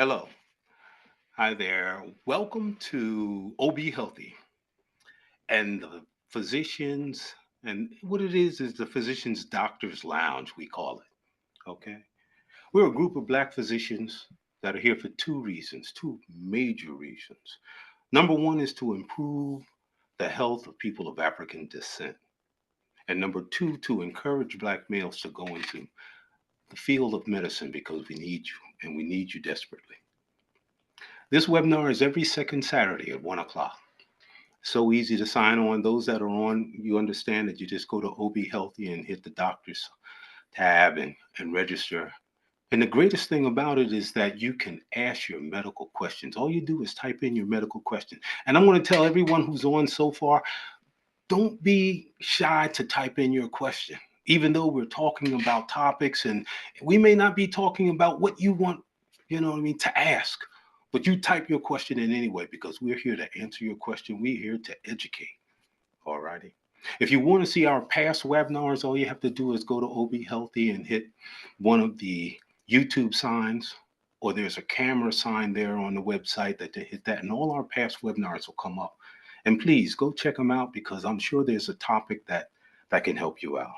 Hello. Hi there. Welcome to OBHealthy and the physicians. And what it is the physicians' doctor's lounge, we call it. Okay. We're a group of Black physicians that are here for two reasons, two major reasons. Number one is to improve the health of people of African descent. And number two, to encourage Black males to go into the field of medicine because we need you and we need you desperately. This webinar is every second Saturday at 1 o'clock. So easy to sign on. Those that are on, you understand that you just go to OB Healthy and hit the doctor's tab and register. And the greatest thing about it is that you can ask your medical questions. All you do is type in your medical question. And I'm going to tell everyone who's on so far, don't be shy to type in your question. Even though we're talking about topics and we may not be talking about what you want, to ask. But you type your question in anyway because we're here to answer your question. We're here to educate. All righty. If you want to see our past webinars, all you have to do is go to OB Healthy and hit one of the YouTube signs, or there's a camera sign there on the website that they hit that, and all our past webinars will come up. And please go check them out because I'm sure there's a topic that can help you out.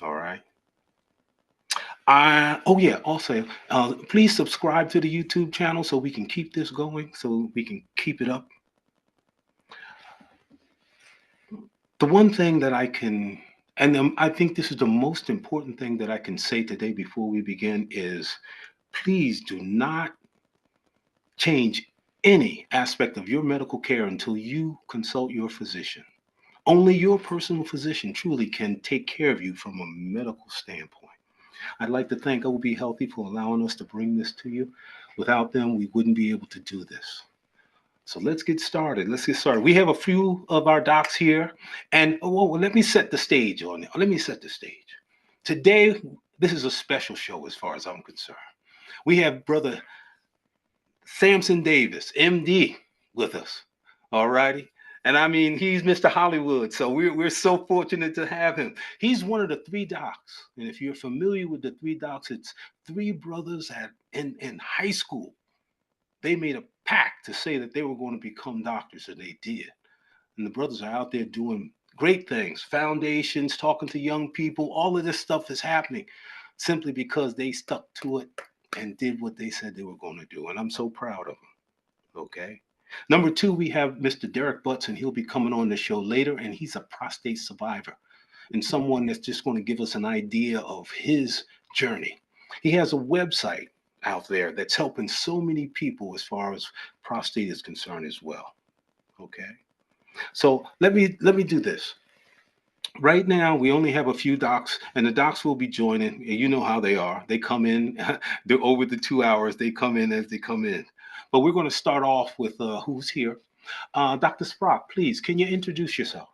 All right. Oh yeah. Also, please subscribe to the YouTube channel so we can keep this going, so we can keep it up. The one thing that I can, and I think this is the most important thing that I can say today before we begin is, please do not change any aspect of your medical care until you consult your physician. Only your personal physician truly can take care of you from a medical standpoint. I'd like to thank OB Healthy for allowing us to bring this to you. Without them, we wouldn't be able to do this. So let's get started. Let's get started. We have a few of our docs here. And let me set the stage on it. Let me set the stage. Today, this is a special show as far as I'm concerned. We have Brother Samson Davis, MD, with us. All righty. And I mean, he's Mr. Hollywood. So we're so fortunate to have him. He's one of the three docs. And if you're familiar with the three docs, it's three brothers in high school. They made a pact to say that they were going to become doctors, and they did. And the brothers are out there doing great things, foundations, talking to young people. All of this stuff is happening simply because they stuck to it and did what they said they were going to do. And I'm so proud of them. Okay. Number two, we have Mr. Derek Butts, and he'll be coming on the show later. And he's a prostate survivor and someone that's just going to give us an idea of his journey. He has a website out there that's helping so many people as far as prostate is concerned as well. Okay. So let me do this. Right now, we only have a few docs, and the docs will be joining. You know how they are. They come in, they're over the 2 hours. They come in as they come in. But we're going to start off with who's here. Dr. Sprock, please, can you introduce yourself?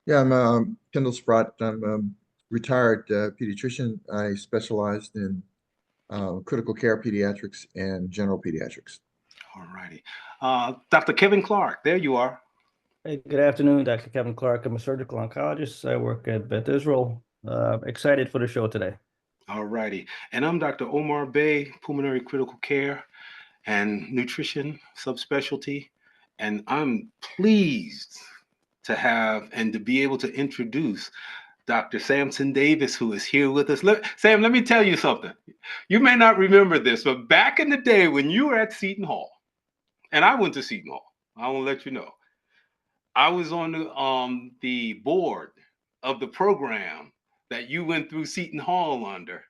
Yeah, I'm Kendall Sprott. I'm a retired pediatrician. I specialized in critical care pediatrics and general pediatrics. All righty. Dr. Kevin Clark, there you are. Hey, good afternoon, Dr. Kevin Clark. I'm a surgical oncologist. I work at Beth Israel. Excited for the show today. All righty. And I'm Dr. Omar Bey, pulmonary critical care and nutrition subspecialty. And I'm pleased to have and to be able to introduce Dr. Samson Davis, who is here with us. Sam, let me tell you something. You may not remember this, but back in the day when you were at Seton Hall, and I went to Seton Hall, I will let you know, I was on the board of the program that you went through Seton Hall under,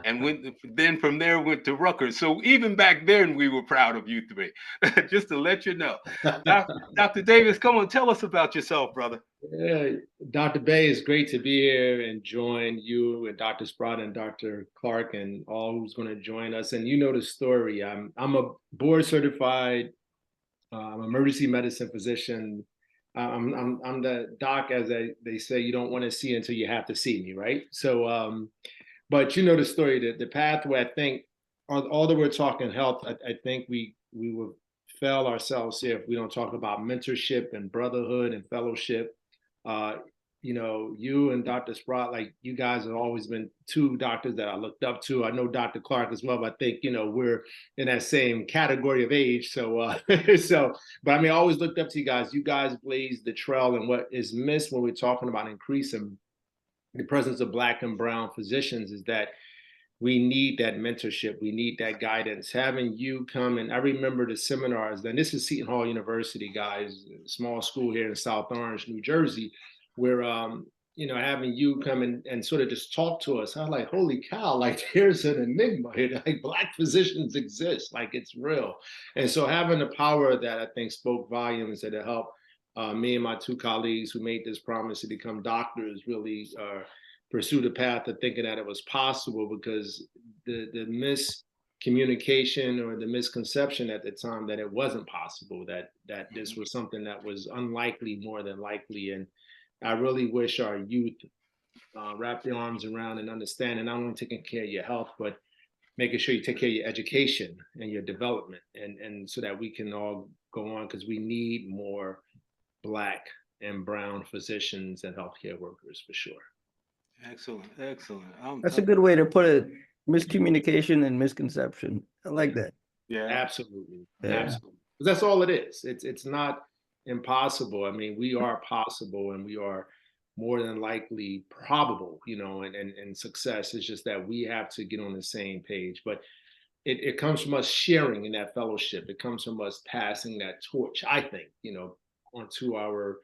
and then from there went to Rutgers. So even back then, we were proud of you three. Just to let you know, Dr. Davis, come on, tell us about yourself, brother. Yeah, Dr. Bay, it's great to be here and join you and Dr. Sprott and Dr. Clark and all who's going to join us. And you know the story. I'm a board certified emergency medicine physician. I'm the doc, as they say, you don't want to see until you have to see me, right? So, but you know the story, the pathway. I think, although we're talking health, I think we will fail ourselves here if we don't talk about mentorship and brotherhood and fellowship. you know, you and Dr. Sprott, like you guys have always been two doctors that I looked up to. I know Dr. Clark as well, but I think, you know, we're in that same category of age. So, but I mean, I always looked up to you guys. You guys blazed the trail, and what is missed when we're talking about increasing the presence of Black and brown physicians is that we need that mentorship. We need that guidance. Having you come, and I remember the seminars, and this is Seton Hall University, guys, small school here in South Orange, New Jersey, where, you know, having you come and sort of just talk to us, I'm like, holy cow, like there's an enigma here. Like Black physicians exist, like it's real. And so having the power of that, I think, spoke volumes that it helped me and my two colleagues who made this promise to become doctors really pursue the path of thinking that it was possible, because the miscommunication or the misconception at the time that it wasn't possible, that this was something that was unlikely more than likely. And I really wish our youth wrap their arms around and understand, and not only taking care of your health, but making sure you take care of your education and your development, and so that we can all go on, because we need more Black and brown physicians and healthcare workers for sure. Excellent, excellent. That's a good way to put it. Miscommunication and misconception. I like that. Yeah, Absolutely. Yeah. Absolutely. That's all it is. It's not impossible. I mean, we are possible, and we are more than likely probable, you know, and success. It's just that we have to get on the same page. But it comes from us sharing in that fellowship. It comes from us passing that torch, I think, you know, onto our,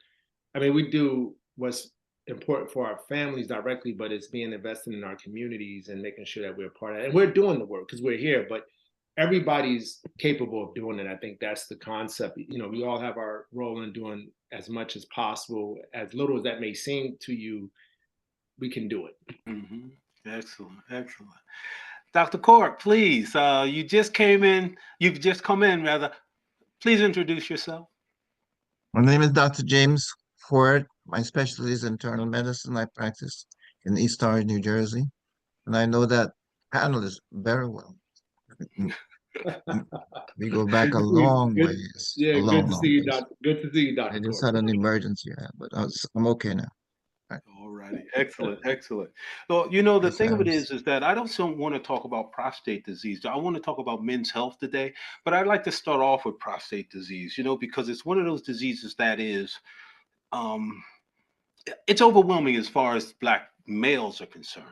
I mean, we do what's important for our families directly, but it's being invested in our communities and making sure that we're part of it. And we're doing the work because we're here, but everybody's capable of doing it. I think that's the concept. You know, we all have our role in doing as much as possible, as little as that may seem to you, we can do it. Mm-hmm. Excellent, excellent. Dr. Cork, please, you just came in, you've just come in rather. Please introduce yourself. My name is Dr. James Ford. My specialty is internal medicine. I practice in East Orange, New Jersey. And I know that panelists very well. We go back a long ways. Yeah, a good to long see you, ways. Doctor. Good to see you, Doctor. I just had an emergency, but I'm okay now. All righty, excellent, excellent. Well, you know, the Yes, thing of it Alice. is that I don't want to talk about prostate disease. I want to talk about men's health today, but I'd like to start off with prostate disease, you know, because it's one of those diseases that is, um, it's overwhelming as far as Black males are concerned.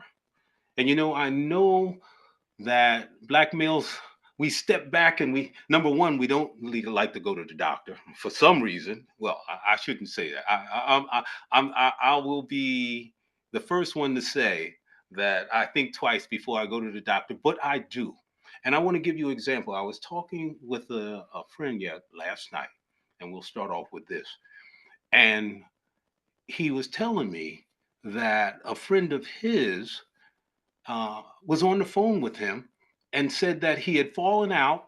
And, you know, I know that Black males, we step back and we, number one, we don't really like to go to the doctor for some reason. Well, I shouldn't say that. I will be the first one to say that I think twice before I go to the doctor, but I do. And I want to give you an example. I was talking with a friend last night, and we'll start off with this. And he was telling me that a friend of his was on the phone with him and said that he had fallen out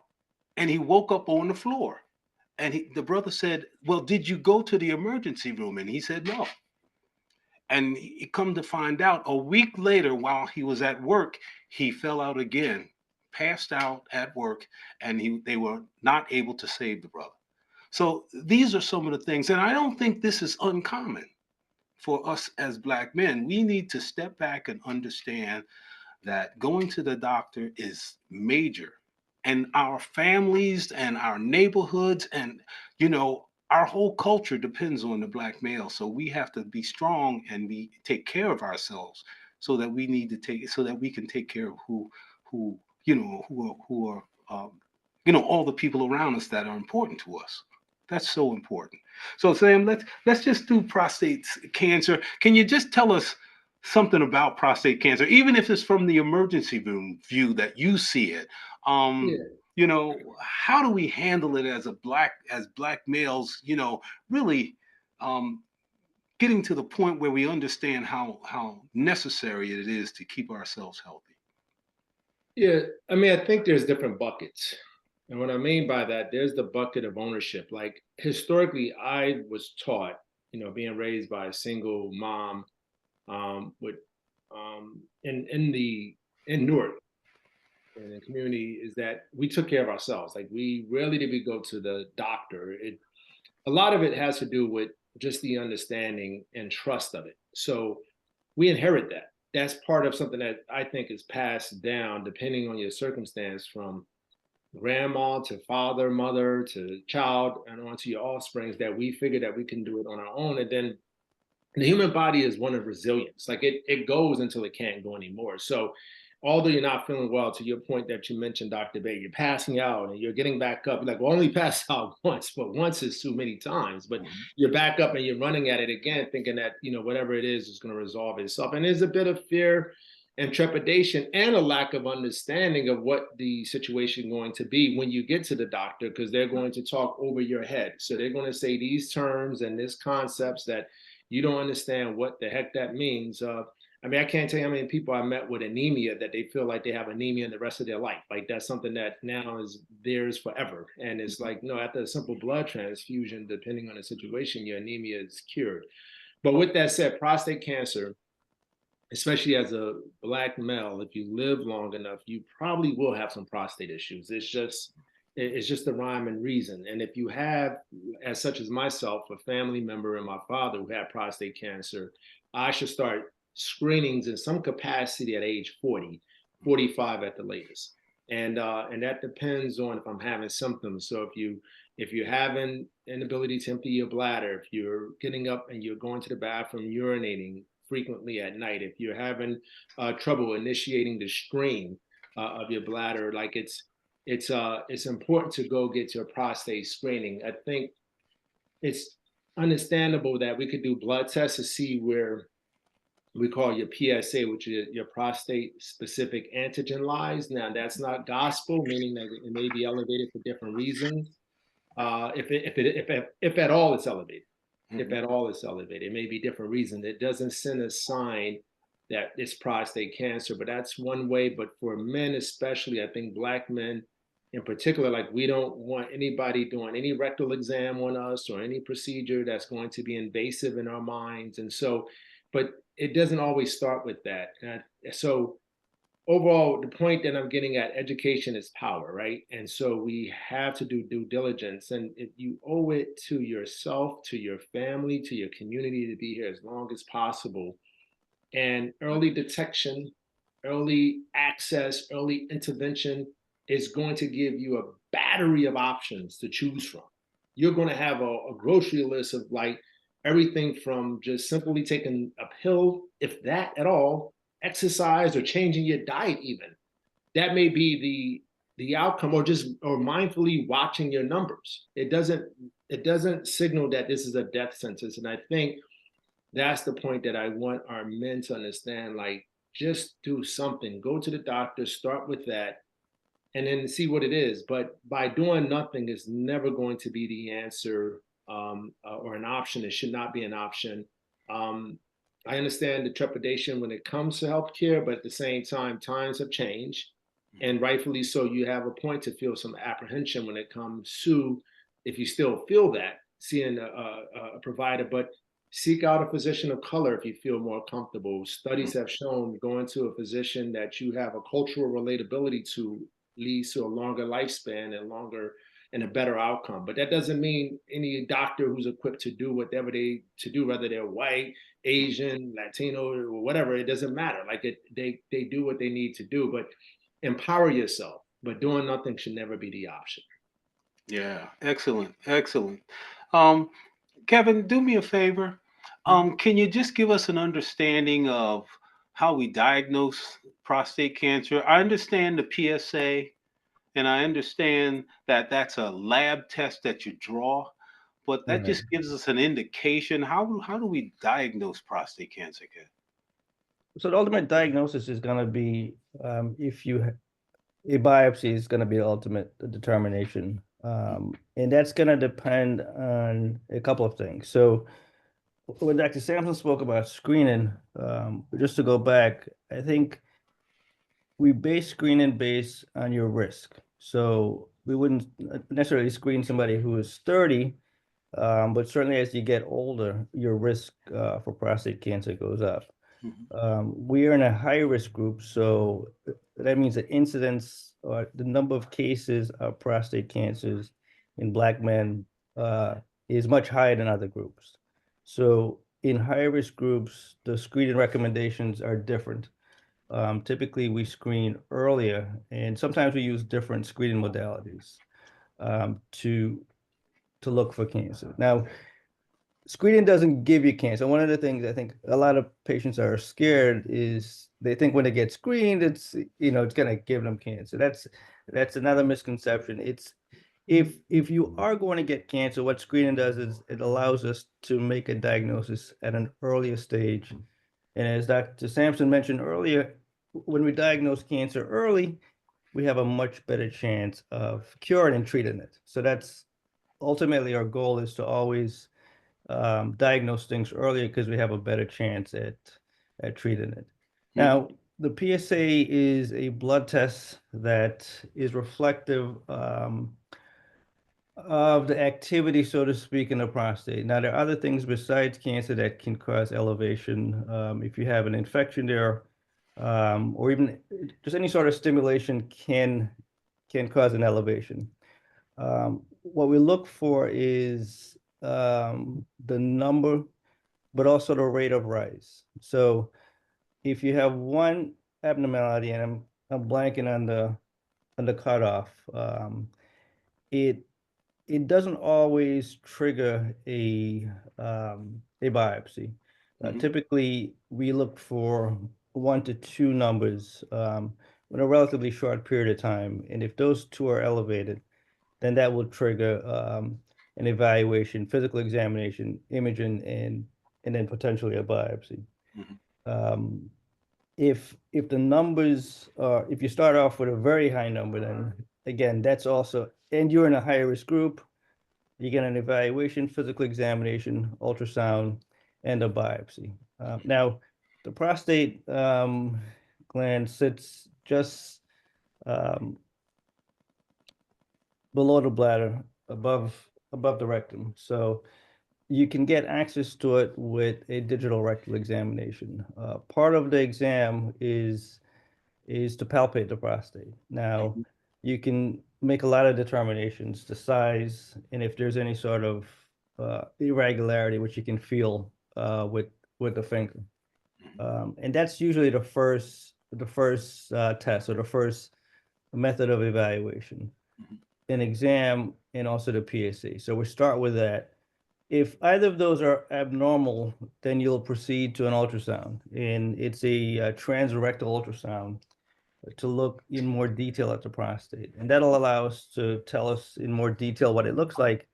and he woke up on the floor. And the brother said, well, did you go to the emergency room? And he said, no. And he come to find out a week later, while he was at work, he fell out again, passed out at work, and they were not able to save the brother. So these are some of the things, and I don't think this is uncommon for us as Black men. We need to step back and understand that going to the doctor is major, and our families and our neighborhoods and, you know, our whole culture depends on the Black male. So we have to be strong and take care of ourselves, so that we can take care of who are you know, all the people around us that are important to us. That's so important. So Sam, let's just do prostate cancer. Can you just tell us something about prostate cancer, even if it's from the emergency room view that you see it? Yeah. You know, how do we handle it as Black males? You know, really getting to the point where we understand how necessary it is to keep ourselves healthy. Yeah, I mean, I think there's different buckets. And what I mean by that, there's the bucket of ownership. Like historically, I was taught, you know, being raised by a single mom, with in Newark, in the community, is that we took care of ourselves. Like we rarely did we go to the doctor. A lot of it has to do with just the understanding and trust of it. So we inherit that. That's part of something that I think is passed down depending on your circumstance, from grandma to father, mother to child, and on to your offsprings, that we figure that we can do it on our own. And then the human body is one of resilience. Like it goes until it can't go anymore. So although you're not feeling well, to your point that you mentioned, Dr. Bay, you're passing out and you're getting back up. You're like, well, only pass out once, but once is too many times. But you're back up and you're running at it again, thinking that, whatever it is going to resolve itself. And there's a bit of fear and trepidation and a lack of understanding of what the situation is going to be when you get to the doctor, because they're going to talk over your head. So they're going to say these terms and these concepts that you don't understand what the heck that means. I mean, I can't tell you how many people I met with anemia that they feel like they have anemia in the rest of their life. Like that's something that now is theirs forever. And it's like, no, after a simple blood transfusion, depending on the situation, your anemia is cured. But with that said, prostate cancer, especially as a Black male, if you live long enough, you probably will have some prostate issues. It's just the rhyme and reason. And if you have, as such as myself, a family member and my father who had prostate cancer, I should start screenings in some capacity at age 40, 45 at the latest. And that depends on if I'm having symptoms. So if you're having inability to empty your bladder, if you're getting up and you're going to the bathroom, urinating frequently at night, if you're having trouble initiating the stream of your bladder, like it's important to go get your prostate screening. I think it's understandable that we could do blood tests to see where we call your PSA, which is your prostate specific antigen, lies. Now that's not gospel, meaning that it may be elevated for different reasons. If at all it's elevated, if at all it's elevated, it may be different reasons. It doesn't send a sign that it's prostate cancer, but that's one way. But for men, especially, I think Black men in particular, like we don't want anybody doing any rectal exam on us or any procedure that's going to be invasive in our minds. And so, but it doesn't always start with that. So overall, the point that I'm getting at, education is power, right? And so we have to do due diligence. And if you owe it to yourself, to your family, to your community to be here as long as possible. And early detection, early access, early intervention is going to give you a battery of options to choose from. You're going to have a grocery list of like everything from just simply taking a pill, if that at all, exercise, or changing your diet even. That may be the outcome, or mindfully watching your numbers. It doesn't signal that this is a death sentence. And I think that's the point that I want our men to understand. Like, just do something. Go to the doctor, start with that, and then see what it is. But by doing nothing is never going to be the answer or an option. It should not be an option. I understand the trepidation when it comes to healthcare, but at the same time, times have changed, and rightfully so. You have a point to feel some apprehension when it comes to, if you still feel that, seeing a provider, but seek out a physician of color if you feel more comfortable. Studies have shown going to a physician that you have a cultural relatability to leads to a longer lifespan and a better outcome. But that doesn't mean any doctor who's equipped to do whatever to do, whether they're white, Asian, Latino, or whatever, it doesn't matter. Like they do what they need to do, but empower yourself. But doing nothing should never be the option. Yeah, excellent, excellent. Kevin, do me a favor. Can you just give us an understanding of how we diagnose prostate cancer? I understand the PSA, and I understand that that's a lab test that you draw, but that just gives us an indication. How do we diagnose prostate cancer, Kevin? So the ultimate diagnosis is going to be if you a biopsy is going to be the ultimate determination, and that's going to depend on a couple of things. So when Dr. Sampson spoke about screening, just to go back, I think we base screening based on your risk. So we wouldn't necessarily screen somebody who is 30, but certainly as you get older, your risk for prostate cancer goes up. We are in a high risk group, so that means the incidence or the number of cases of prostate cancers in Black men is much higher than other groups. So in high-risk groups, the screening recommendations are different. Typically, we screen earlier, and sometimes we use different screening modalities to look for cancer. Now, screening doesn't give you cancer. One of the things I think a lot of patients are scared is they think when they get screened, it's it's gonna give them cancer. That's another misconception. It's if you are going to get cancer, what screening does is it allows us to make a diagnosis at an earlier stage. And as Dr. Sampson mentioned earlier, when we diagnose cancer early, we have a much better chance of curing and treating it. So that's ultimately our goal, is to always diagnose things earlier because we have a better chance at treating it. Now, the PSA is a blood test that is reflective of the activity, so to speak, in the prostate. Now, there are other things besides cancer that can cause elevation. If you have an infection there, or even just any sort of stimulation can cause an elevation. What we look for is the number, but also the rate of rise. So if you have one abnormality, and I'm blanking on the cutoff, it doesn't always trigger a biopsy. Typically, we look for 1 to 2 numbers in a relatively short period of time, and if those two are elevated, then that will trigger an evaluation, physical examination, imaging, and then potentially a biopsy. If the numbers are, if you start off with a very high number, then again, that's also, and you're in a higher risk group, you get an evaluation, physical examination, ultrasound, and a biopsy. Now, the prostate gland sits just below the bladder, above the rectum. So you can get access to it with a digital rectal examination. Part of the exam is to palpate the prostate. Now, you can make a lot of determinations, the size, and if there's any sort of irregularity, which you can feel with the finger. And that's usually the first test, or the first method of evaluation, an exam, and also the PSA. So we start with that. If either of those are abnormal, then you'll proceed to an ultrasound, and it's a transrectal ultrasound to look in more detail at the prostate. And that'll allow us to tell us in more detail what it looks like,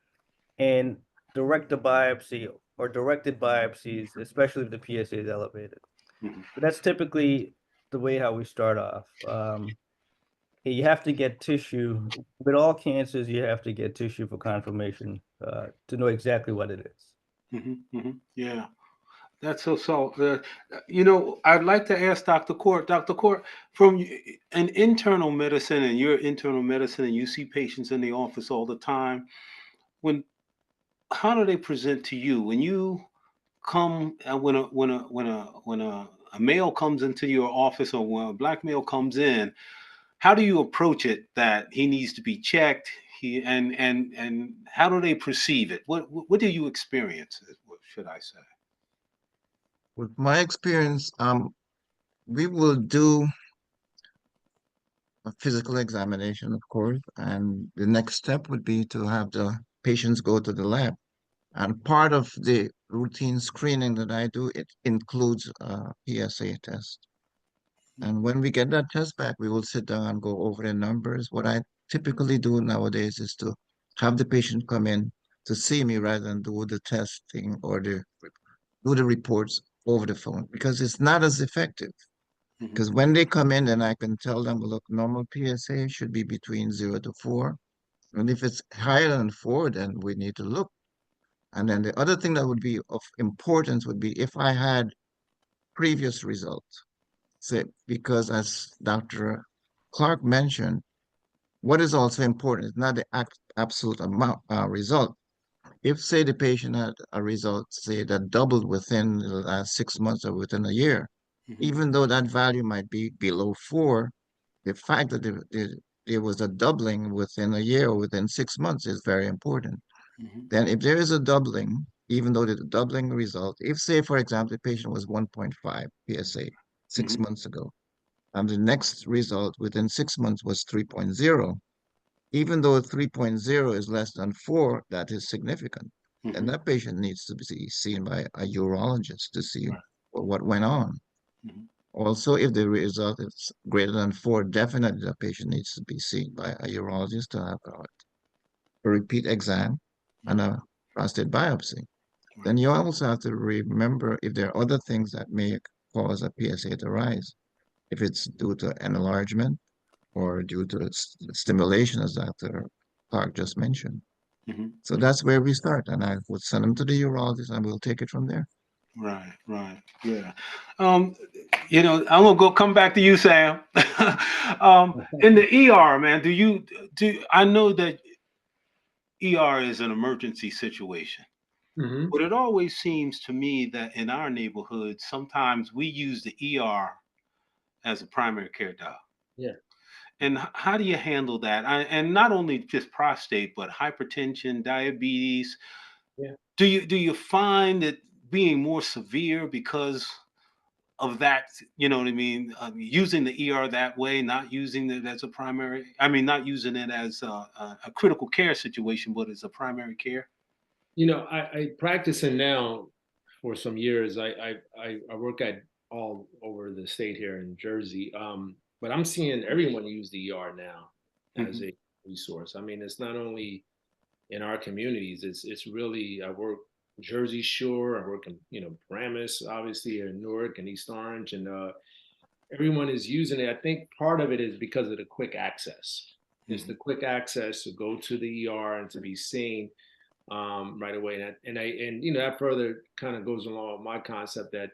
and direct the biopsy or directed biopsies, especially if the PSA is elevated. But that's typically the way how we start off. You have to get tissue. With all cancers, you have to get tissue for confirmation to know exactly what it is. Yeah, that's so. I'd like to ask Dr. Court. Dr. Court, from an internal medicine, and you're internal medicine, and you see patients in the office all the time. How do they present to you when you come? When a male comes into your office, or when a black male comes in, how do you approach it that he needs to be checked? And how do they perceive it? What do you experience? What should I say? With my experience, we will do a physical examination, of course, and the next step would be to have the patients go to the lab. And part of the routine screening that I do, it includes a PSA test. And when we get that test back, we will sit down and go over the numbers. What I typically do nowadays is to have the patient come in to see me rather than do the testing or do the reports over the phone, because it's not as effective. Because when they come in, then I can tell them, look, normal PSA should be between 0 to 4. And if it's higher than 4, then we need to look. And then the other thing that would be of importance would be if I had previous results. Say, because as Dr. Clark mentioned, what is also important is not the absolute amount result. If, say, the patient had a result, say, that doubled within the last 6 months or within a year, even though that value might be below 4, the fact that there was a doubling within a year or within 6 months is very important. Then if there is a doubling, even though the doubling result, if say, for example, the patient was 1.5 PSA 6 months ago, and the next result within 6 months was 3.0, even though 3.0 is less than 4, that is significant. And that patient needs to be seen by a urologist to see what went on. Also, if the result is greater than 4, definitely the patient needs to be seen by a urologist to have a repeat exam and a prostate biopsy. Then you also have to remember if there are other things that may cause a PSA to rise. If it's due to enlargement or due to stimulation, as Dr. Clark just mentioned. So that's where we start, and I would send them to the urologist, and we'll take it from there. Right, right, yeah. You know, I'm gonna come back to you, Sam. In the ER, man, I know that ER is an emergency situation. But it always seems to me that in our neighborhood, sometimes we use the ER as a primary care doc. Yeah. And how do you handle that? And not only just prostate, but hypertension, diabetes. Yeah. Do you find it being more severe because of that? You know what I mean? Using the ER that way, not using it as a primary. I mean, not using it as a critical care situation, but as a primary care. You know, I practicing now for some years. I work at all over the state here in Jersey. But I'm seeing everyone use the ER now as a resource. I mean, it's not only in our communities. It's really, I work Jersey Shore. I work in Paramus, obviously here in Newark and East Orange, and everyone is using it. I think part of it is because of the quick access. It's the quick access to go to the ER and to be seen right away. And that further kind of goes along with my concept that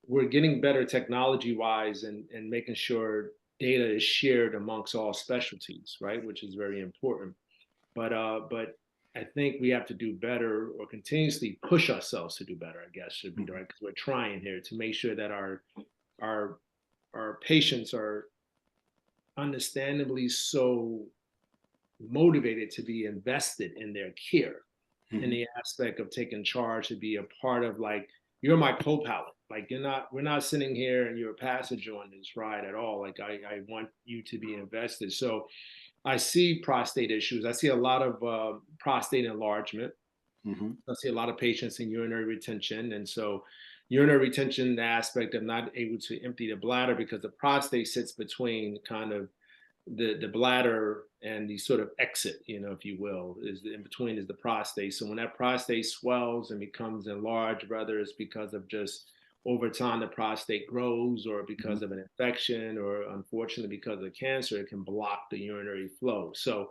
we're getting better technology wise and making sure data is shared amongst all specialties, right? Which is very important. But I think we have to do better or continuously push ourselves to do better, I guess should be right, because we're trying here to make sure that our patients are understandably so motivated to be invested in their care, in the aspect of taking charge, to be a part of, like, you're my co-pilot. Like, we're not sitting here and you're a passenger on this ride at all. Like, I want you to be invested. So I see prostate issues. I see a lot of prostate enlargement. I see a lot of patients in urinary retention. And so urinary retention, the aspect of not able to empty the bladder, because the prostate sits between kind of the bladder and the sort of exit, if you will, is in between is the prostate. So when that prostate swells and becomes enlarged, whether it's because of just over time the prostate grows, or because of an infection, or unfortunately because of cancer, it can block the urinary flow. So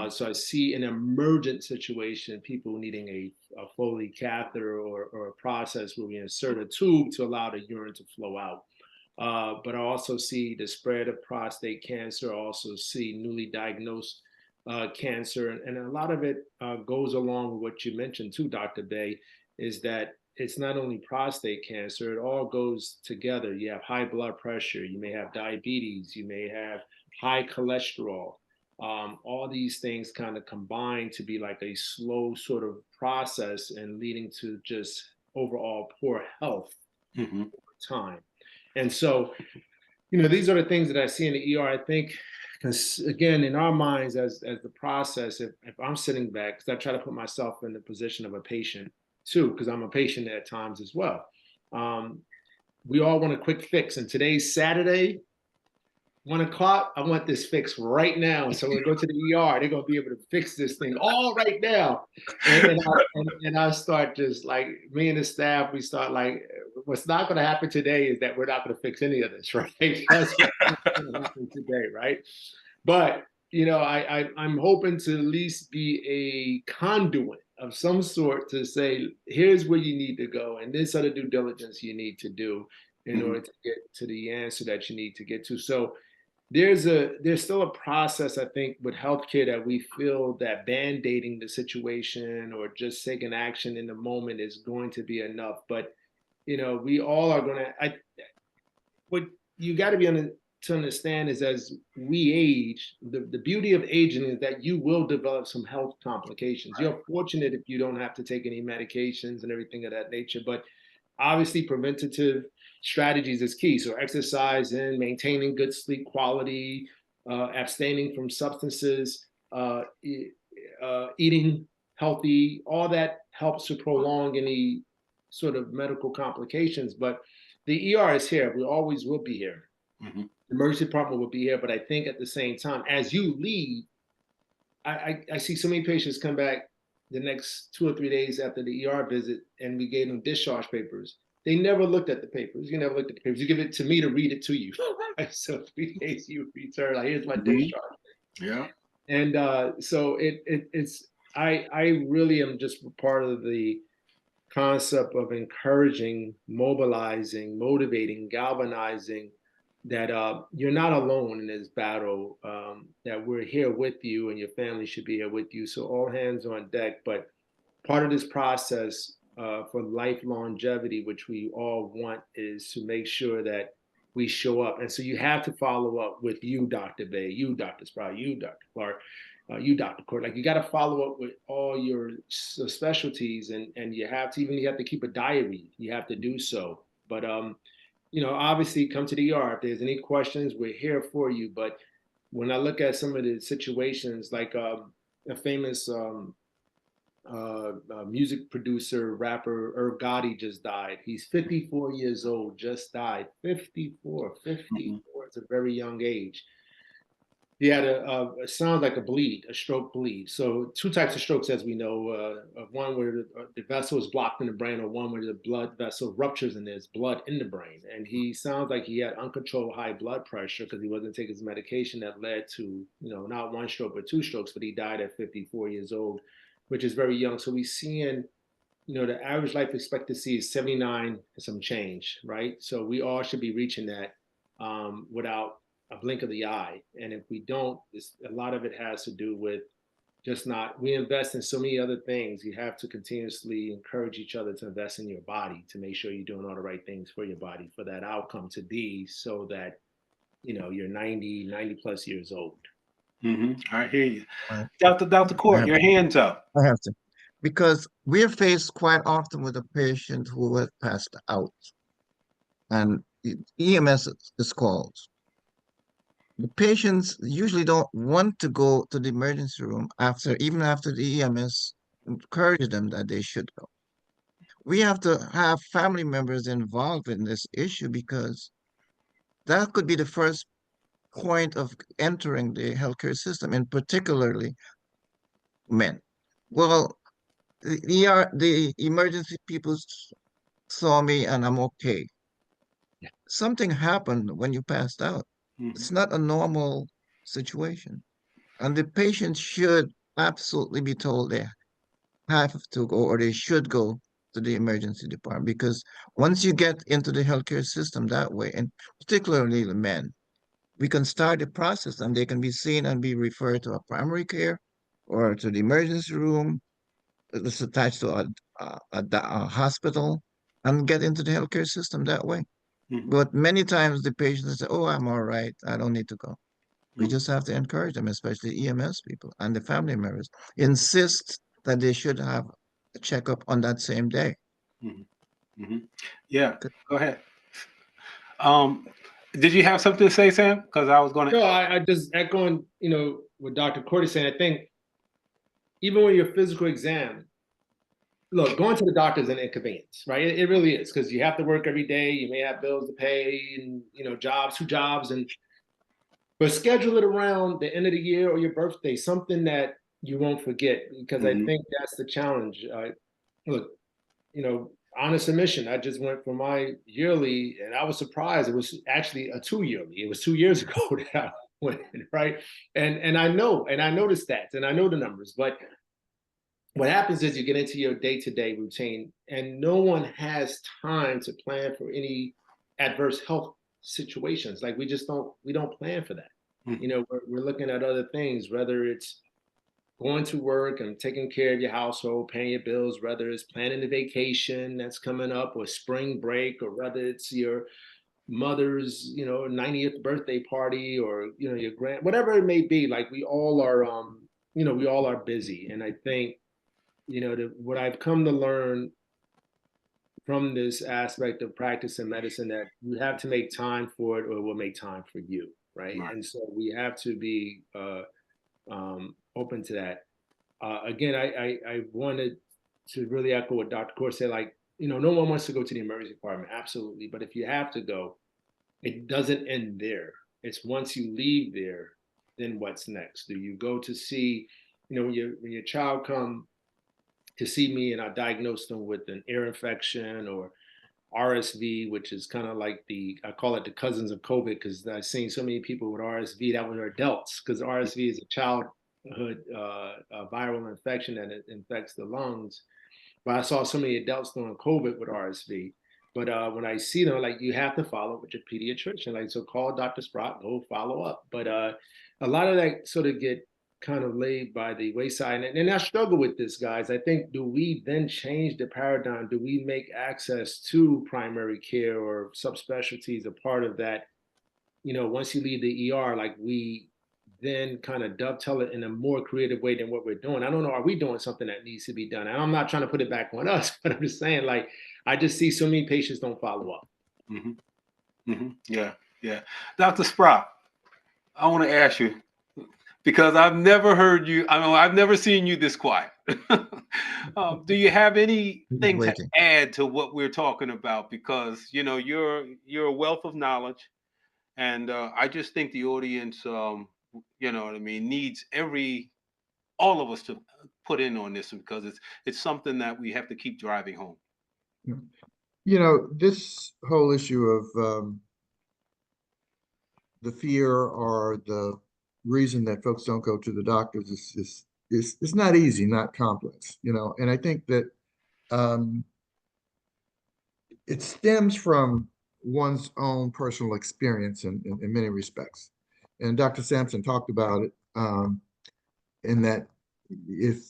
so I see an emergent situation, people needing a Foley catheter or a process where we insert a tube to allow the urine to flow out. But I also see the spread of prostate cancer. I also see newly diagnosed cancer. And a lot of it goes along with what you mentioned too, Dr. Bay, is that it's not only prostate cancer, it all goes together. You have high blood pressure, you may have diabetes, you may have high cholesterol. All these things kind of combine to be like a slow sort of process and leading to just overall poor health over time. And so, these are the things that I see in the ER. I think, because again, in our minds as the process, if I'm sitting back, because I try to put myself in the position of a patient too, because I'm a patient at times as well. We all want a quick fix. And today's Saturday, 1 o'clock, I want this fixed right now. So when I go to the ER, they're going to be able to fix this thing all right now. And I start just like, me and the staff, we start like, what's not going to happen today is that we're not going to fix any of this, right? That's what's going to happen today, right? But, I'm hoping to at least be a conduit of some sort to say, here's where you need to go. And this are the due diligence you need to do in order to get to the answer that you need to get to. So there's still a process, I think, with healthcare that we feel that band-aiding the situation or just taking action in the moment is going to be enough. But, we all are going to, what you got to be to understand is as we age, the beauty of aging is that you will develop some health complications. You're fortunate if you don't have to take any medications and everything of that nature, but obviously preventative strategies is key. So exercise and maintaining good sleep quality, abstaining from substances, eating healthy, all that helps to prolong any sort of medical complications. But the ER is here. We always will be here. Mm-hmm. The emergency department will be here. But I think at the same time, as you leave, I see so many patients come back the next 2 or 3 days after the ER visit, and we gave them discharge papers. They never looked at the papers. You never looked at the papers. You give it to me to read it to you. So 3 days you return. Like, here's my discharge. Yeah. And so it's I really am just part of the concept of encouraging, mobilizing, motivating, galvanizing that you're not alone in this battle, that we're here with you and your family should be here with you. So all hands on deck. But part of this process for life longevity, which we all want, is to make sure that we show up. And so you have to follow up with you, Dr. Bay, you, Dr. Sprout, you, Dr. Clark, you, Dr. Court. Like, you got to follow up with all your specialties, and you have to keep a diary. You have to do so. But obviously come to the ER if there's any questions. We're here for you. But when I look at some of the situations, like a famous music producer, rapper, Irv Gotti just died. He's 54 years old, just died. 54. It's a very young age. He had it sounds like a stroke bleed. So 2 types of strokes, as we know, one where the vessel is blocked in the brain, or one where the blood vessel ruptures and there's blood in the brain. And he sounds like he had uncontrolled high blood pressure because he wasn't taking his medication that led to, not 1 stroke, but 2 strokes, but he died at 54 years old, which is very young. So we're seeing, the average life expectancy is 79 and some change, right? So we all should be reaching that without a blink of the eye. And if we don't, a lot of it has to do with just not, we invest in so many other things. You have to continuously encourage each other to invest in your body, to make sure you're doing all the right things for your body, for that outcome to be so that, you're 90 plus years old. Mm-hmm. I hear you. Right. Dr. Court, your hands up. I have to. Because we're faced quite often with a patient who has passed out, and EMS is called. The patients usually don't want to go to the emergency room even after the EMS encourage them that they should go. We have to have family members involved in this issue, because that could be the first point of entering the healthcare system, and particularly men. Well, the emergency people saw me and I'm okay. Yeah. Something happened when you passed out. Mm-hmm. It's not a normal situation. And the patient should absolutely be told they have to go, or they should go to the emergency department, because once you get into the healthcare system that way, and particularly the men, we can start the process and they can be seen and be referred to a primary care or to the emergency room that's attached to a hospital, and get into the healthcare system that way. Mm-hmm. But many times the patients say, "Oh, I'm all right. I don't need to go." We just have to encourage them, especially EMS people and the family members. Insist that they should have a checkup on that same day. Mm-hmm. Mm-hmm. Yeah, go ahead. Did you have something to say, Sam? Because I was going to. No, I just echoing, what Dr. Court is saying. I think even when your physical exam, look, going to the doctor is an inconvenience, right? It really is, because you have to work every day. You may have bills to pay, and 2 jobs, but schedule it around the end of the year or your birthday, something that you won't forget, because Mm-hmm. I think that's the challenge. Look, honest admission, I just went for my yearly, and I was surprised. It was actually a 2 yearly. It was 2 years ago that I went, right? And I know the stats and I know the numbers, but what happens is you get into your day-to-day routine, and no one has time to plan for any adverse health situations. Like, we don't plan for that. Mm-hmm. We're looking at other things, whether it's going to work and taking care of your household, paying your bills, whether it's planning a vacation that's coming up, or spring break, or whether it's your mother's, 90th birthday party, or, your whatever it may be. Like we all are, we all are busy. And I think, what I've come to learn from this aspect of practice in medicine, that you have to make time for it or it will make time for you. Right. Right. And so we have to be open to that. Again, I wanted to really echo what Dr. Kaur said, like, no one wants to go to the emergency department, absolutely. But if you have to go, it doesn't end there. It's once you leave there, then what's next? Do you go to see, when your child come to see me and I diagnose them with an ear infection or RSV, which is kind of like I call it the cousins of COVID, because I've seen so many people with RSV that were adults, because RSV is a childhood viral infection that it infects the lungs. But I saw so many adults during COVID with RSV. But when I see them, like, you have to follow up with your pediatrician. Like, so call Dr. Sprott, go follow up. But a lot of that sort of get kind of laid by the wayside. And I struggle with this, guys. I think, do we then change the paradigm? Do we make access to primary care or subspecialties a part of that? Once you leave the ER, like, we then kind of dovetail it in a more creative way than what we're doing. I don't know, are we doing something that needs to be done? And I'm not trying to put it back on us, but I'm just saying, like, I just see so many patients don't follow up. Mm-hmm. Mm-hmm. Yeah. Yeah. Dr. Sprott, I want to ask you, because I've never heard you, I've never seen you this quiet. Do you have anything to add to what we're talking about? Because, you're a wealth of knowledge. And I just think the audience, needs all of us to put in on this, because it's something that we have to keep driving home. This whole issue of the fear or the reason that folks don't go to the doctors is not easy, not complex, and I think that it stems from one's own personal experience in many respects. And Dr. Sampson talked about it, in that if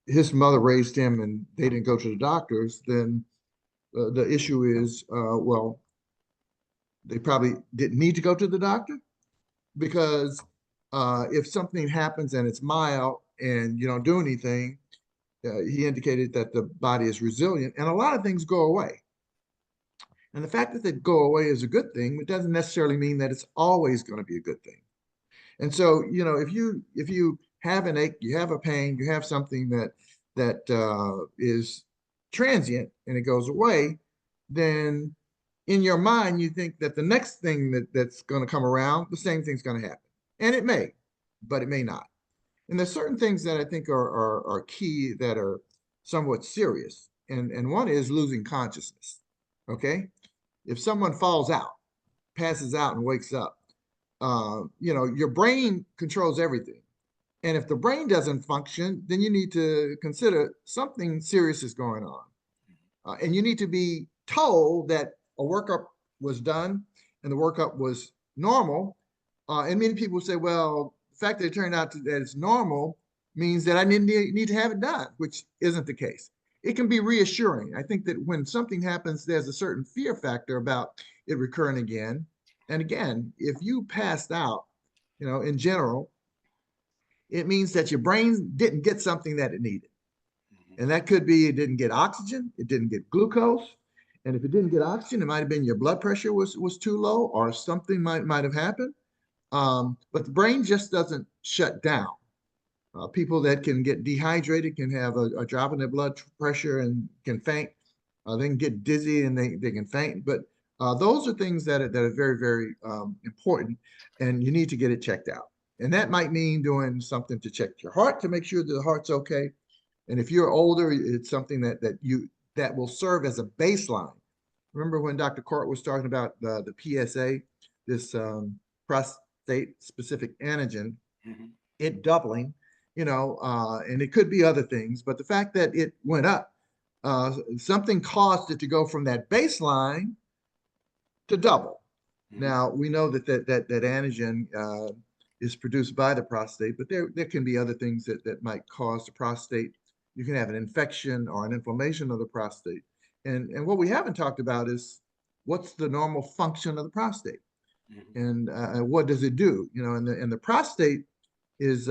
his mother raised him and they didn't go to the doctors, then the issue is, well, they probably didn't need to go to the doctor, because if something happens and it's mild and you don't do anything, he indicated that the body is resilient and a lot of things go away. And the fact that they go away is a good thing. It doesn't necessarily mean that it's always going to be a good thing. And so, if you have an ache, you have a pain, you have something that is transient and it goes away, then in your mind, you think that the next thing that's going to come around, the same thing's going to happen. And it may, but it may not. And there's certain things that I think are key that are somewhat serious. And one is losing consciousness. Okay? If someone falls out, passes out and wakes up, your brain controls everything. And if the brain doesn't function, then you need to consider something serious is going on. And you need to be told that a workup was done and the workup was normal. And many people say, well, the fact that it turned out that it's normal means that I need to have it done, which isn't the case. It can be reassuring. I think that when something happens, there's a certain fear factor about it recurring again. And again, if you passed out, in general, it means that your brain didn't get something that it needed. And that could be it didn't get oxygen, it didn't get glucose. And if it didn't get oxygen, it might have been your blood pressure was too low, or something might have happened. But the brain just doesn't shut down. People that can get dehydrated can have a drop in their blood pressure and can faint. They can get dizzy and they can faint. But those are things that are very, very important, and you need to get it checked out. And that might mean doing something to check your heart to make sure that the heart's okay. And if you're older, it's something that will serve as a baseline. Remember when Dr. Court was talking about the PSA, this prostate specific antigen, it doubling, and it could be other things, but the fact that it went up, something caused it to go from that baseline to double. Now we know that antigen is produced by the prostate, but there can be other things that might cause the prostate. You can have an infection or an inflammation of the prostate. And what we haven't talked about is, what's the normal function of the prostate, Mhm. and what does it do? You know, and the prostate is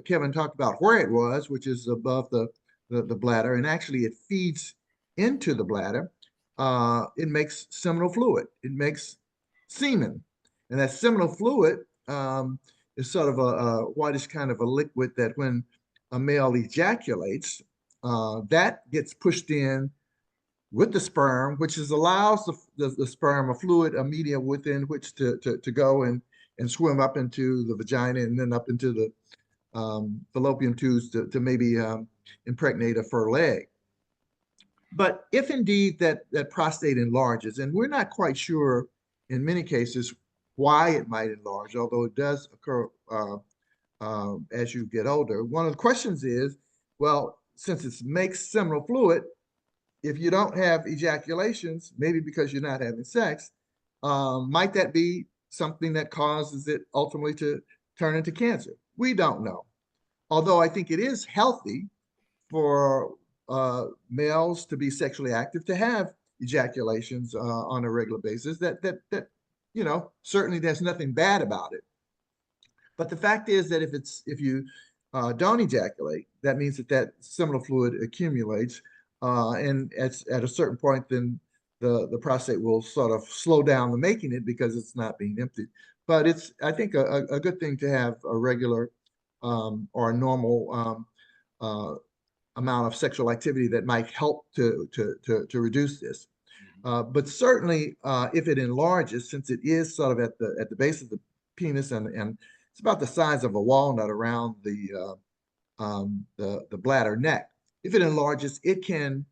Kevin talked about where it was, which is above the bladder, and actually it feeds into the bladder. It makes seminal fluid. It makes semen, and that seminal fluid is sort of a whitish kind of a liquid that when a male ejaculates, that gets pushed in with the sperm, which is allows the sperm a fluid, a media within which to go and swim up into the vagina and then up into the fallopian tubes to maybe impregnate a fertile egg. But if indeed that prostate enlarges, and we're not quite sure in many cases why it might enlarge, although it does occur as you get older, one of the questions is, well, since it makes seminal fluid, if you don't have ejaculations, maybe because you're not having sex, might that be something that causes it ultimately to turn into cancer? We don't know. Although I think it is healthy for males to be sexually active, to have ejaculations on a regular basis. That you know, certainly there's nothing bad about it. But the fact is that if you don't ejaculate, that means that seminal fluid accumulates, and at a certain point, then the prostate will sort of slow down the making it because it's not being emptied. But it's, I think, a good thing to have a regular or a normal amount of sexual activity that might help to reduce this. But certainly, if it enlarges, since it is sort of at the base of the penis and it's about the size of a walnut around the bladder neck. If it enlarges, it can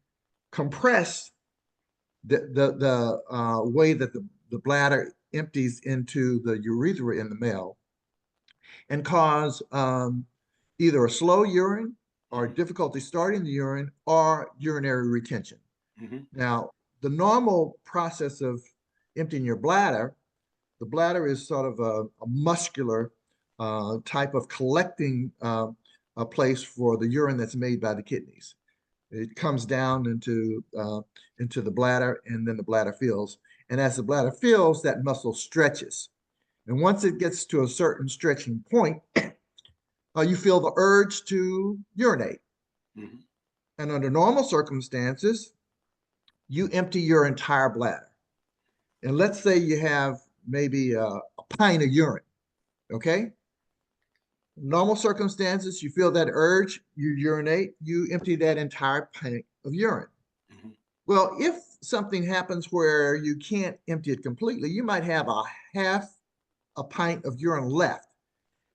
compress the way that the bladder empties into the urethra in the male and cause either a slow urine or difficulty starting the urine or urinary retention. Mhm. Now, the normal process of emptying your bladder, the bladder is sort of a muscular type of collecting a place for the urine that's made by the kidneys. It comes down into the bladder, and then the bladder fills. And as the bladder fills, that muscle stretches. And once it gets to a certain stretching point, you feel the urge to urinate. Mhm. And under normal circumstances, you empty your entire bladder. And let's say you have maybe a pint of urine, okay? Normal circumstances, you feel that urge, you urinate, you empty that entire pint of urine. Mhm. Well, if something happens where you can't empty it completely, you might have a half a pint of urine left.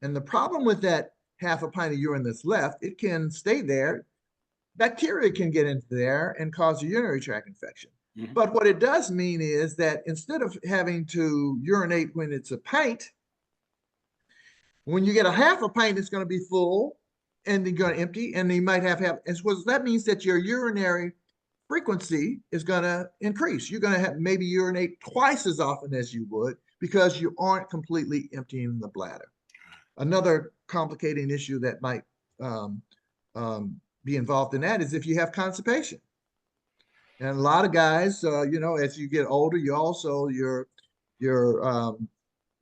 And the problem with that half a pint of urine that's left, it can stay there. Bacteria can get into there and cause a urinary tract infection. Mhm. But what it does mean is that instead of having to urinate when it's a pint, when you get a half a pint, it's going to be full and you're going to empty, and you might have, and so that means that your urinary frequency is going to increase. You're going to have maybe urinate twice as often as you would because you aren't completely emptying the bladder. Another complicating issue that might be involved in that is if you have constipation. And a lot of guys, you know, as you get older, you also your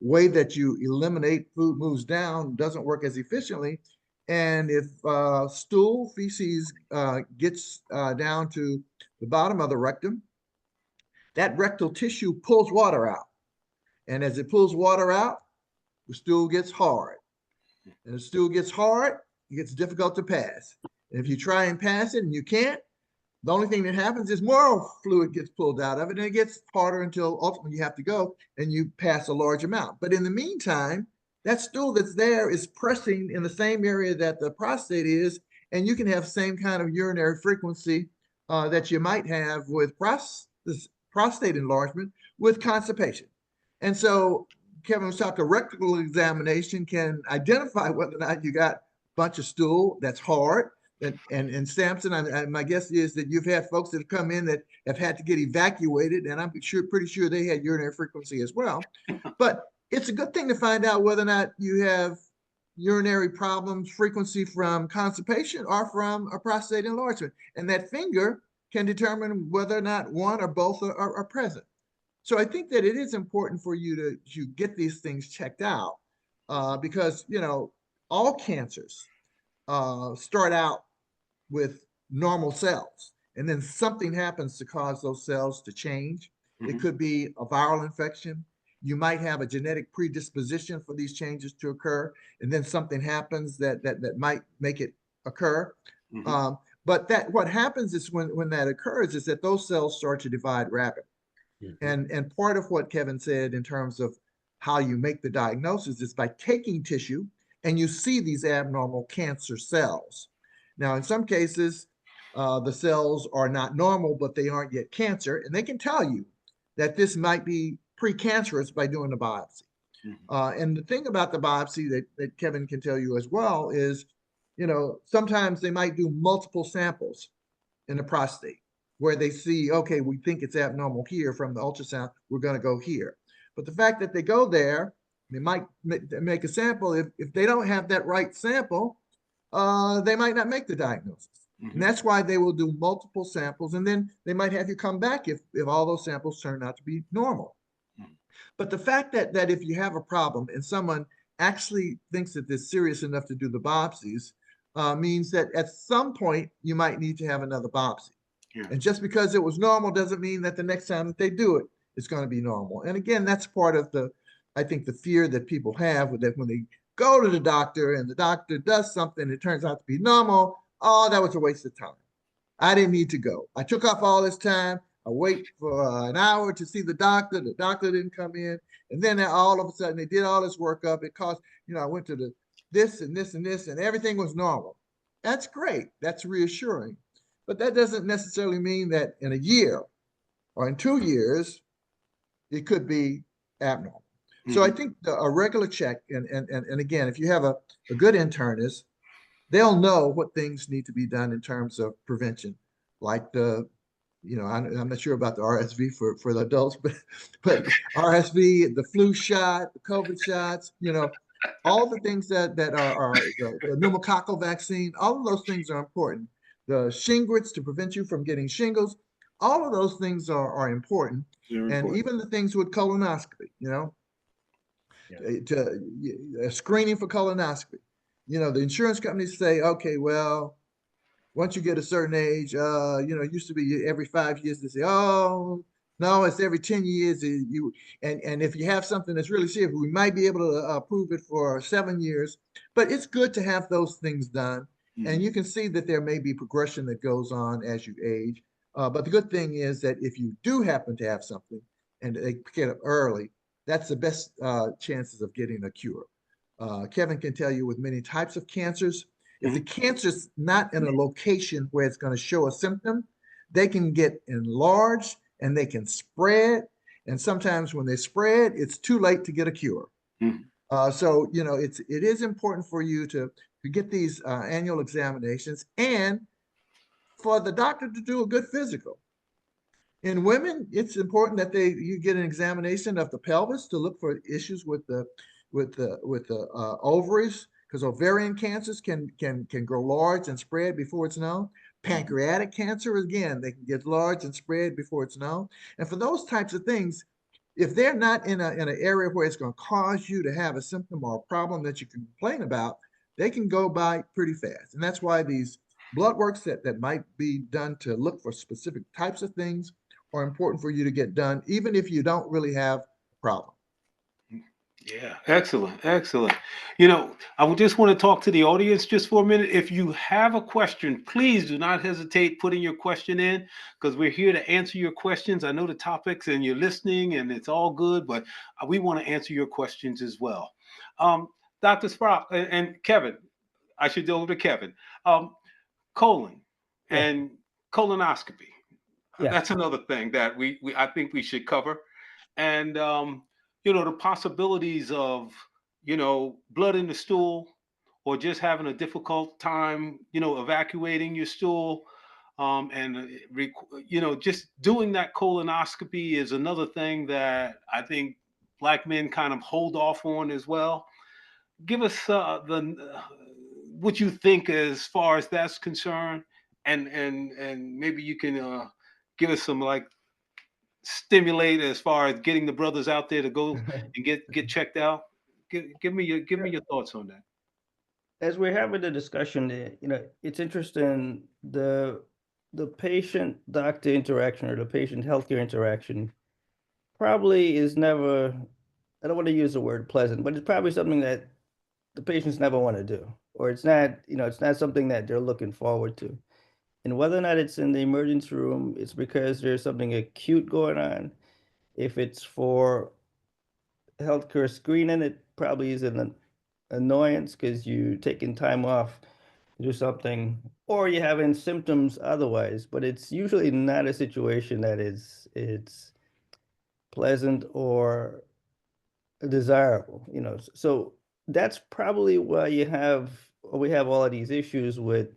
way that you eliminate food moves down, doesn't work as efficiently. And if stool feces gets down to the bottom of the rectum, that rectal tissue pulls water out. And as it pulls water out, the stool gets hard. And the stool gets hard, it gets difficult to pass. And if you try and pass it and you can't, the only thing that happens is more fluid gets pulled out of it, and it gets harder until ultimately you have to go and you pass a large amount. But in the meantime, that stool that's there is pressing in the same area that the prostate is, and you can have the same kind of urinary frequency that you might have with prostate enlargement with constipation. And so Kevin was talking, a rectal examination can identify whether or not you got a bunch of stool that's hard. And Samson, my guess is that you've had folks that have come in that have had to get evacuated, and I'm pretty sure they had urinary frequency as well. But it's a good thing to find out whether or not you have urinary problems, frequency from constipation or from a prostate enlargement. And that finger can determine whether or not one or both are present. So I think that it is important for you to get these things checked out because, you know, all cancers start out with normal cells, and then something happens to cause those cells to change. It could be a viral infection. You might have a genetic predisposition for these changes to occur, and then something happens that might make it occur. But that what happens is when that occurs is that those cells start to divide rapidly. And part of what Kevin said in terms of how you make the diagnosis is by taking tissue and you see these abnormal cancer cells. Now, in some cases, the cells are not normal, but they aren't yet cancer, and they can tell you that this might be precancerous by doing a biopsy. And the thing about the biopsy that Kevin can tell you as well is, you know, sometimes they might do multiple samples in the prostate where they see, okay, we think it's abnormal here from the ultrasound, we're going to go here. But the fact that they go there, they might make a sample. If they don't have that right sample, they might not make the diagnosis. And that's why they will do multiple samples, and then they might have you come back if all those samples turn out to be normal. But the fact that if you have a problem and someone actually thinks that it's serious enough to do the biopsies means that at some point you might need to have another biopsy. And just because it was normal doesn't mean that the next time that they do it, it's going to be normal. And again, that's part of I think the fear that people have with that when they go to the doctor and the doctor does something, it turns out to be normal. Oh, that was a waste of time. I didn't need to go. I took off all this time. I wait for an hour to see the doctor. The doctor didn't come in. And then all of a sudden they did all this workup. It cost, you know, I went to this and this and this and everything was normal. That's great. That's reassuring. But that doesn't necessarily mean that in a year or in 2 years, it could be abnormal. So I think a regular check, and again, if you have a good internist, they'll know what things need to be done in terms of prevention, like you know, I'm not sure about the RSV for the adults, but RSV, the flu shot, the COVID shots, you know, all the things that are the pneumococcal vaccine, all of those things are important. The shingrix to prevent you from getting shingles, all of those things are important. And even the things with colonoscopy, you know, screening for colonoscopy. You know, the insurance companies say, okay, well, once you get a certain age, you know, it used to be every 5 years. They say, oh, no, it's every 10 years. And if you have something that's really serious, we might be able to approve it for 7 years. But it's good to have those things done. And you can see that there may be progression that goes on as you age. But the good thing is that if you do happen to have something and they pick it up early, that's the best chances of getting a cure. Kevin can tell you with many types of cancers, if the cancer's not in a location where it's going to show a symptom, they can get enlarged and they can spread. And sometimes when they spread, it's too late to get a cure. So, you know, it is important for you to get these annual examinations and for the doctor to do a good physical. In women, it's important that you get an examination of the pelvis to look for issues with the ovaries, because ovarian cancers can grow large and spread before it's known. Pancreatic cancer, again, they can get large and spread before it's known. And for those types of things, if they're not in an area where it's going to cause you to have a symptom or a problem that you can complain about, they can go by pretty fast. And that's why these blood works that might be done to look for specific types of things are important for you to get done, even if you don't really have a problem. Yeah, excellent, excellent. You know, I would just want to talk to the audience just for a minute. If you have a question, please do not hesitate putting your question in, because we're here to answer your questions. I know the topics and you're listening and it's all good, but we want to answer your questions as well. Dr. Sprout and Kevin, I should go over to Kevin. Colon and colonoscopy. That's another thing that I think we should cover. And you know, the possibilities of, you know, blood in the stool or just having a difficult time, you know, evacuating your stool. You know, just doing that colonoscopy is another thing that I think Black men kind of hold off on as well. Give us what you think as far as that's concerned, and maybe you can give us some like stimulate as far as getting the brothers out there to go and get checked out? Give me your thoughts on that. As we're having the discussion, it's interesting, the patient doctor interaction or the patient healthcare interaction probably is never, I don't want to use the word pleasant, but it's probably something that the patients never want to do, or it's not something that they're looking forward to. And whether or not it's in the emergency room, it's because there's something acute going on. If it's for healthcare screening, it probably is an annoyance because you taking time off to do something, or you're having symptoms otherwise. But it's usually not a situation that it's pleasant or desirable, So that's probably why we have all of these issues with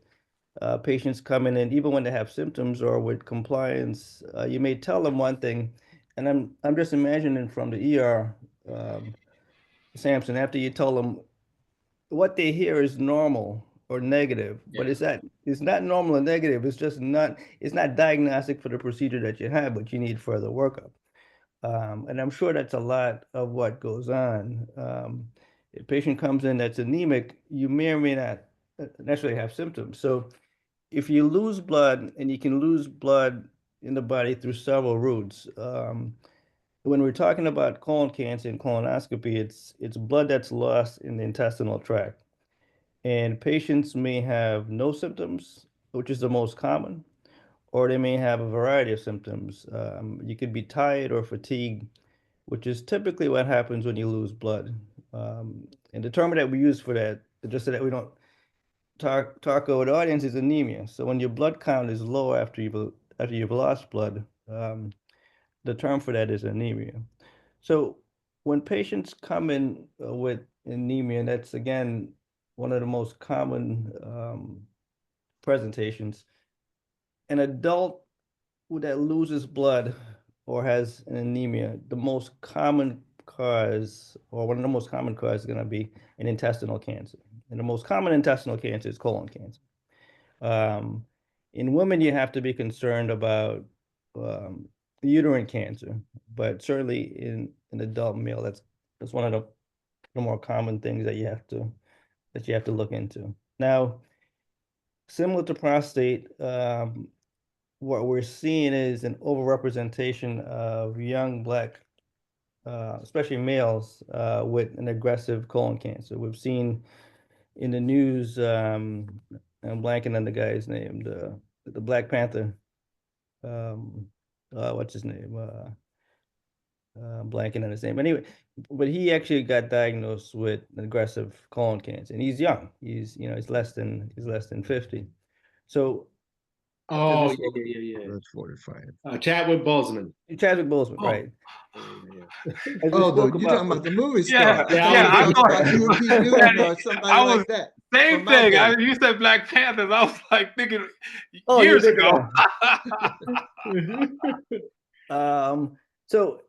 patients coming in, even when they have symptoms or with compliance. You may tell them one thing, and I'm just imagining from the ER, Samson, after you tell them what they hear is normal or negative, but it's not normal or negative. It's not diagnostic for the procedure that you have, but you need further workup. And I'm sure that's a lot of what goes on. If a patient comes in that's anemic, you may or may not necessarily have symptoms. So if you lose blood, and you can lose blood in the body through several routes, when we're talking about colon cancer and colonoscopy, it's blood that's lost in the intestinal tract. And patients may have no symptoms, which is the most common, or they may have a variety of symptoms. You could be tired or fatigued, which is typically what happens when you lose blood. And the term that we use for that, just so that we don't talk over the audience, is anemia. So when your blood count is low after you've lost blood, the term for that is anemia. So when patients come in with anemia, and that's again one of the most common presentations, an adult that loses blood or has an anemia, the most common cause, or one of the most common causes, is going to be an intestinal cancer. And the most common intestinal cancer is colon cancer. In women, you have to be concerned about uterine cancer, but certainly in an adult male, that's one of the more common things that you have to look into. Now, similar to prostate, what we're seeing is an overrepresentation of young Black, especially males, with an aggressive colon cancer. We've seen in the news, I'm blanking on the guy's name, the Black Panther, what's his name? Blanking on his name. Anyway, but he actually got diagnosed with aggressive colon cancer, and he's young. He's less than 50. So Oh, yeah. That's 45. Chadwick Boseman. Chadwick Boseman, right? As we Oh, spoke you're talking about the movie star. Yeah, I I thought thought you were Huey P. Newton or somebody I was like that. same from my thing. day. You said Black Panthers. I was like thinking Oh, years you're thinking ago. So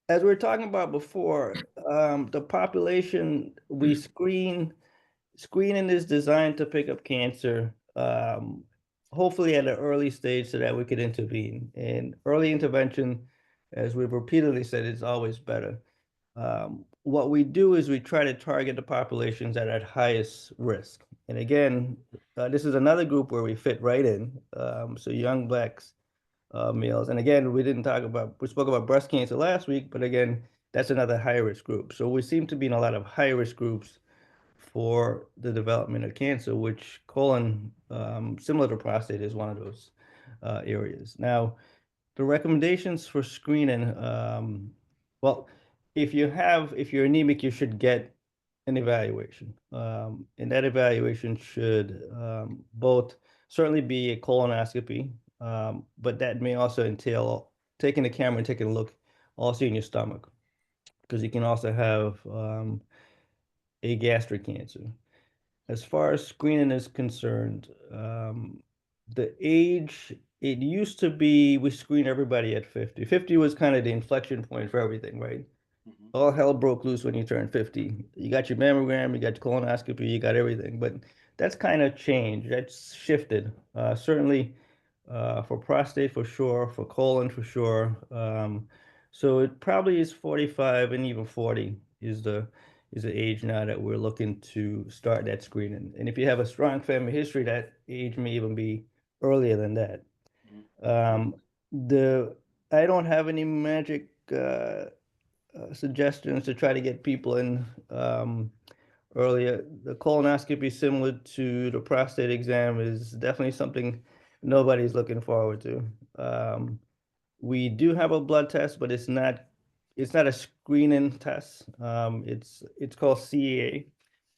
as we were talking about before, the population we screening is designed to pick up cancer, hopefully at an early stage so that we could intervene. And early intervention, as we've repeatedly said, is always better. What we do is we try to target the populations that are at highest risk. And again, this is another group where we fit right in. So young Blacks, males. And again, we spoke about breast cancer last week, but again, that's another high risk group. So we seem to be in a lot of high risk groups for the development of cancer, which colon, similar to prostate, is one of those areas. Now, the recommendations for screening, well, if you're anemic, you should get an evaluation. And that evaluation should both certainly be a colonoscopy, but that may also entail taking the camera and taking a look also in your stomach, because you can also have a gastric cancer. As far as screening is concerned, the age, it used to be we screen everybody at 50. 50 was kind of the inflection point for everything, right? All hell broke loose when you turned 50. You got your mammogram, you got your colonoscopy, you got everything. But that's kind of changed. That's shifted. Certainly, for prostate for sure, for colon for sure. So it probably is 45 and even 40 is the age now that we're looking to start that screening. And if you have a strong family history, that age may even be earlier than that. Um, the I don't have any magic suggestions to try to get people in earlier. The colonoscopy, similar to the prostate exam, is definitely something nobody's looking forward to. We do have a blood test, but it's not a screening test. It's called CEA,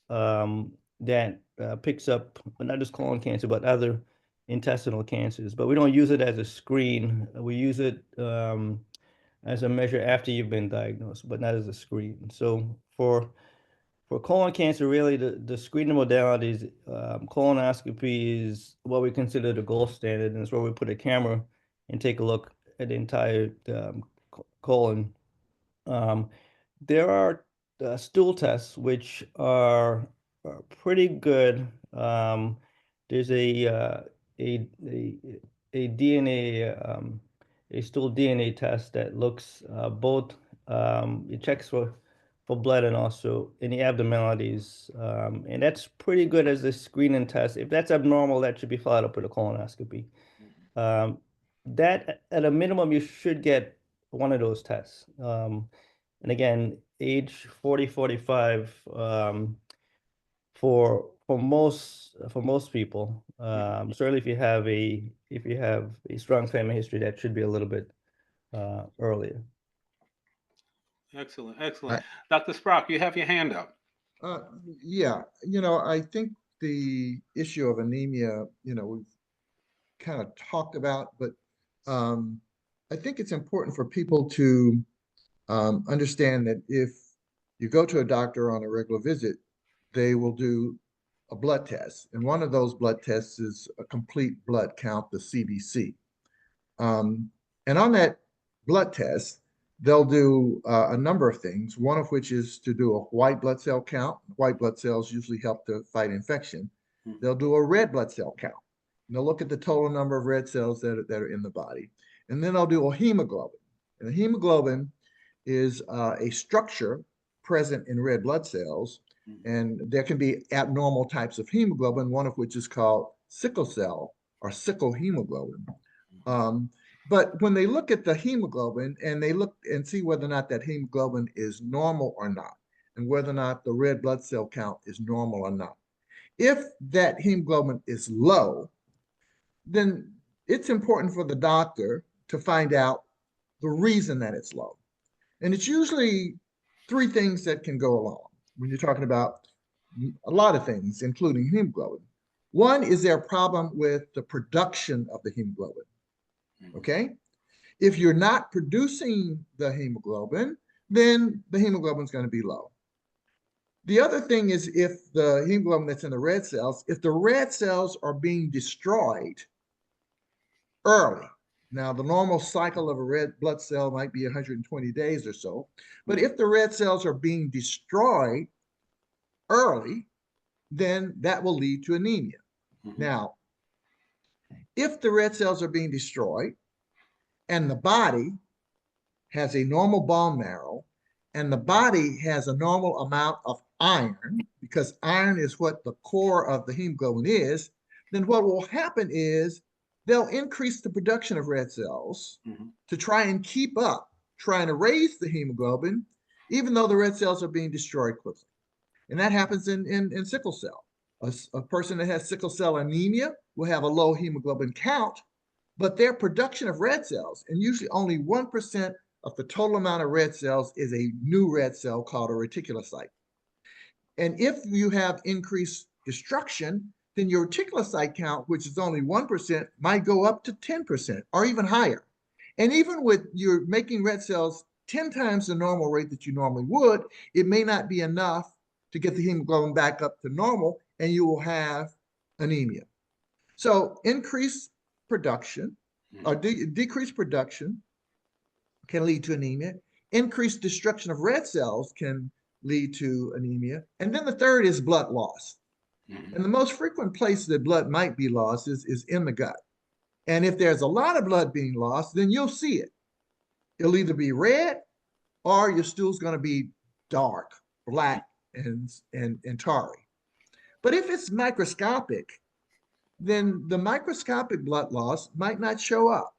that picks up not just colon cancer but other intestinal cancers. But we don't use it as a screen. We use it as a measure after you've been diagnosed, but not as a screen. So for colon cancer, really, the screening modalities, colonoscopy is what we consider the gold standard, and it's where we put a camera and take a look at the entire colon. Um, there are stool tests which are pretty good. There's a, a a DNA a stool DNA test that looks both it checks for blood and also any abnormalities. And that's pretty good as a screening test. If that's abnormal, that should be followed up with a colonoscopy. Um, that at a minimum, you should get one of those tests. And again, age 40, 45, for most people, certainly if you have a strong family history, that should be a little bit earlier. Excellent, I, excellent. Dr. Sprock, you have your hand up. Uh, yeah, I think the issue of anemia, we've kind of talked about, but I think it's important for people to understand that if you go to a doctor on a regular visit, they will do a blood test. And one of those blood tests is a complete blood count, the CBC. And on that blood test, they'll do a number of things, one of which is to do a white blood cell count. White blood cells usually help to fight infection. They'll do a red blood cell count. And they'll look at the total number of red cells that are in the body. And then they'll do a hemoglobin. And the hemoglobin is a structure present in red blood cells. And there can be abnormal types of hemoglobin, one of which is called sickle cell or sickle hemoglobin. But when they look at the hemoglobin and they look and see whether or not that hemoglobin is normal or not, and whether or not the red blood cell count is normal or not, if that hemoglobin is low, then it's important for the doctor to find out the reason that it's low. And it's usually three things that can go along when you're talking about a lot of things, including hemoglobin. One, is there a problem with the production of the hemoglobin? Okay. If you're not producing the hemoglobin, then the hemoglobin is going to be low. The other thing is if the hemoglobin that's in the red cells, if the red cells are being destroyed early. Now, the normal cycle of a red blood cell might be 120 days or so, but if the red cells are being destroyed early, then that will lead to anemia. Now, if the red cells are being destroyed and the body has a normal bone marrow and the body has a normal amount of iron, because iron is what the core of the hemoglobin is, then what will happen is they'll increase the production of red cells to try and keep up, trying to raise the hemoglobin, even though the red cells are being destroyed quickly. And that happens in sickle cell. A person that has sickle cell anemia will have a low hemoglobin count, but their production of red cells, and usually only 1% of the total amount of red cells is a new red cell called a reticulocyte. And if you have increased destruction, then your reticulocyte count, which is only 1%, might go up to 10% or even higher. And even with you're making red cells 10 times the normal rate that you normally would, it may not be enough to get the hemoglobin back up to normal, and you will have anemia. So increased production or decreased production can lead to anemia. Increased destruction of red cells can lead to anemia. And then the third is blood loss. And the most frequent place that blood might be lost is in the gut. And if there's a lot of blood being lost, then you'll see it. It'll either be red or your stool's going to be dark, black, and tarry. But if it's microscopic, then the microscopic blood loss might not show up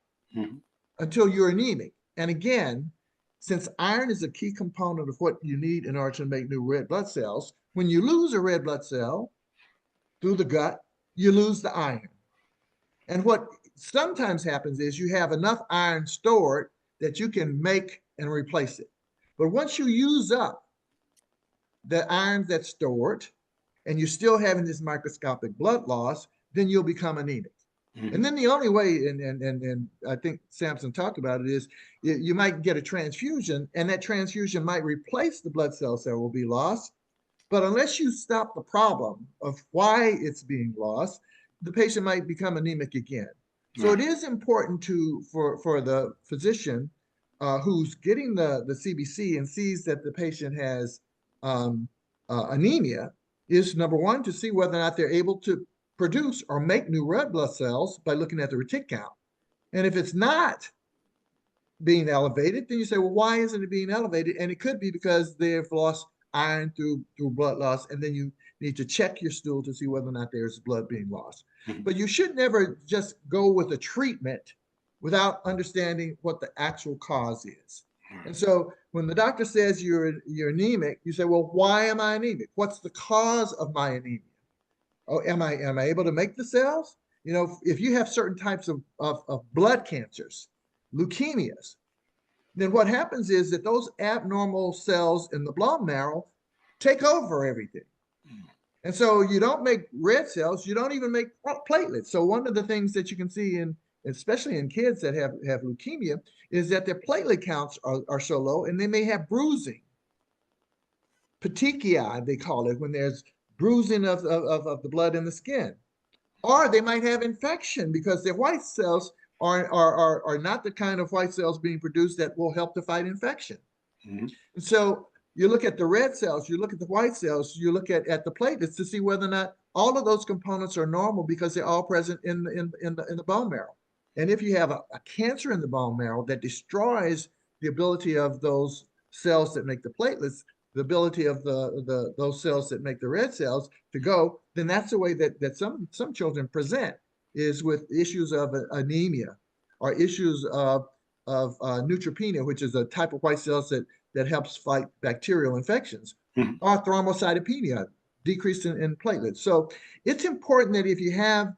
until you're anemic. And again, since iron is a key component of what you need in order to make new red blood cells, when you lose a red blood cell through the gut, you lose the iron. And what sometimes happens is you have enough iron stored that you can make and replace it. But once you use up the iron that's stored and you're still having this microscopic blood loss, then you'll become anemic. And then the only way, and I think Samson talked about it, is you might get a transfusion, and that transfusion might replace the blood cells that will be lost. But unless you stop the problem of why it's being lost, the patient might become anemic again. So it is important for the physician who's getting the CBC and sees that the patient has anemia, is number one, to see whether or not they're able to produce or make new red blood cells by looking at the retic count. And if it's not being elevated, then you say, well, why isn't it being elevated? And it could be because they've lost iron through blood loss, and then you need to check your stool to see whether or not there's blood being lost. But you should never just go with a treatment without understanding what the actual cause is. And so when the doctor says you're anemic, you say, well, why am I anemic? What's the cause of my anemia? Oh, am I able to make the cells? You know, if you have certain types of blood cancers, leukemias, then what happens is that those abnormal cells in the bone marrow take over everything. And so you don't make red cells, you don't even make platelets. So one of the things that you can see especially in kids that have leukemia, is that their platelet counts are so low, and they may have bruising. Petechiae, they call it, when there's bruising of the blood in the skin. Or they might have infection because their white cells are not the kind of white cells being produced that will help to fight infection. And so you look at the red cells, you look at the white cells, you look at the platelets to see whether or not all of those components are normal, because they're all present in the bone marrow. And if you have a cancer in the bone marrow that destroys the ability of those cells that make the platelets, the ability of those cells that make the red cells to go, then that's the way that some children present, is with issues of anemia or issues of neutropenia, which is a type of white cells that helps fight bacterial infections, or thrombocytopenia, decrease in platelets. So it's important that if you have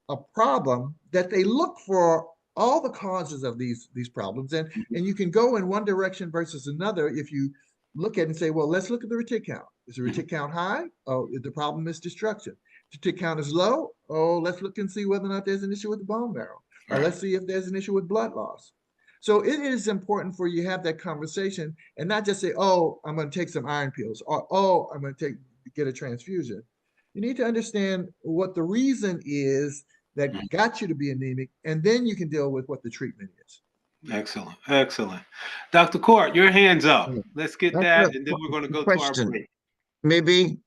a problem, that they look for all the causes of these problems, and you can go in one direction versus another if you look at it and say, well, let's look at the retic count. Is the retic count high? Oh, the problem is destruction. Retic count is low. Oh, let's look and see whether or not there's an issue with the bone marrow. Or let's see if there's an issue with blood loss. So it is important for you to have that conversation and not just say, oh, I'm going to take some iron pills, or oh, I'm going to get a transfusion. You need to understand what the reason is that got you to be anemic, and then you can deal with what the treatment is. Excellent, excellent. Dr. Court, your hand's up. Let's get that, and then we're going to go to our break. Maybe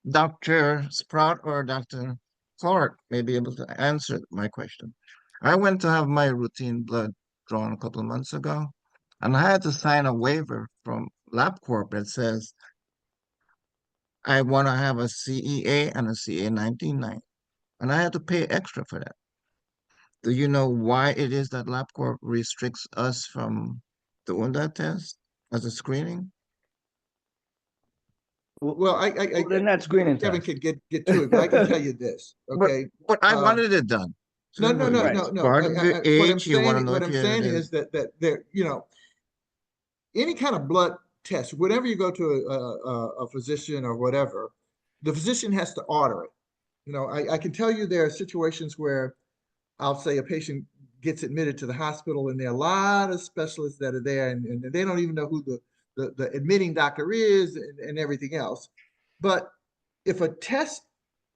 Dr. Sprout or Dr. Clark may be able to answer my question. I went to have my routine blood drawn a couple of months ago, and I had to sign a waiver from LabCorp that says I want to have a CEA and a CA 19-9, and I had to pay extra for that. Do you know why it is that LabCorp restricts us from doing that test as a screening? Well, they're not screening Kevin tests. can get to it, but I can tell you this, okay? But I wanted it done. No. Part of the age, you want to know What I'm saying is that there, any kind of blood test, whenever you go to a physician or whatever, the physician has to order it. I can tell you there are situations where I'll say a patient gets admitted to the hospital, and there are a lot of specialists that are there, and they don't even know who the admitting doctor is and everything else. But if a test,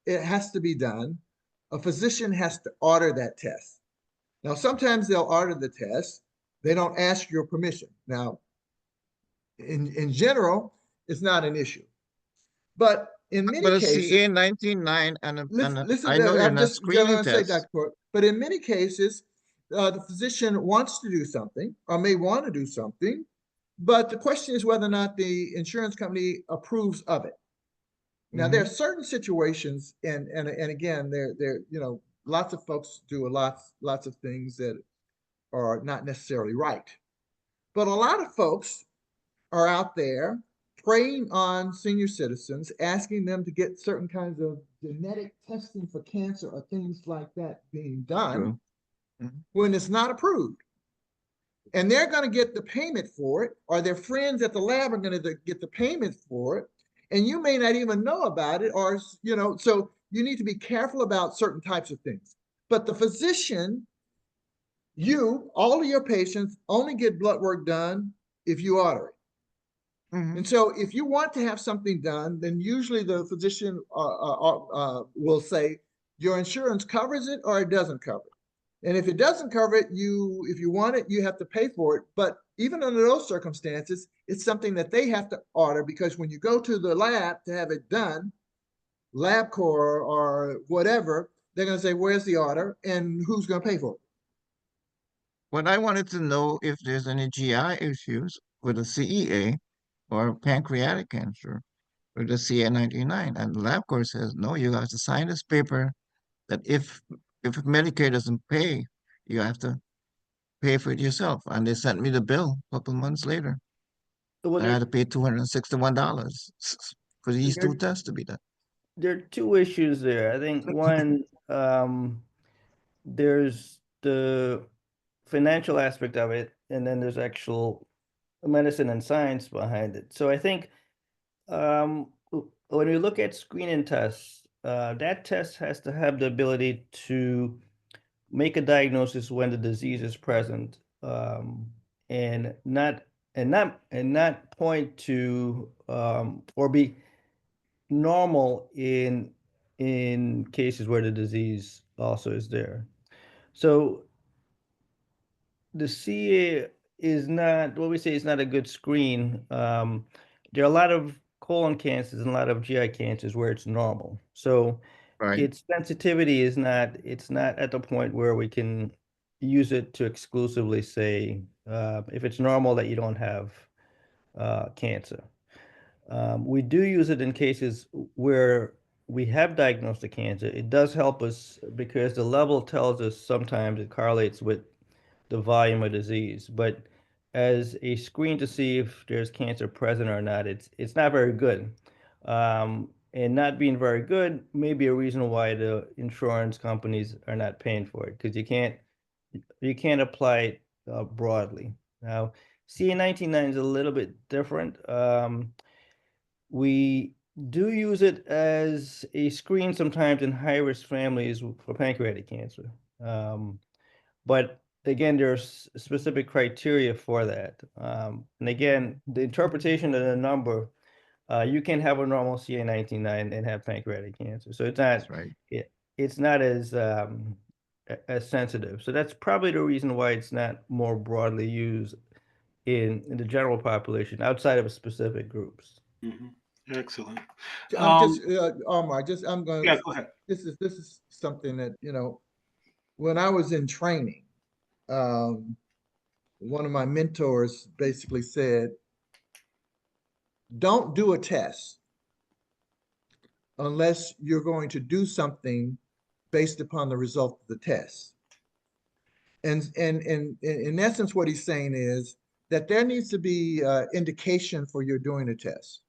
it has to be done, a physician has to order that test. Now, sometimes they'll order the test. They don't ask your permission. Now, in general, it's not an issue. But in many cases, CA 19-9 and listen, I know you're I'm not just screening going to say, tests. Dr. Court, But in many cases, the physician wants to do something or may want to do something, but the question is whether or not the insurance company approves of it. Now, there are certain situations, and again, lots of folks do lots of things that are not necessarily right. But a lot of folks are out there preying on senior citizens, asking them to get certain kinds of genetic testing for cancer or things like that being done when it's not approved. And they're going to get the payment for it, or their friends at the lab are going to get the payment for it, and you may not even know about it, or so you need to be careful about certain types of things. But the physician, all of your patients only get blood work done if you order it. And so if you want to have something done, then usually the physician will say your insurance covers it or it doesn't cover it. And if it doesn't cover it, if you want it, you have to pay for it. But even under those circumstances, it's something that they have to order, because when you go to the lab to have it done, LabCorp or whatever, they're going to say, where's the order and who's going to pay for it? What I wanted to know if there's any GI issues with the CEA or pancreatic cancer with the CA99. And LabCorp says, no, you have to sign this paper that if Medicare doesn't pay, you have to pay for it yourself. And they sent me the bill a couple months later. Well, I had to pay $261 for these two tests to be done. there are two issues there. I think one, there's the financial aspect of it, and then there's actual medicine and science behind it. So I think when we look at screening tests, that test has to have the ability to make a diagnosis when the disease is present, and not point to or be normal in cases where the disease also is there. So the CA is not what we say is not a good screen. There are a lot of colon cancers and a lot of GI cancers where it's normal. So its sensitivity is not, it's not at the point where we can use it to exclusively say if it's normal that you don't have cancer. We do use it in cases where we have diagnosed a cancer. It does help us because the level tells us sometimes it correlates with the volume of disease. But as a screen to see if there's cancer present or not, it's not very good. And not being very good may be a reason why the insurance companies are not paying for it, because you can't apply it broadly. Now, CA19-9 is a little bit different. We do use it as a screen sometimes in high-risk families for pancreatic cancer. But again, there's specific criteria for that. And again, the interpretation of the number, you can have a normal CA19-9 and have pancreatic cancer. So it's not, it's not as sensitive. So that's probably the reason why it's not more broadly used in the general population outside of specific groups. Excellent. Omar, I'm going. Yeah, go ahead. This is something that, when I was in training, one of my mentors basically said, don't do a test unless you're going to do something based upon the result of the test. And in essence, what he's saying is that there needs to be indication for you're doing a test.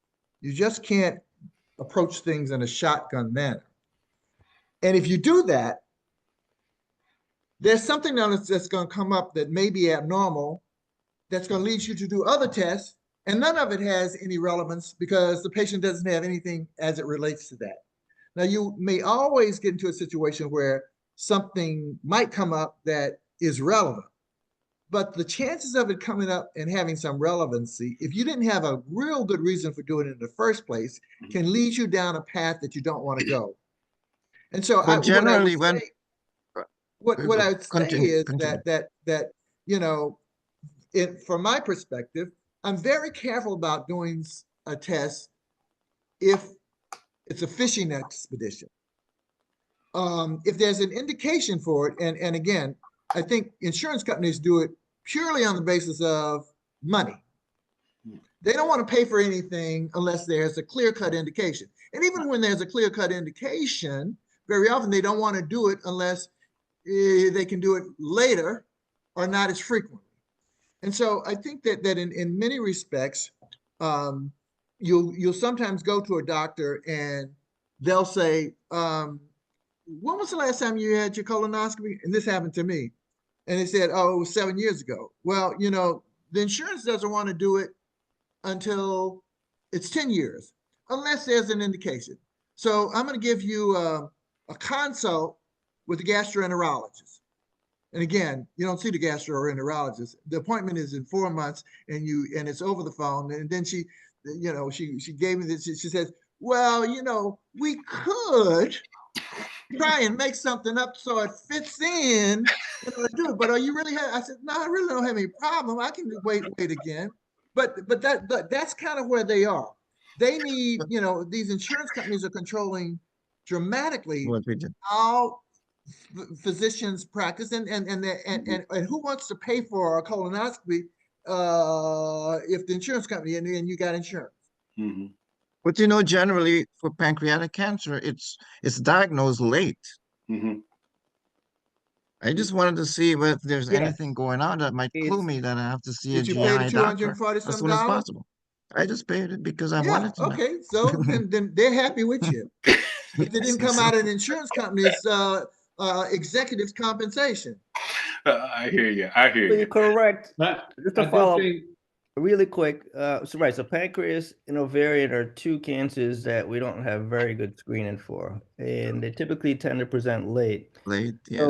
You just can't approach things in a shotgun manner. And if you do that, there's something else that's going to come up that may be abnormal, that's going to lead you to do other tests, and none of it has any relevance because the patient doesn't have anything as it relates to that. Now, you may always get into a situation where something might come up that is relevant, but the chances of it coming up and having some relevancy, if you didn't have a real good reason for doing it in the first place, can lead you down a path that you don't want to go. And so But generally, what I would say is continue. that from my perspective, I'm very careful about doing a test if it's a fishing expedition. if there's an indication for it, and again, I think insurance companies do it purely on the basis of money. They don't want to pay for anything unless there's a clear-cut indication. And even when there's a clear-cut indication, very often they don't want to do it unless they can do it later or not as frequently. And so I think that in many respects, you'll sometimes go to a doctor and they'll say, when was the last time you had your colonoscopy? And this happened to me. And they said, oh, it was 7 years ago. Well, you know, the insurance doesn't want to do it until it's 10 years, unless there's an indication. So I'm going to give you a consult with a gastroenterologist. And again, you don't see the gastroenterologist. The appointment is in 4 months, and it's over the phone. And then she gave me this. She says, well, you know, we could try and make something up so it fits in to do it. But are you really? I said, no, I really don't have any problem. I can wait again. But that's kind of where they are. They need, you know, these insurance companies are controlling dramatically What we did. how physicians practice and who wants to pay for a colonoscopy if the insurance company and you got insurance. Mm-hmm. But you know, generally for pancreatic cancer, it's diagnosed late. Mm-hmm. I just wanted to see if there's Yeah. anything going on that might clue It's- me that I have to see a Did you pay the GI doctor $240 as soon as possible. I just paid it because I Yeah, wanted to know. okay. So then they're happy with you. But they didn't come out of the insurance company's executives compensation. I hear you. I hear So you're you. correct. But Just I to do follow up think really quick. So pancreas and ovarian are two cancers that we don't have very good screening for, and they typically tend to present late. Late, yes.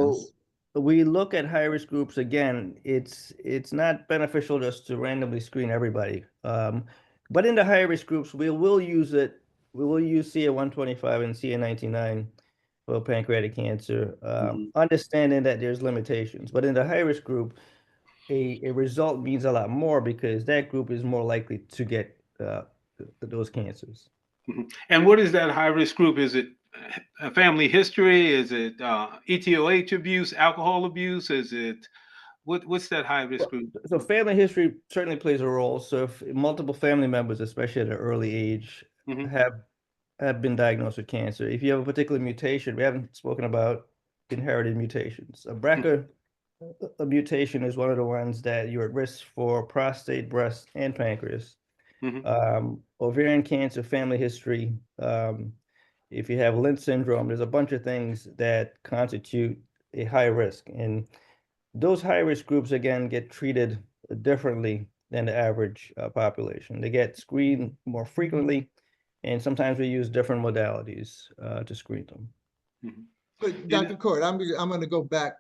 So we look at high risk groups again. It's not beneficial just to randomly screen everybody. But in the high risk groups, we will use it. We will use CA-125 and CA-99 for pancreatic cancer, understanding that there's limitations. But in the high risk group, a result means a lot more because that group is more likely to get those cancers. Mhm. And what is that high risk group? Is it a family history? Is it ETOH abuse, alcohol abuse? Is it what's that high risk group? So family history certainly plays a role. So if multiple family members, especially at an early age, Mhm. have been diagnosed with cancer, if you have a particular mutation, we haven't spoken about inherited mutations. A BRCA a mutation is one of the ones that you're at risk for prostate, breast, and pancreas. Ovarian cancer, family history. If you have Lynch syndrome, there's a bunch of things that constitute a high risk. And those high risk groups, again, get treated differently than the average population. They get screened more frequently, and sometimes we use different modalities to screen them. Mhm. But Dr. Court, I'm going to go back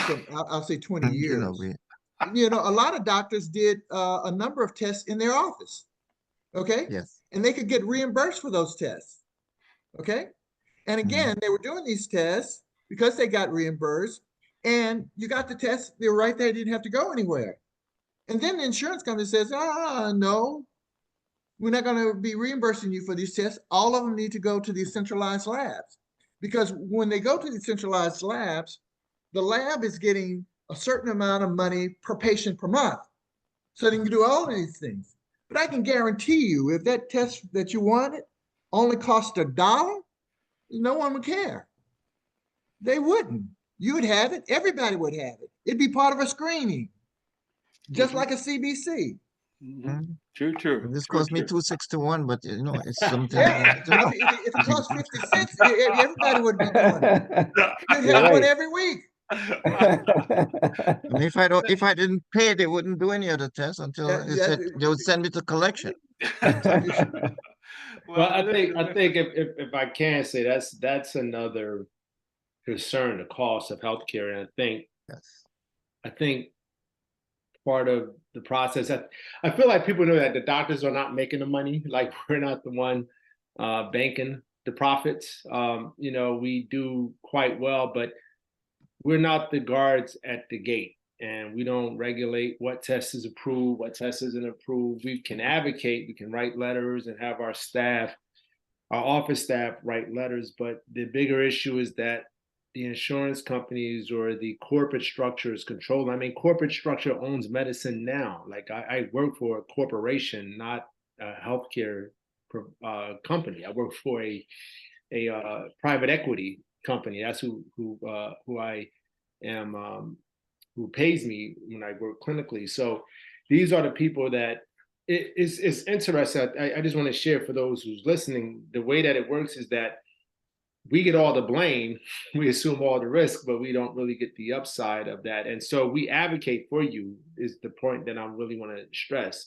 from, I'll say 20 You years. know, You know, a lot of doctors did a number of tests in their office. Okay. yes. And they could get reimbursed for those tests. Okay. And again, they were doing these tests because they got reimbursed, and you got the test, they were right there, you didn't have to go anywhere. And then the insurance company says, no, we're not going to be reimbursing you for these tests. All of them need to go to these centralized labs. Because when they go to the centralized labs, the lab is getting a certain amount of money per patient per month. So they can do all of these things. But I can guarantee you, if that test that you wanted only cost $1, no one would care. They wouldn't. You would have it. Everybody would have it. It'd be part of a screening, just like a CBC. True. This cost me 261, but you know, it's something Yeah. I have to know. If it cost 50 cents, everybody would be doing it. You'd You're have one right. every week. And if I didn't pay, they wouldn't do any other tests until they would send me to collection. Well, I think if I can say that's another concern, the cost of healthcare, and I think part of the process. I feel like people know that the doctors are not making the money. Like we're not the one banking the profits. You know, we do quite well, but we're not the guards at the gate, and we don't regulate what test is approved, what test isn't approved. We can advocate, we can write letters and have our staff, our office staff write letters, but the bigger issue is that the insurance companies or the corporate structure is controlled. I mean, corporate structure owns medicine now. Like I work for a corporation, not a healthcare company. I work for a private equity company. That's who I am, who pays me when I work clinically. So these are the people that it's interesting. I just want to share for those who's listening, the way that it works is that we get all the blame, we assume all the risk, but we don't really get the upside of that. And so we advocate for you is the point that I really want to stress.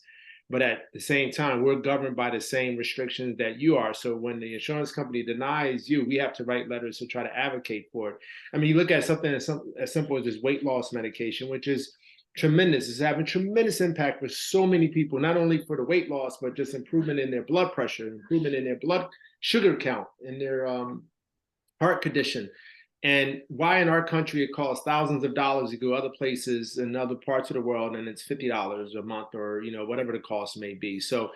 But at the same time, we're governed by the same restrictions that you are. So when the insurance company denies you, we have to write letters to try to advocate for it. I mean, you look at something as simple as this weight loss medication, which is tremendous. It's having tremendous impact for so many people, not only for the weight loss, but just improvement in their blood pressure, improvement in their blood sugar count, in their heart condition. And why in our country it costs thousands of dollars to go other places in other parts of the world, and it's $50 a month, or whatever the cost may be. So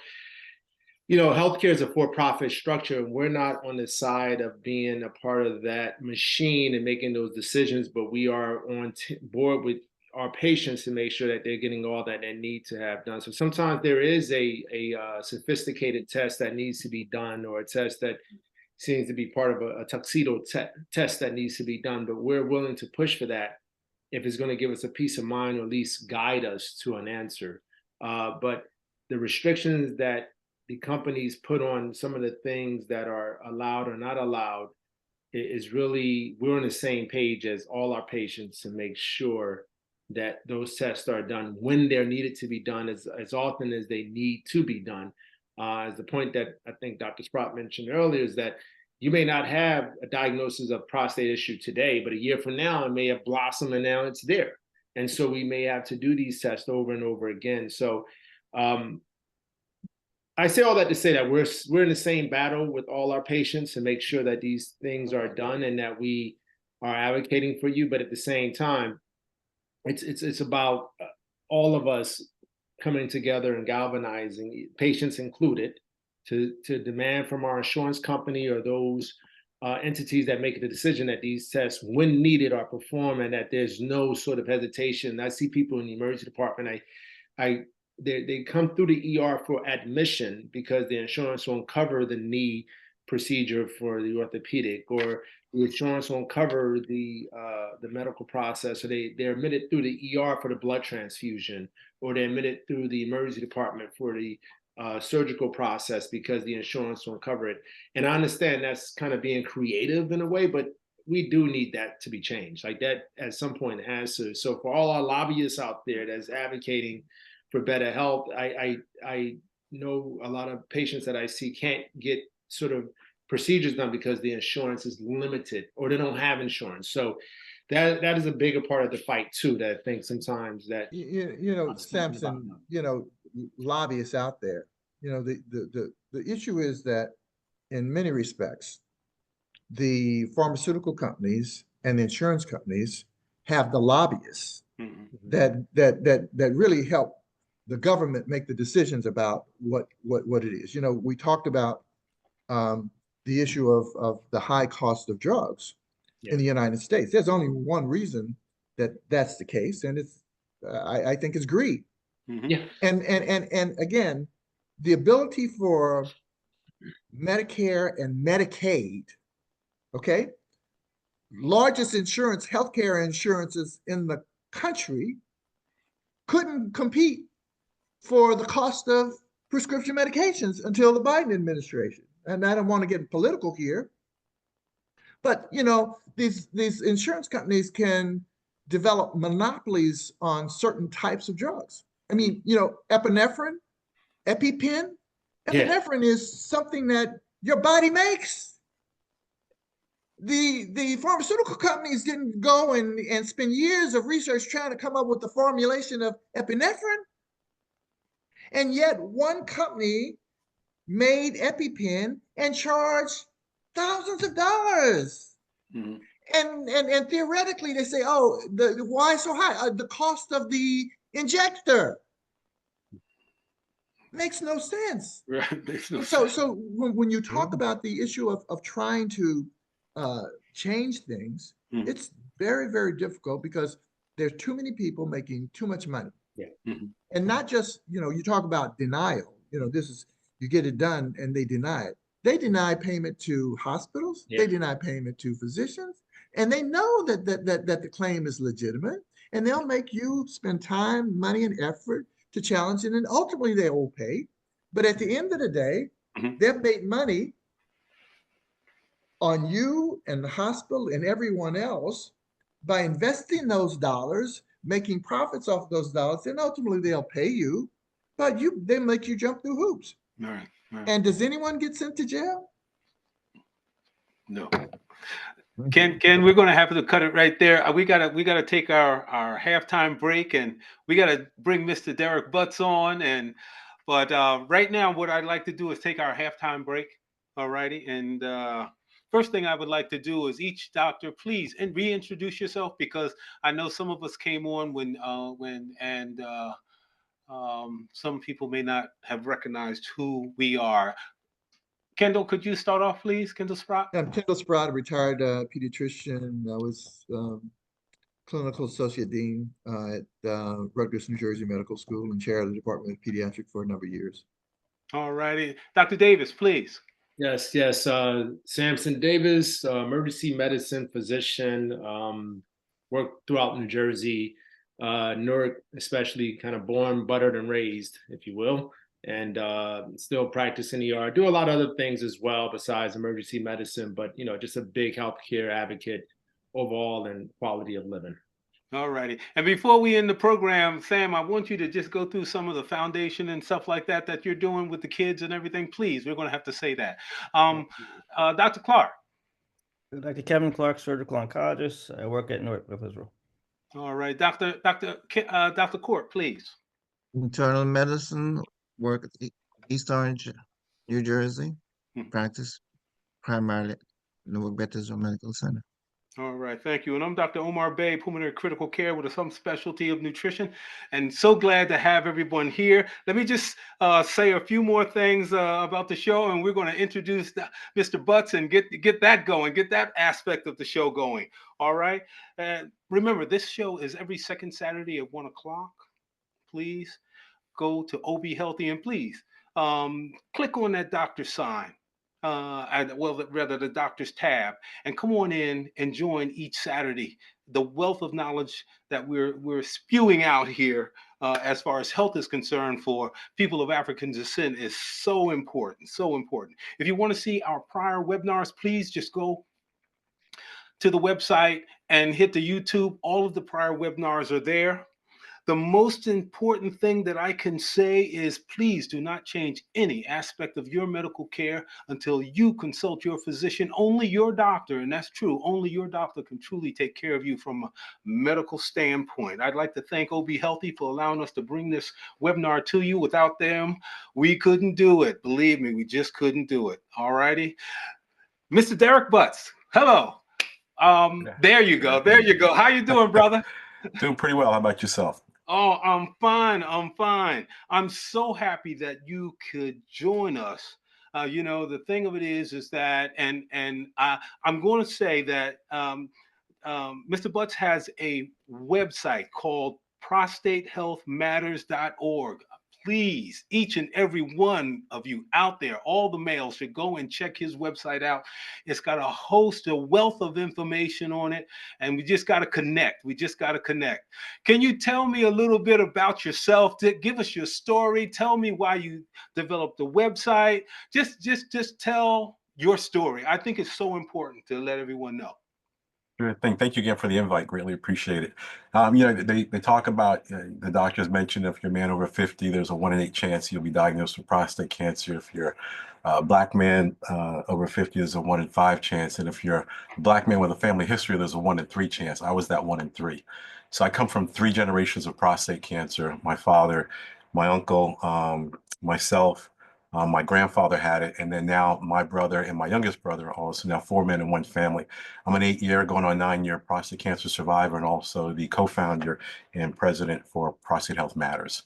healthcare is a for-profit structure, and we're not on the side of being a part of that machine and making those decisions, but we are on board with our patients to make sure that they're getting all that they need to have done. So sometimes there is a sophisticated test that needs to be done, or a test that seems to be part of a tuxedo test that needs to be done, but we're willing to push for that if it's going to give us a peace of mind, or at least guide us to an answer. But the restrictions that the companies put on some of the things that are allowed or not allowed is really, we're on the same page as all our patients to make sure that those tests are done when they're needed to be done, as often as they need to be done. As the point that I think Dr. Sprott mentioned earlier is that you may not have a diagnosis of prostate issue today, but a year from now, it may have blossomed and now it's there. And so we may have to do these tests over and over again. So I say all that to say that we're in the same battle with all our patients to make sure that these things are done and that we are advocating for you. But at the same time, it's about all of us coming together and galvanizing, patients included, to demand from our insurance company or those entities that make the decision that these tests, when needed, are performed, and that there's no sort of hesitation. I see people in the emergency department, they come through the ER for admission because the insurance won't cover the knee procedure for the orthopedic, or the insurance won't cover the medical process, so they're admitted through the ER for the blood transfusion, or they're admitted through the emergency department for the surgical process because the insurance won't cover it. And I understand that's kind of being creative in a way, but we do need that to be changed. Like that at some point has to. So for all our lobbyists out there that's advocating for better health, I know a lot of patients that I see can't get sort of procedures done because the insurance is limited, or they don't have insurance. So that is a bigger part of the fight too, that I think sometimes that Sampson, lobbyists out there, the issue is that in many respects, the pharmaceutical companies and the insurance companies have the lobbyists that really help the government make the decisions about what it is. We talked about the issue of the high cost of drugs in the United States. There's only one reason that that's the case, and it's I think it's greed. Yeah. And again, the ability for Medicare and Medicaid, okay, largest healthcare insurances in the country, couldn't compete for the cost of prescription medications until the Biden administration. And I don't want to get political here, but these insurance companies can develop monopolies on certain types of drugs. I mean, epinephrine, EpiPen. Epinephrine is something that your body makes. The pharmaceutical companies didn't go and spend years of research trying to come up with the formulation of epinephrine. And yet one company made EpiPen and charged thousands of dollars. And theoretically, they say, oh, why so high? The cost of the injector. Makes no sense. Right. Makes no sense. sense. So when you talk about the issue of trying to change things, Mhm. It's very, very difficult because there's too many people making too much money. Mhm. And not just, you talk about denial, this is, you get it done and they deny it. They deny payment to hospitals, Yeah. they deny payment to physicians, and they know that the claim is legitimate, and they'll make you spend time, money, and effort to challenge it, and ultimately they will pay. But at the end of the day, Mhm. they've made money on you and the hospital and everyone else by investing those dollars, making profits off those dollars, and ultimately they'll pay you, but they make you jump through hoops. All right. All right. And does anyone get sent to jail? No. Ken, we're gonna have to cut it right there. We gotta take our halftime break, and we gotta bring Mr. Derek Butts on. But right now, what I'd like to do is take our halftime break. All righty. And first thing I would like to do is each doctor, please, and reintroduce yourself, because I know some of us came on when some people may not have recognized who we are. Kendall, could you start off, please? Kendall Sprott. I'm Kendall Sprott, a retired pediatrician. I was clinical associate dean at Rutgers, New Jersey Medical School, and chair of the Department of Pediatrics for a number of years. All righty. Dr. Davis, please. Yes, yes. Samson Davis, emergency medicine physician, worked throughout New Jersey, Newark, especially kind of born, buttered, and raised, if you will, and still practicing ER. I do a lot of other things as well besides emergency medicine, but just a big healthcare advocate overall and quality of living. All righty. And before we end the program, Sam, I want you to just go through some of the foundation and stuff like that you're doing with the kids and everything. Please, we're going to have to say that. Dr. Clark. Dr. Kevin Clark, surgical oncologist. I work at Newark with Israel. All right. Dr. Court, please. Internal medicine, work at East Orange, New Jersey, practice primarily Newark Bethesda Medical Center. All right, thank you. And I'm Dr. Omar Bey, pulmonary critical care with some specialty of nutrition, and so glad to have everyone here. Let me just say a few more things about the show, and we're going to introduce Mr. Butts and get that going, get that aspect of the show going. All right. And remember, this show is every second Saturday at 1 o'clock. Please go to OBHealthy and please click on that doctor sign. Rather the doctor's tab, and come on in and join each Saturday. The wealth of knowledge that we're spewing out here, as far as health is concerned, for people of African descent is so important, so important. If you want to see our prior webinars, please just go to the website and hit the YouTube. All of the prior webinars are there. The most important thing that I can say is please do not change any aspect of your medical care until you consult your physician. Only your doctor, and that's true, only your doctor can truly take care of you from a medical standpoint. I'd like to thank OBHealthy for allowing us to bring this webinar to you. Without them, we couldn't do it. Believe me, we just couldn't do it. All righty. Mr. Derek Butts, hello. There you go. There you go. How you doing, brother? Doing pretty well. How about yourself? Oh, I'm fine. I'm fine. I'm so happy that you could join us. The thing of it is that, and I'm going to say that Mr. Butts has a website called prostatehealthmatters.org. Please, each and every one of you out there, all the males should go and check his website out. It's got a host, a wealth of information on it, and we just got to connect. We just got to connect. Can you tell me a little bit about yourself? Give us your story. Tell me why you developed the website. Just tell your story. I think it's so important to let everyone know. Sure thing. Thank you again for the invite. Greatly appreciate it. They talk about, the doctors mentioned if you're a man over 50, there's a 1 in 8 chance you'll be diagnosed with prostate cancer. If you're a black man over 50, there's a 1 in 5 chance. And if you're a black man with a family history, there's a 1 in 3 chance. I was that 1 in 3. So I come from 3 generations of prostate cancer. My father, my uncle, myself. My grandfather had it, and then now my brother and my youngest brother also, now 4 men in 1 family. I'm an 8-year, going on 9-year prostate cancer survivor, and also the co-founder and president for Prostate Health Matters.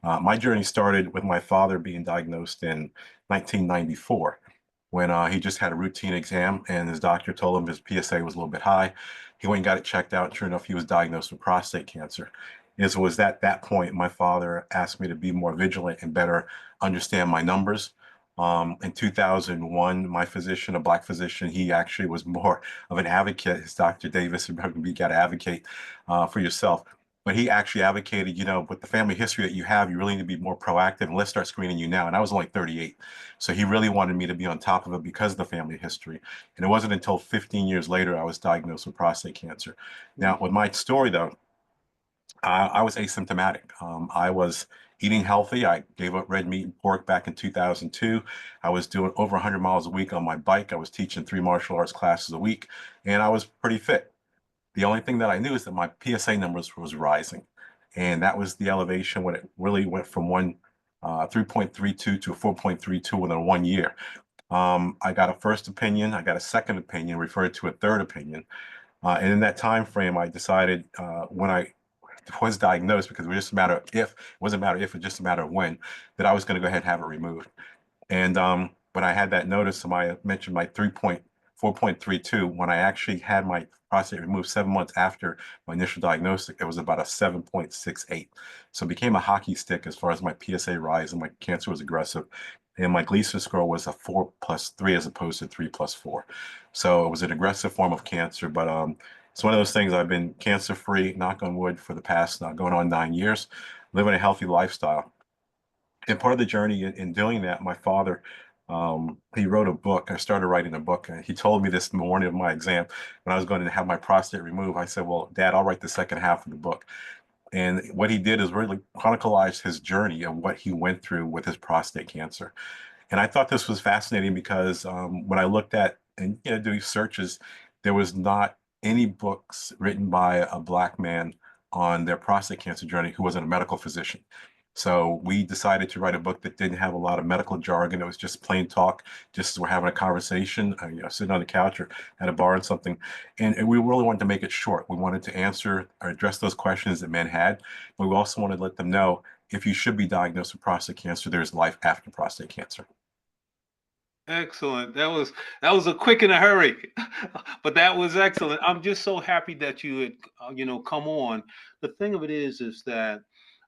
My journey started with my father being diagnosed in 1994 when he just had a routine exam, and his doctor told him his PSA was a little bit high. He went and got it checked out. Sure enough, he was diagnosed with prostate cancer. And so it was at that point my father asked me to be more vigilant and better understand my numbers. In 2001, my physician, a Black physician, he actually was more of an advocate. His Dr. Davis, you got to advocate for yourself. But he actually advocated, with the family history that you have, you really need to be more proactive and let's start screening you now. And I was only 38. So he really wanted me to be on top of it because of the family history. And it wasn't until 15 years later I was diagnosed with prostate cancer. Now, with my story, though, I was asymptomatic. I was eating healthy. I gave up red meat and pork back in 2002. I was doing over 100 miles a week on my bike. I was teaching 3 martial arts classes a week, and I was pretty fit. The only thing that I knew is that my PSA numbers was rising, and that was the elevation when it really went from 3.32 to 4.32 within 1 year. I got a first opinion, I got a second opinion, referred to a third opinion, and in that time frame, I decided when I was diagnosed, because it was just a matter of if, it wasn't a matter of if, it was just a matter of when, that I was going to go ahead and have it removed. And when I had that notice, I mentioned my 4.32. When I actually had my prostate removed 7 months after my initial diagnosis, it was about a 7.68. So it became a hockey stick as far as my PSA rise, and my cancer was aggressive. And my Gleason score was a 4+3 as opposed to 3+4. So it was an aggressive form of cancer, but it's one of those things. I've been cancer-free, knock on wood, for the past going on 9 years, living a healthy lifestyle. And part of the journey in doing that, my father, he wrote a book. I started writing a book. And he told me this morning of my exam when I was going to have my prostate removed. I said, well, Dad, I'll write the second half of the book. And what he did is really chronicalized his journey of what he went through with his prostate cancer. And I thought this was fascinating because when I looked at and doing searches, there was not any books written by a Black man on their prostate cancer journey who wasn't a medical physician. So we decided to write a book that didn't have a lot of medical jargon. It was just plain talk, just as we're having a conversation, sitting on the couch or at a bar and something. And we really wanted to make it short. We wanted to answer or address those questions that men had, but we also wanted to let them know if you should be diagnosed with prostate cancer, there's life after prostate cancer. Excellent. That was a quick in a hurry, but that was excellent. I'm just so happy that you had come on. The thing of it is that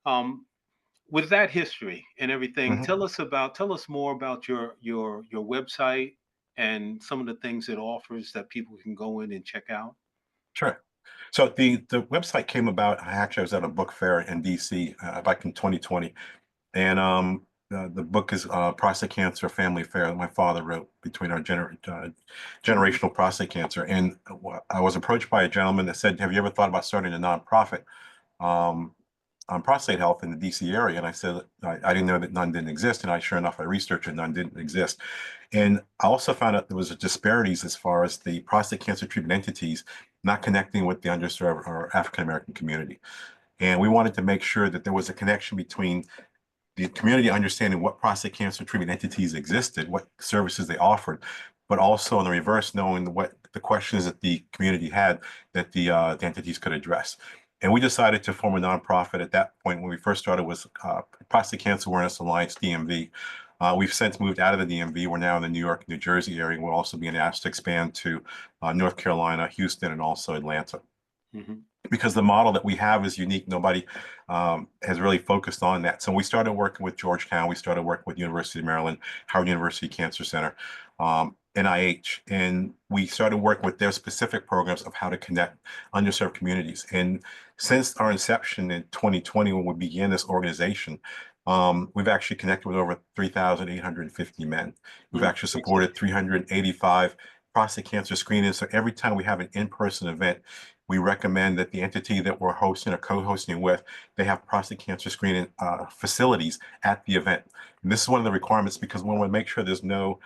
um, with that history and everything, Mhm. tell us more about your website and some of the things it offers that people can go in and check out. Sure. So the website came about. Actually, I was at a book fair in DC back in 2020, and the book is Prostate Cancer Family Affair that my father wrote between our generational prostate cancer. And I was approached by a gentleman that said, "Have you ever thought about starting a nonprofit um, on prostate health in the DC area?" And I said, I didn't know that none didn't exist. And sure enough, I researched it, none didn't exist. And I also found out there was disparities as far as the prostate cancer treatment entities not connecting with the underserved or African American community. And we wanted to make sure that there was a connection between the community understanding what prostate cancer treatment entities existed, what services they offered, but also in the reverse, knowing what the questions that the community had that the entities could address. And we decided to form a nonprofit at that point. When we first started was Prostate Cancer Awareness Alliance, DMV. We've since moved out of the DMV. We're now in the New York, New Jersey area. We're also being asked to expand to North Carolina, Houston, and also Atlanta. Mhm. Because the model that we have is unique. Nobody has really focused on that. So we started working with Georgetown. We started working with University of Maryland, Howard University Cancer Center, NIH, and we started working with their specific programs of how to connect underserved communities. And since our inception in 2020, when we began this organization, we've actually connected with over 3,850 men. We've actually supported 385 prostate cancer screenings. So every time we have an in-person event, we recommend that the entity that we're hosting or co-hosting with, they have prostate cancer screening facilities at the event. And this is one of the requirements because we want to make sure there's no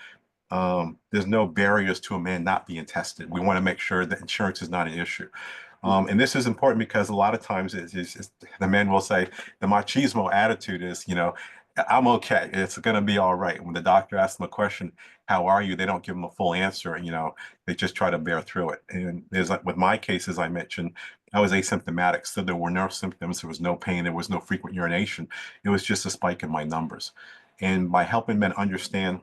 barriers to a man not being tested. We want to make sure that insurance is not an issue. And this is important because a lot of times the men will say the machismo attitude is, I'm okay. It's going to be all right. When the doctor asks them a question, how are you? They don't give them a full answer. They just try to bear through it. And there's like with my case, as I mentioned, I was asymptomatic. So there were no symptoms. There was no pain. There was no frequent urination. It was just a spike in my numbers. And by helping men understand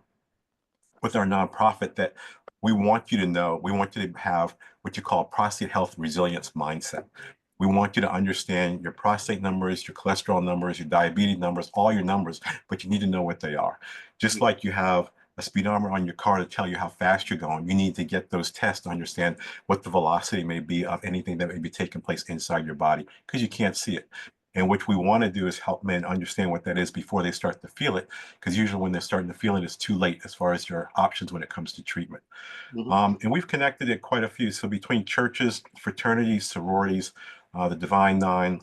with our nonprofit that we want you to know, we want you to have what you call prostate health resilience mindset. We want you to understand your prostate numbers, your cholesterol numbers, your diabetes numbers, all your numbers, but you need to know what they are. Just like you have a speedometer on your car to tell you how fast you're going, you need to get those tests to understand what the velocity may be of anything that may be taking place inside your body, because you can't see it. And what we want to do is help men understand what that is before they start to feel it, because usually when they're starting to feel it, it's too late as far as your options when it comes to treatment. And we've connected it quite a few. So between churches, fraternities, sororities, the Divine Nine,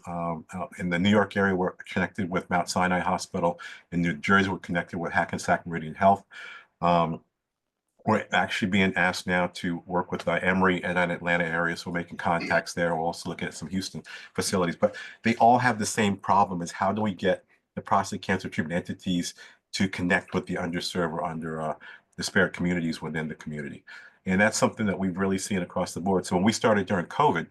in the New York area, we're connected with Mount Sinai Hospital. In New Jersey, we're connected with Hackensack Meridian Health. We're actually being asked now to work with Emory and an Atlanta area, so we're making contacts there. We're also looking at some Houston facilities, but they all have the same problem: is how do we get the prostate cancer treatment entities to connect with the underserved or under disparate communities within the community? And that's something that we've really seen across the board. So when we started during COVID,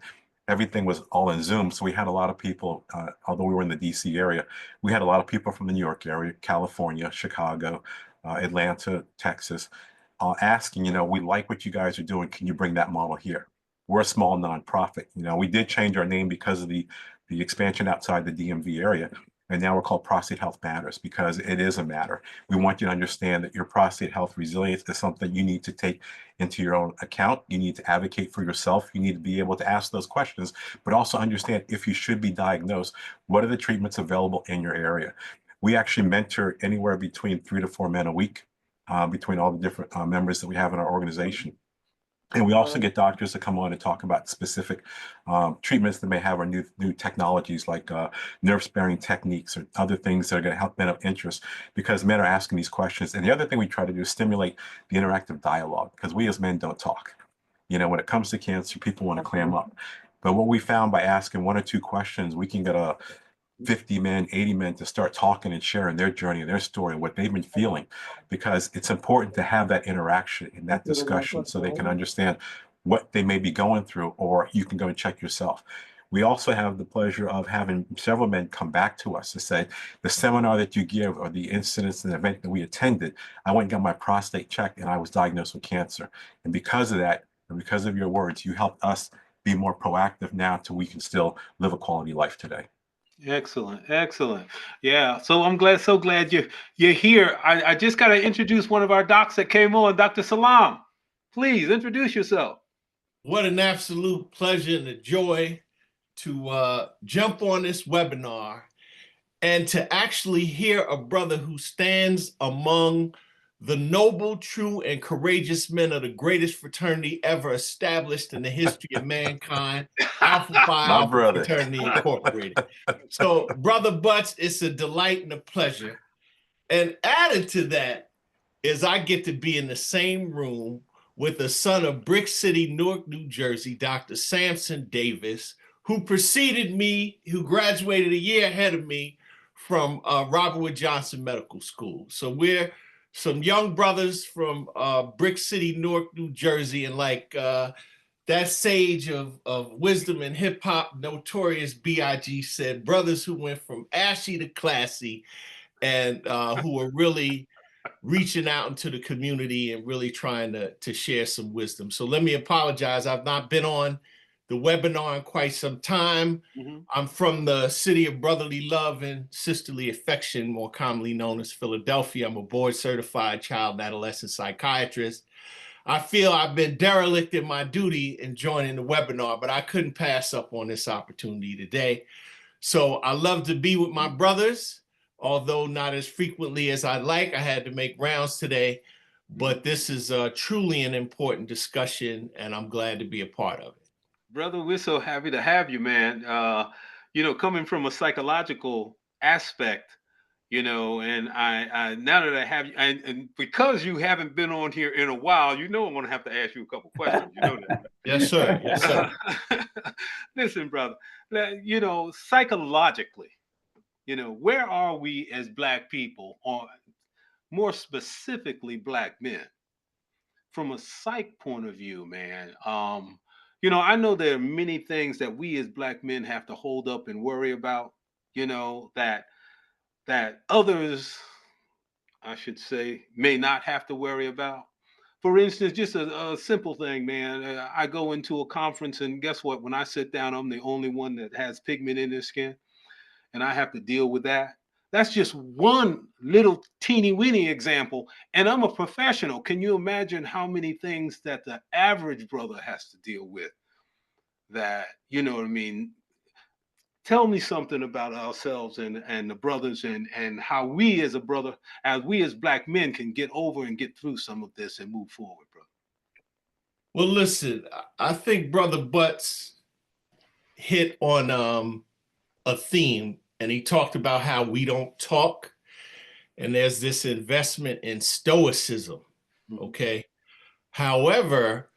everything was all in Zoom. So we had a lot of people, although we were in the DC area, we had a lot of people from the New York area, California, Chicago, Atlanta, Texas, asking, we like what you guys are doing. Can you bring that model here? We're a small nonprofit. We did change our name because of the expansion outside the DMV area. And now we're called Prostate Health Matters, because it is a matter. We want you to understand that your prostate health resilience is something you need to take into your own account. You need to advocate for yourself. You need to be able to ask those questions, but also understand if you should be diagnosed, what are the treatments available in your area? We actually mentor anywhere between 3 to 4 men a week, between all the different members that we have in our organization. And we also get doctors to come on and talk about specific treatments that may have, or new technologies like nerve-sparing techniques or other things that are going to help men of interest, because men are asking these questions. And the other thing we try to do is stimulate the interactive dialogue, because we as men don't talk. When it comes to cancer, people want to clam up. But what we found by asking 1 or 2 questions, we can get 50 men, 80 men to start talking and sharing their journey and their story, what they've been feeling, because it's important to have that interaction and that discussion so they can understand what they may be going through, or you can go and check yourself. We also have the pleasure of having several men come back to us to say, the seminar that you give or the incidents and event that we attended, I went and got my prostate checked and I was diagnosed with cancer. And because of that, and because of your words, you helped us be more proactive now so we can still live a quality life today. Excellent, excellent. Yeah, so I'm so glad you're here. I just got to introduce one of our docs that came on, Dr. Salam. Please introduce yourself. What an absolute pleasure and a joy to jump on this webinar and to actually hear a brother who stands among the noble, true, and courageous men of the greatest fraternity ever established in the history of mankind, Alpha Phi Alpha Fraternity Incorporated. So, Brother Butts, it's a delight and a pleasure. And added to that is I get to be in the same room with the son of Brick City, Newark, New Jersey, Dr. Sampson Davis, who preceded me, who graduated a year ahead of me from Robert Wood Johnson Medical School. So we're some young brothers from Brick City, Newark, New Jersey, and like that sage of wisdom and hip hop, Notorious B.I.G. said, brothers who went from ashy to classy, and who are really reaching out into the community and really trying to share some wisdom. So let me apologize. I've not been on the webinar in quite some time. I'm from the city of brotherly love and sisterly affection, more commonly known as Philadelphia. I'm a board certified child and adolescent psychiatrist. I feel I've been derelict in my duty in joining the webinar, but I couldn't pass up on this opportunity today. So I love to be with my brothers, although not as frequently as I'd like. I had to make rounds today, but this is truly an important discussion, and I'm glad to be a part of it. Brother, we're so happy to have you, man. Coming from a psychological aspect, and I now that I have you, and because you haven't been on here in a while, I'm going to have to ask you a couple questions. You know that. Yes, sir. Yes, sir. Listen, brother, psychologically, where are we as Black people, or more specifically Black men, from a psych point of view, man? I know there are many things that we as Black men have to hold up and worry about, that others, I should say, may not have to worry about. For instance, just a simple thing, man. I go into a conference and guess what? When I sit down, I'm the only one that has pigment in their skin, and I have to deal with that. That's just one little teeny weeny example. And I'm a professional. Can you imagine how many things that the average brother has to deal with? That, you know what I mean? Tell me something about ourselves and the brothers and how we as a brother, as we as black men can get over and get through some of this and move forward, brother. Well, listen, I think Brother Butts hit on a theme, and he talked about how we don't talk, and there's this investment in stoicism. Okay. However,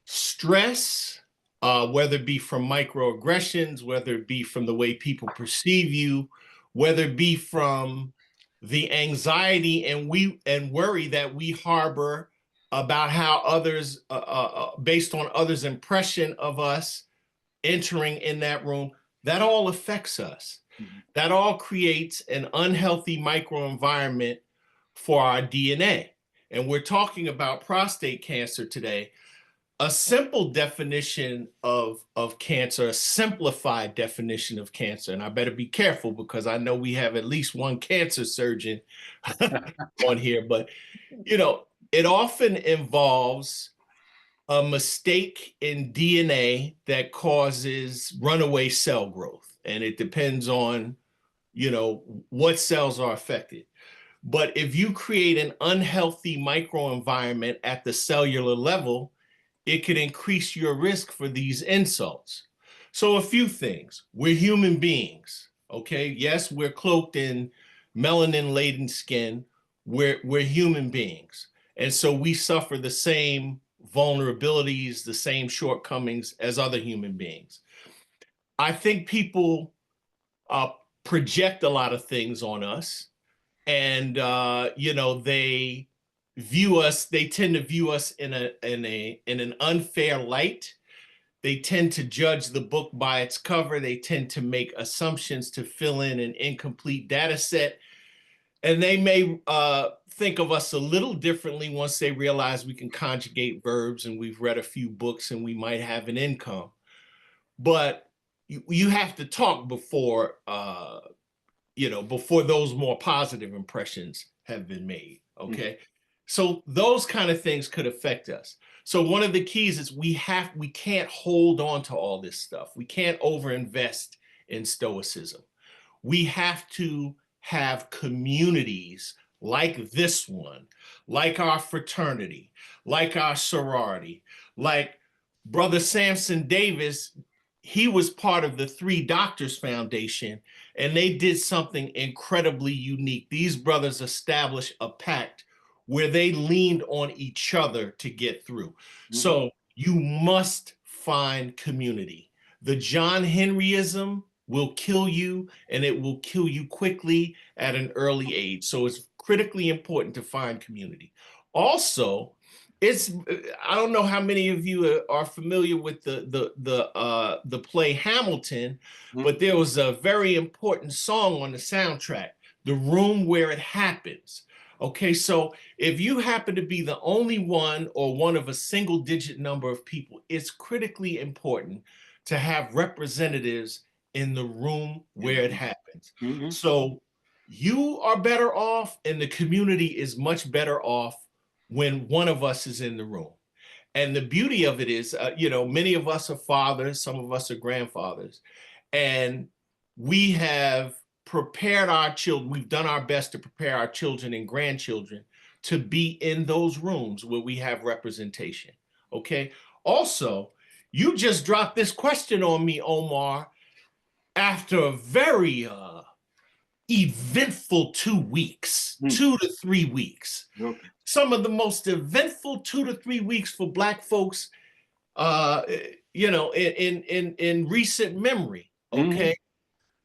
stress, whether it be from microaggressions, whether it be from the way people perceive you, whether it be from the anxiety and worry that we harbor about how others, based on others' impression of us entering in that room, that all affects us. That all creates an unhealthy microenvironment for our DNA. And we're talking about prostate cancer today. A simple definition of cancer, a simplified definition of cancer, and I better be careful because I know we have at least one cancer surgeon on here, but you know, it often involves a mistake in DNA that causes runaway cell growth. And it depends on, you know, what cells are affected. But if you create an unhealthy microenvironment at the cellular level, it can increase your risk for these insults. So a few things. We're human beings, okay? Yes, we're cloaked in melanin-laden skin. We're human beings. And so we suffer the same vulnerabilities, the same shortcomings as other human beings. I think people project a lot of things on us, and you know, they tend to view us in an unfair light. They tend to judge the book by its cover. They tend to make assumptions to fill in an incomplete data set. And they may think of us a little differently once they realize we can conjugate verbs and we've read a few books and we might have an income. But you have to talk before, you know, before those more positive impressions have been made, okay? So those kind of things could affect us. So one of the keys is we can't hold on to all this stuff. We can't overinvest in stoicism. We have to have communities like this one, like our fraternity, like our sorority, like Brother Samson Davis. He was part of the Three Doctors Foundation, and they did something incredibly unique. These brothers established a pact where they leaned on each other to get through. So you must find community. The John Henryism will kill you, and it will kill you quickly at an early age. So it's critically important to find community. Also, I don't know how many of you are familiar with the play Hamilton, but there was a very important song on the soundtrack, "The Room Where It Happens." Okay, so if you happen to be the only one or one of a single digit number of people, it's critically important to have representatives in the room where it happens. So you are better off, and the community is much better off when one of us is in the room. And the beauty of it is, you know, many of us are fathers, some of us are grandfathers, and we have prepared our children. We've done our best to prepare our children and grandchildren to be in those rooms where we have representation. Okay. Also, you just dropped this question on me, Omar, after a very eventful 2 weeks, 2 to 3 weeks. Some of the most eventful 2 to 3 weeks for Black folks, you know, in recent memory. Okay.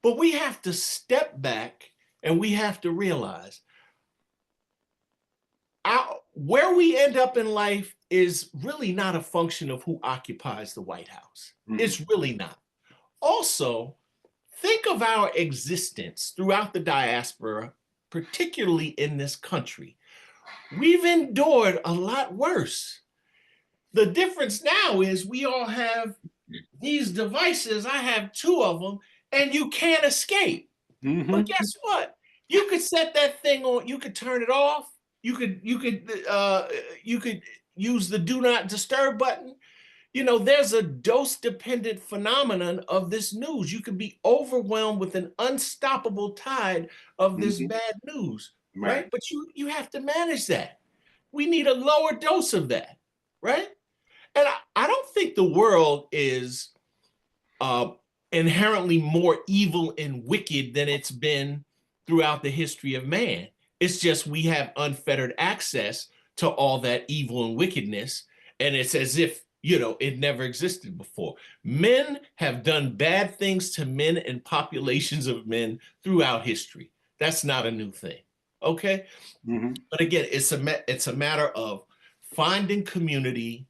But we have to step back and we have to realize where we end up in life is really not a function of who occupies the White House. It's really not. Also, think of our existence throughout the diaspora, particularly in this country. We've endured a lot worse. The difference now is we all have these devices. I have 2 of them, and you can't escape. But guess what? You could set that thing on. You could turn it off. You could use the do not disturb button. You know, there's a dose-dependent phenomenon of this news. You could be overwhelmed with an unstoppable tide of this bad news, right? But you have to manage that. We need a lower dose of that, right? And I don't think the world is inherently more evil and wicked than it's been throughout the history of man. It's just we have unfettered access to all that evil and wickedness, and it's as if, you know, it never existed before. Men have done bad things to men and populations of men throughout history. That's not a new thing, okay? But again, it's a matter of finding community,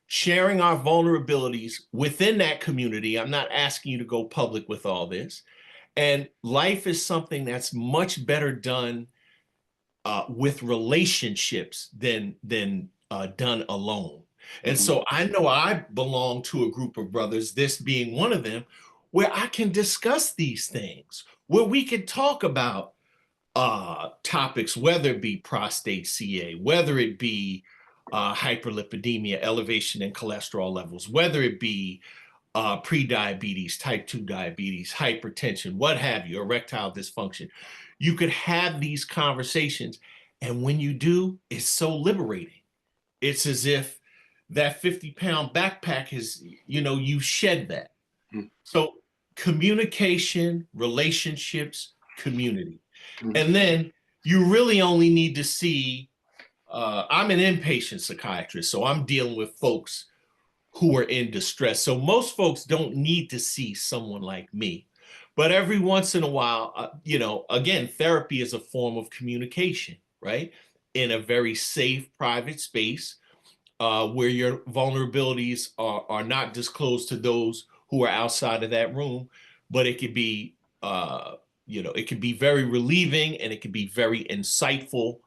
sharing our vulnerabilities within that community. I'm not asking you to go public with all this. And life is something that's much better done with relationships than done alone. And so I know I belong to a group of brothers, this being one of them, where I can discuss these things, where we can talk about topics, whether it be prostate CA, whether it be hyperlipidemia, elevation in cholesterol levels, whether it be pre-diabetes, type 2 diabetes, hypertension, what have you, erectile dysfunction. You could have these conversations. And when you do, it's so liberating. It's as if that 50-pound backpack is, you know, you shed that. So communication, relationships, community. And then you really only need to see, I'm an inpatient psychiatrist, so I'm dealing with folks who are in distress. So most folks don't need to see someone like me. But every once in a while, you know, again, therapy is a form of communication, right? In a very safe, private space where your vulnerabilities are not disclosed to those who are outside of that room, but it could be, you know, it could be very relieving and it could be very insightful,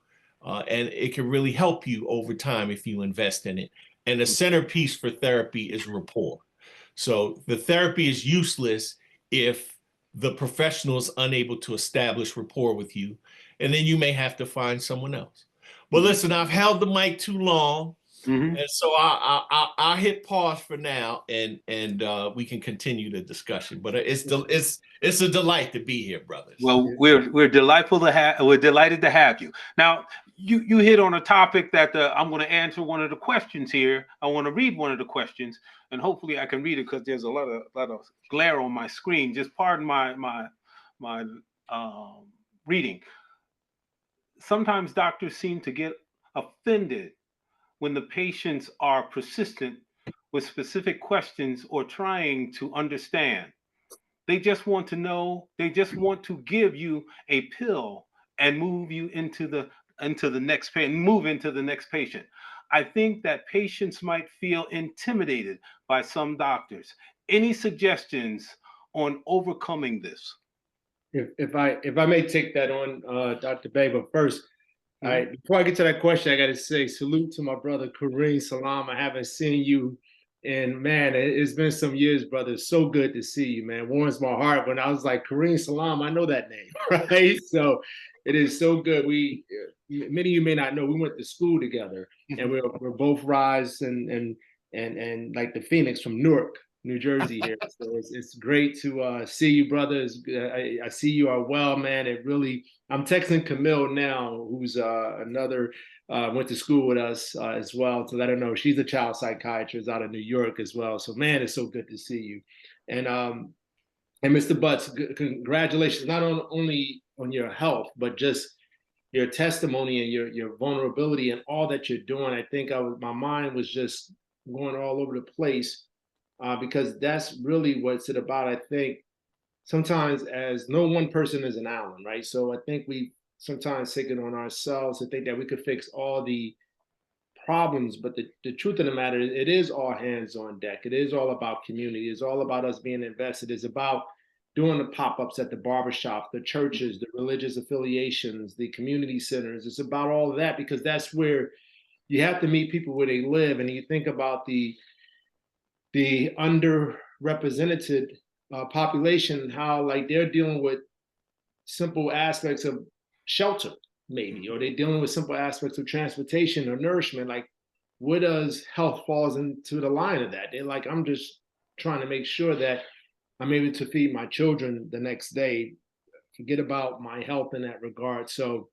and it can really help you over time if you invest in it. And the centerpiece for therapy is rapport. So the therapy is useless if the professional is unable to establish rapport with you, and then you may have to find someone else. But listen, I've held the mic too long. And so I'll hit pause for now, and we can continue the discussion. But it's a delight to be here, brothers. Well, we're delighted to have you. Now, you hit on a topic that I'm going to answer one of the questions here. I want to read one of the questions, and hopefully I can read it because there's a lot of glare on my screen. Just pardon my reading. Sometimes doctors seem to get offended when the patients are persistent with specific questions or trying to understand. They just want to know, they just want to give you a pill and move you into the next patient, move into the next patient. I think that patients might feel intimidated by some doctors. Any suggestions on overcoming this? If I may take that on, Dr. Bey, but first, all right, before I get to that question, I got to say salute to my brother Kareem Salam. I haven't seen you in, man, it's been some years, brother. It's so good to see you, man. Warms my heart when I was like, Kareem Salam, I know that name, right? So it is so good. We, many of you may not know, we went to school together, and we're both rise and like the Phoenix from Newark, New Jersey here. So it's great to see you, brothers. I see you are well, man. It really, I'm texting Camille now, who's another, went to school with us as well, to let her know she's a child psychiatrist out of New York as well. So man, it's so good to see you. And Mr. Butts, congratulations, not only on your health, but just your testimony and your vulnerability and all that you're doing. I think my mind was just going all over the place. Because that's really what's it about. I think sometimes, as no one person is an island, right? So I think we sometimes take it on ourselves to think that we could fix all the problems, but the truth of the matter is it is all hands on deck. It is all about community. It's all about us being invested. It's about doing the pop-ups at the barbershop, the churches, the religious affiliations, the community centers. It's about all of that, because that's where you have to meet people where they live. And you think about the underrepresented population, how like they're dealing with simple aspects of shelter, maybe, or they're dealing with simple aspects of transportation or nourishment. Like, where does health falls into the line of that? They're like, I'm just trying to make sure that I'm able to feed my children the next day, forget about my health in that regard. So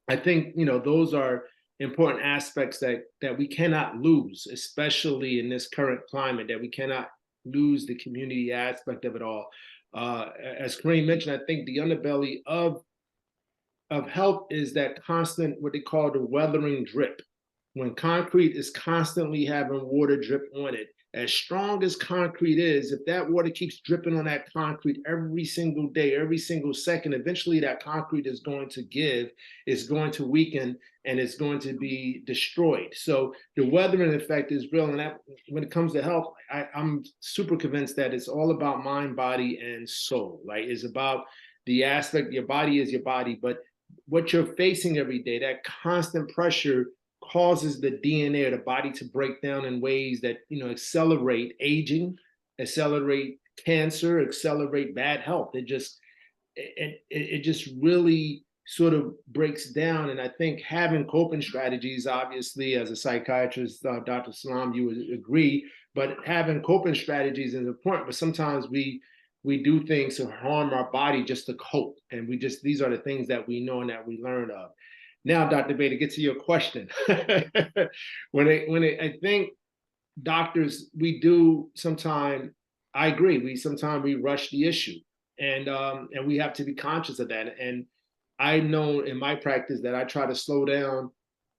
I think, those are important aspects that we cannot lose, especially in this current climate, that we cannot lose the community aspect of it all. As Kareem mentioned, I think the underbelly of health is that constant, what they call the weathering drip. When concrete is constantly having water drip on it, as strong as concrete is, if that water keeps dripping on that concrete every single day, every single second, eventually that concrete is going to give, it's going to weaken, and it's going to be destroyed. So the weathering effect is real. And that, when it comes to health, I'm super convinced that it's all about mind, body, and soul. Like, it's about the aspect, your body is your body, but what you're facing every day, that constant pressure causes the DNA of the body to break down in ways that, accelerate aging, accelerate cancer, accelerate bad health. It just really sort of breaks down. And I think having coping strategies, obviously, as a psychiatrist, Dr. Salam, you would agree, but having coping strategies is important. But sometimes we do things to harm our body just to cope. And these are the things that we know and that we learn of. Now, Dr. Bay, to get to your question, I think doctors, we do sometimes, I agree, sometimes we rush the issue, and we have to be conscious of that. And I know in my practice that I try to slow down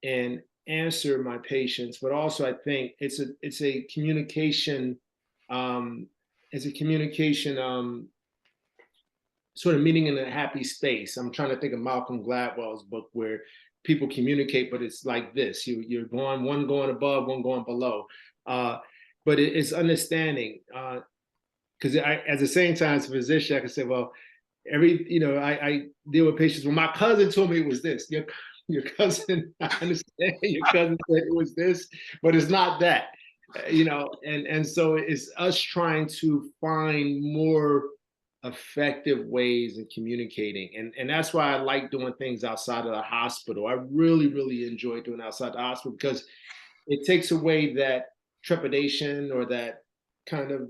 and answer my patients, but also I think it's a communication, sort of meeting in a happy space. I'm trying to think of Malcolm Gladwell's book where people communicate, but it's like this: you're going, one going above, one going below. But it's understanding, because at the same time, as a physician, I can say, well, I deal with patients. Well, my cousin told me it was this. Your cousin, I understand. Your cousin said it was this, but it's not that. And so it's us trying to find more effective ways of communicating. And that's why I like doing things outside of the hospital. I really, really enjoy doing outside the hospital, because it takes away that trepidation or that kind of,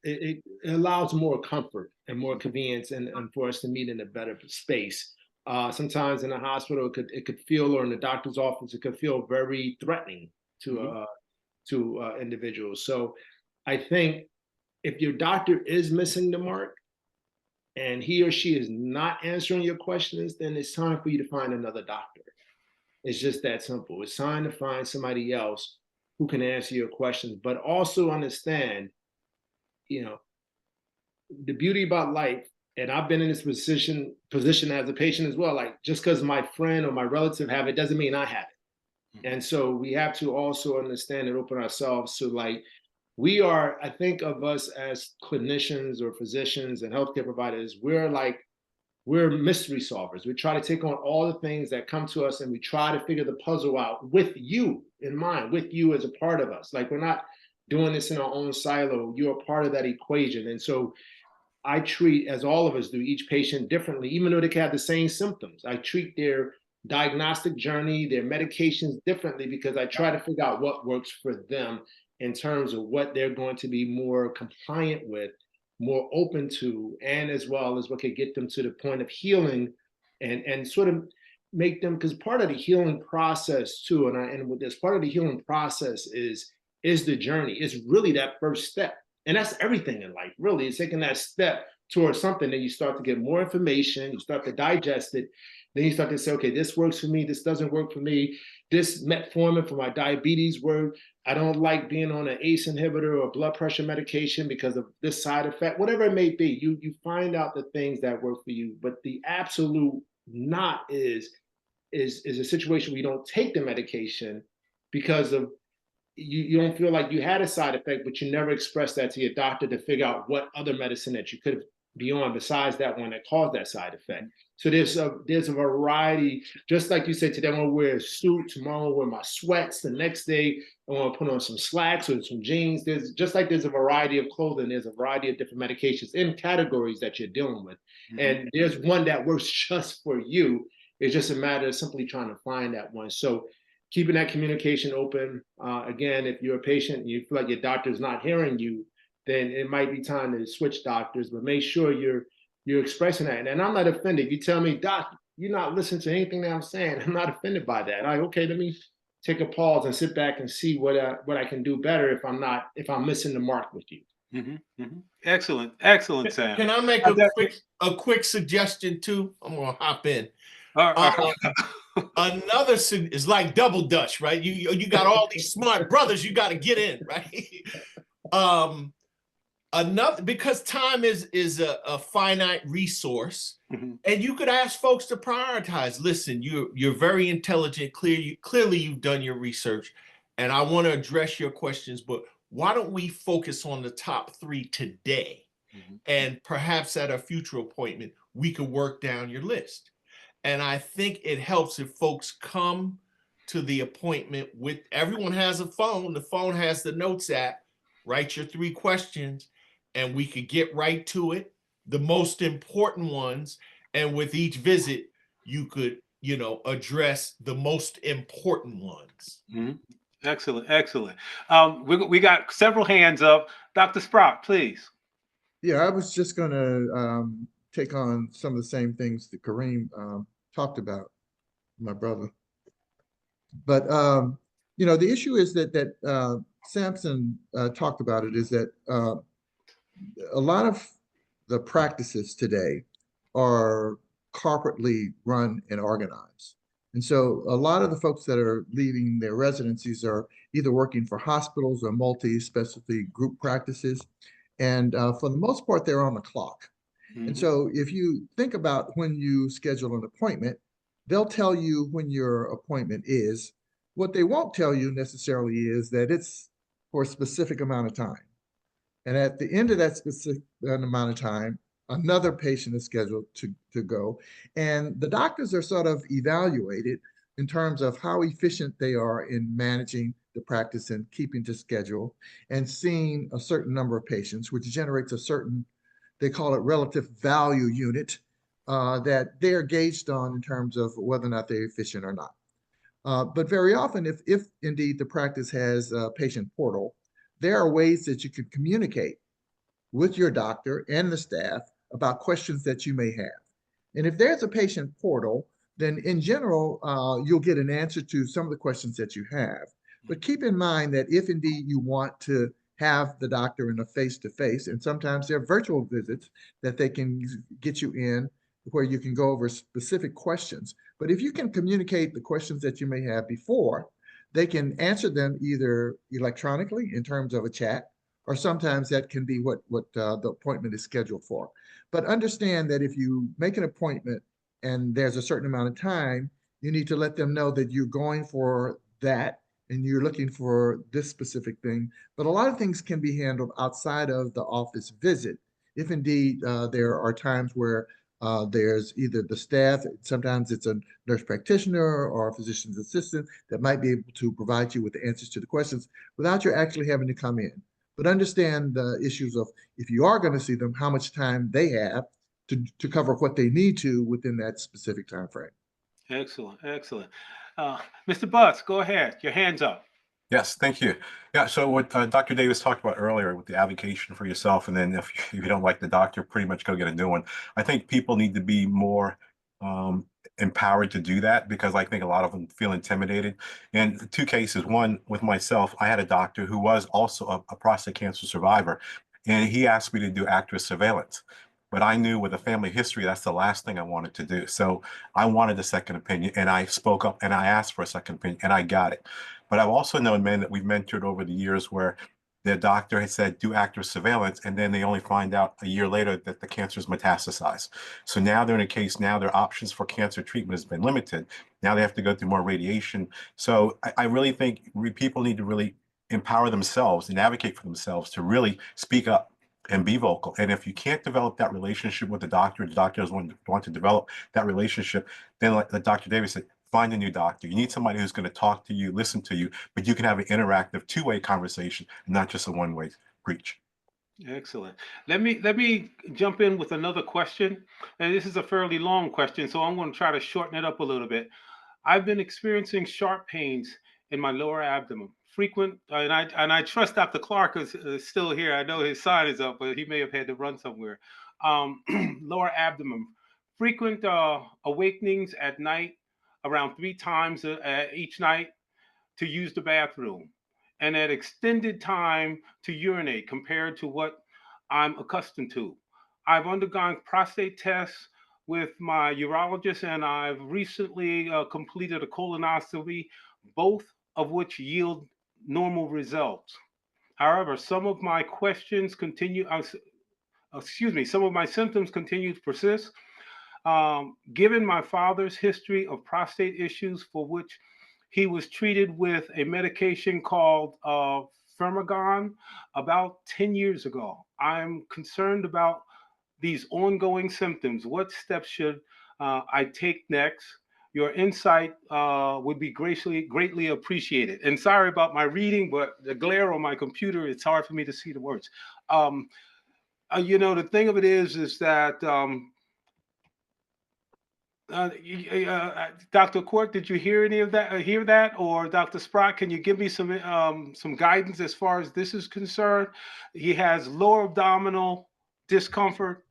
it allows more comfort and more convenience, and for us to meet in a better space. Sometimes in a hospital, it could feel, or in the doctor's office, it could feel very threatening to individuals. So I think if your doctor is missing the mark, and he or she is not answering your questions, then it's time for you to find another doctor. It's just that simple. It's time to find somebody else who can answer your questions, but also understand, the beauty about life, and I've been in this position as a patient as well, like, just because my friend or my relative have it doesn't mean I have it. And so we have to also understand and open ourselves to, like, I think of us as clinicians or physicians and healthcare providers, we're mystery solvers. We try to take on all the things that come to us, and we try to figure the puzzle out with you in mind, with you as a part of us. Like, we're not doing this in our own silo. You're a part of that equation. And so I treat, as all of us do, each patient differently, even though they can have the same symptoms. I treat their diagnostic journey, their medications differently, because I try to figure out what works for them in terms of what they're going to be more compliant with, more open to, and as well as what could get them to the point of healing, and sort of make them, because part of the healing process too, and with this, part of the healing process is the journey. It's really that first step. And that's everything in life, really. It's taking that step towards something, then you start to get more information, you start to digest it, then you start to say, okay, this works for me, this doesn't work for me, this metformin for my diabetes works, I don't like being on an ACE inhibitor or blood pressure medication because of this side effect, whatever it may be. You find out the things that work for you, but the absolute not is a situation where you don't take the medication because of you don't feel like you had a side effect, but you never expressed that to your doctor to figure out what other medicine that you could have beyond besides that one that caused that side effect. So there's a variety, just like you said, today I'm gonna wear a suit, tomorrow I'm gonna wear my sweats, the next day I want to put on some slacks or some jeans. There's just like there's a variety of clothing, there's a variety of different medications in categories that you're dealing with. And there's one that works just for you. It's just a matter of simply trying to find that one. So keeping that communication open. Again, if you're a patient and you feel like your doctor's not hearing you, then it might be time to switch doctors, but make sure you're expressing that. And I'm not offended. You tell me, Doc, you're not listening to anything that I'm saying. I'm not offended by that. Okay, let me take a pause and sit back and see what I can do better if I'm missing the mark with you. Excellent, excellent, Sam. Can I make a quick suggestion too? I'm gonna hop in. Another is like double dutch, right? You got all these smart brothers, you got to get in, right? Another, because time is a finite resource, and you could ask folks to prioritize. Listen, you're very intelligent, clearly you've done your research, and I want to address your questions, but why don't we focus on the top 3 today? And perhaps at a future appointment, we could work down your list. And I think it helps if folks come to the appointment with, everyone has a phone, the phone has the notes app, write your 3 questions, and we could get right to it, the most important ones. And with each visit, you could, address the most important ones. Excellent, excellent. We got several hands up. Dr. Sprout, please. Yeah, I was just going to take on some of the same things that Kareem talked about, my brother. But the issue is that Samson talked about it, is that a lot of the practices today are corporately run and organized. And so a lot of the folks that are leaving their residencies are either working for hospitals or multi-specialty group practices. And for the most part, they're on the clock. And so if you think about when you schedule an appointment, they'll tell you when your appointment is. What they won't tell you necessarily is that it's for a specific amount of time. And at the end of that specific amount of time, another patient is scheduled to go. And the doctors are sort of evaluated in terms of how efficient they are in managing the practice and keeping to schedule and seeing a certain number of patients, which generates a certain, they call it relative value unit, that they're gauged on in terms of whether or not they're efficient or not. But very often, if indeed the practice has a patient portal, there are ways that you could communicate with your doctor and the staff about questions that you may have. And if there's a patient portal, then in general, you'll get an answer to some of the questions that you have. But keep in mind that if indeed you want to have the doctor in a face-to-face, and sometimes there are virtual visits that they can get you in where you can go over specific questions. But if you can communicate the questions that you may have before, they can answer them either electronically in terms of a chat, or sometimes that can be what the appointment is scheduled for. But understand that if you make an appointment and there's a certain amount of time, you need to let them know that you're going for that and you're looking for this specific thing. But a lot of things can be handled outside of the office visit. If indeed there are times where there's either the staff, sometimes it's a nurse practitioner or a physician's assistant that might be able to provide you with the answers to the questions without you actually having to come in. But understand the issues of, if you are going to see them, how much time they have to cover what they need to within that specific time frame. Excellent, excellent. Mr. Butts, go ahead. Your hand's up. Yes, thank you. Yeah, so what Dr. Davis talked about earlier with the avocation for yourself, and then if you don't like the doctor, pretty much go get a new one. I think people need to be more empowered to do that, because I think a lot of them feel intimidated. And 2 cases, one with myself, I had a doctor who was also a prostate cancer survivor, and he asked me to do active surveillance. But I knew with a family history, that's the last thing I wanted to do. So I wanted a second opinion, and I spoke up and I asked for a second opinion, and I got it. But I've also known men that we've mentored over the years where their doctor had said, do active surveillance, and then they only find out a year later that the cancer is metastasized. So now they're in a case, now their options for cancer treatment has been limited. Now they have to go through more radiation. So I really think people need to really empower themselves and advocate for themselves to really speak up. and be vocal. And if you can't develop that relationship with the doctor doesn't want to develop that relationship, then like Dr. Davis said, find a new doctor. You need somebody who's going to talk to you, listen to you, but you can have an interactive two-way conversation, not just a one-way preach. Excellent. Let me jump in with another question. And this is a fairly long question, so I'm going to try to shorten it up a little bit. I've been experiencing sharp pains in my lower abdomen, frequent, and I trust Dr. Clark is still here. I know his sign is up, but he may have had to run somewhere. Lower abdomen, frequent awakenings at night, around 3 times each night to use the bathroom, and at extended time to urinate compared to what I'm accustomed to. I've undergone prostate tests with my urologist, and I've recently completed a colonoscopy, both of which yield normal results. However, some of my questions continue, some of my symptoms continue to persist. Given my father's history of prostate issues, for which he was treated with a medication called Firmagon about 10 years ago, I'm concerned about these ongoing symptoms. What steps should I take next? Your insight would be greatly appreciated. And sorry about my reading, but the glare on my computer, it's hard for me to see the words. The thing of it is that Dr. Court, did you hear any of that? Hear that, or Dr. Sprott? Can you give me some guidance as far as this is concerned? He has lower abdominal discomfort.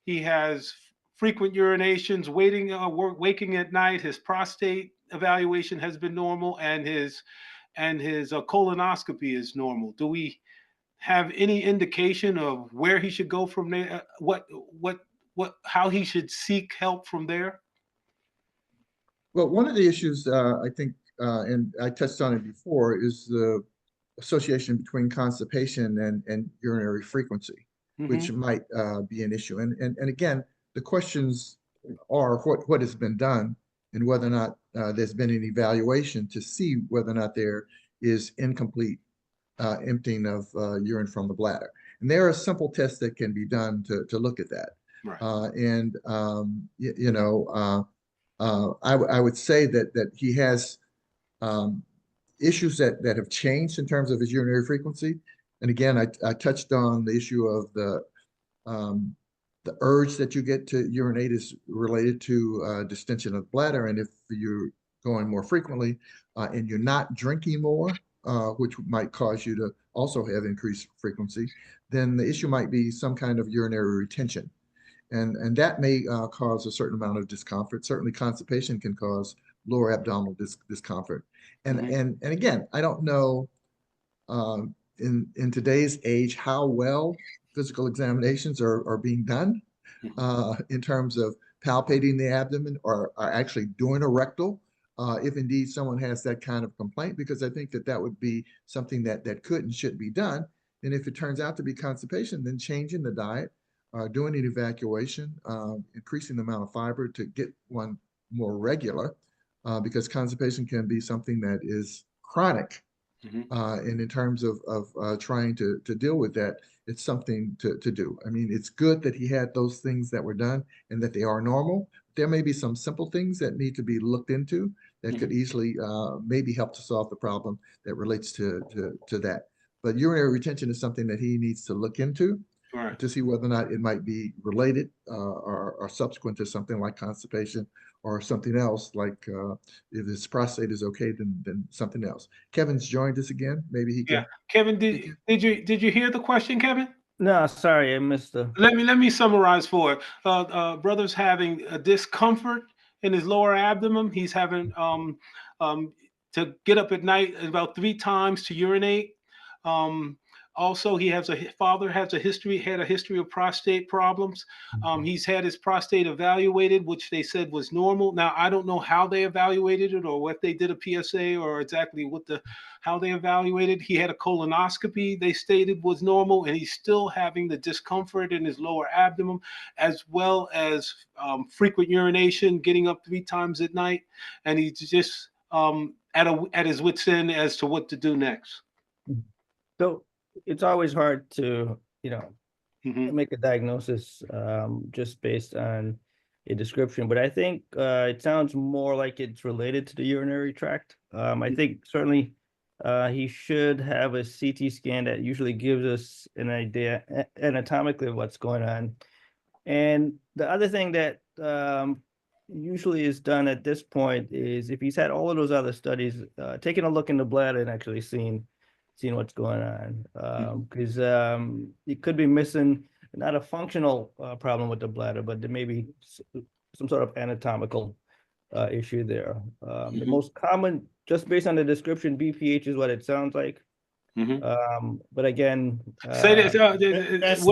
He has frequent urinations, waking at night. His prostate evaluation has been normal, and his colonoscopy is normal. Do we have any indication of where he should go from there? How he should seek help from there? Well, one of the issues I think, and I touched on it before, is the association between constipation and urinary frequency, which might be an issue. And again, the questions are what has been done and whether or not there's been an evaluation to see whether or not there is incomplete emptying of urine from the bladder. And there are simple tests that can be done to look at that. Right. I would say that he has issues that have changed in terms of his urinary frequency. And again, I touched on the issue of the urge that you get to urinate is related to distension of the bladder. And if you're going more frequently and you're not drinking more, which might cause you to also have increased frequency, then the issue might be some kind of urinary retention. And that may cause a certain amount of discomfort. Certainly constipation can cause lower abdominal discomfort. And again, I don't know in today's age how well physical examinations are being done in terms of palpating the abdomen or are actually doing a rectal, if indeed someone has that kind of complaint, because I think that would be something that could and should be done. And if it turns out to be constipation, then changing the diet, doing an evacuation, increasing the amount of fiber to get one more regular, because constipation can be something that is chronic. And in terms of trying to deal with that, it's something to do. I mean, it's good that he had those things that were done and that they are normal. There may be some simple things that need to be looked into that could easily maybe help to solve the problem that relates to that. But urinary retention is something that he needs to look into. Right. To see whether or not it might be related or subsequent to something like constipation or something else, like if his prostate is okay, then something else. Kevin's joined us again. Maybe he can. Yeah, Kevin, did you hear the question, Kevin? No, sorry, I missed the. Let me summarize for it. Brother's having a discomfort in his lower abdomen. He's having to get up at night about 3 times to urinate. Also, had a history of prostate problems. He's had his prostate evaluated, which they said was normal. Now, I don't know how they evaluated it or what they did a PSA or exactly how they evaluated. He had a colonoscopy they stated was normal, and he's still having the discomfort in his lower abdomen, as well as frequent urination, getting up 3 times at night, and he's just at his wit's end as to what to do next. So it's always hard to, Mhm. make a diagnosis just based on a description, but I think it sounds more like it's related to the urinary tract. I think certainly he should have a CT scan that usually gives us an idea anatomically of what's going on. And the other thing that usually is done at this point is if he's had all of those other studies, taking a look in the bladder and actually seeing what's going on. Because it could be missing not a functional problem with the bladder, but there may be some sort of anatomical issue there. The most common, just based on the description, BPH is what it sounds like. But again, Say this. What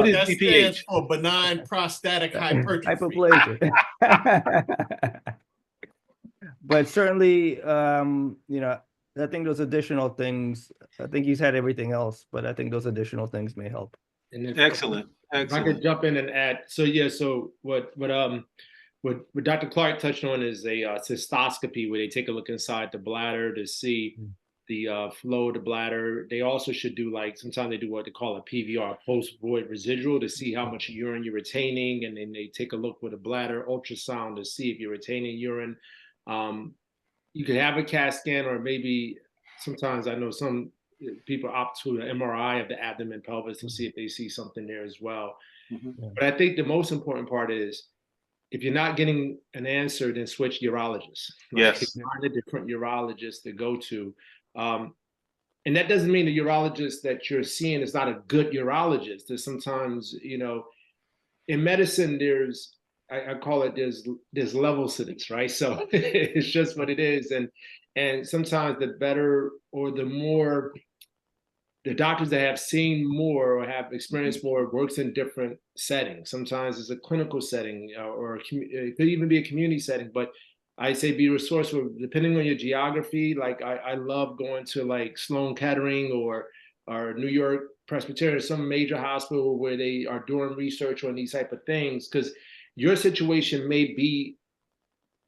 is That BPH? stands for benign prostatic hypertrophy. hyperplasia. But certainly, you know, I think those additional things, I think he's had everything else, but I think those additional things may help. And Excellent. if I could jump in and add, so yeah, so what Dr. Clark touched on is a cystoscopy where they take a look inside the bladder to see the flow of the bladder. They also should do, like, sometimes they do what they call a PVR, post-void residual, to see how much urine you're retaining, and then they take a look with a bladder ultrasound to see if you're retaining urine. You could have a CAT scan, or maybe sometimes I know some people opt to an MRI of the abdomen pelvis to see if they see something there as well. But I think the most important part is, if you're not getting an answer, then switch urologists. Yes. Find a different urologist to go to. And that doesn't mean the urologist that you're seeing is not a good urologist. There's sometimes, you know, in medicine, there's, I call it, there's level sittings, right? So it's just what it is. And sometimes the better or the more the doctors that have seen more or have experienced more works in different settings. Sometimes it's a clinical setting, or it could even be a community setting. But I say be resourceful depending on your geography. Like I love going to like Sloan Kettering or New York Presbyterian, some major hospital where they are doing research on these type of things, because your situation may be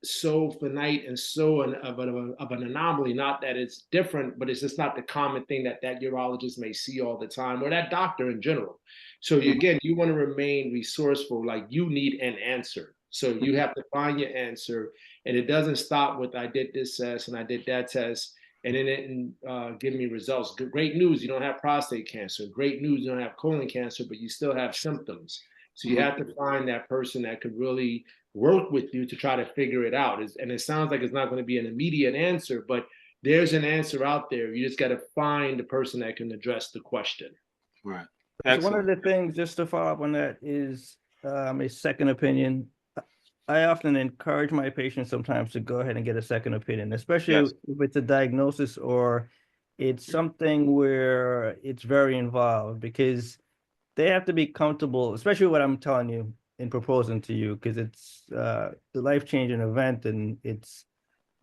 so finite and so of an anomaly. Not that it's different, but it's just not the common thing that urologist may see all the time, or that doctor in general. So again, you want to remain resourceful. Like, you need an answer, so you have to find your answer. And it doesn't stop with I did this test and I did that test and it didn't give me results. Great news, you don't have prostate cancer. Great news, you don't have colon cancer, but you still have symptoms. So you have to find that person that could really work with you to try to figure it out. And it sounds like it's not going to be an immediate answer, but there's an answer out there. You just got to find the person that can address the question. Right. So one of the things, just to follow up on that, is a second opinion. I often encourage my patients sometimes to go ahead and get a second opinion, especially if it's a diagnosis or it's something where it's very involved, because they have to be comfortable, especially what I'm telling you in proposing to you, because it's the life-changing event, and it's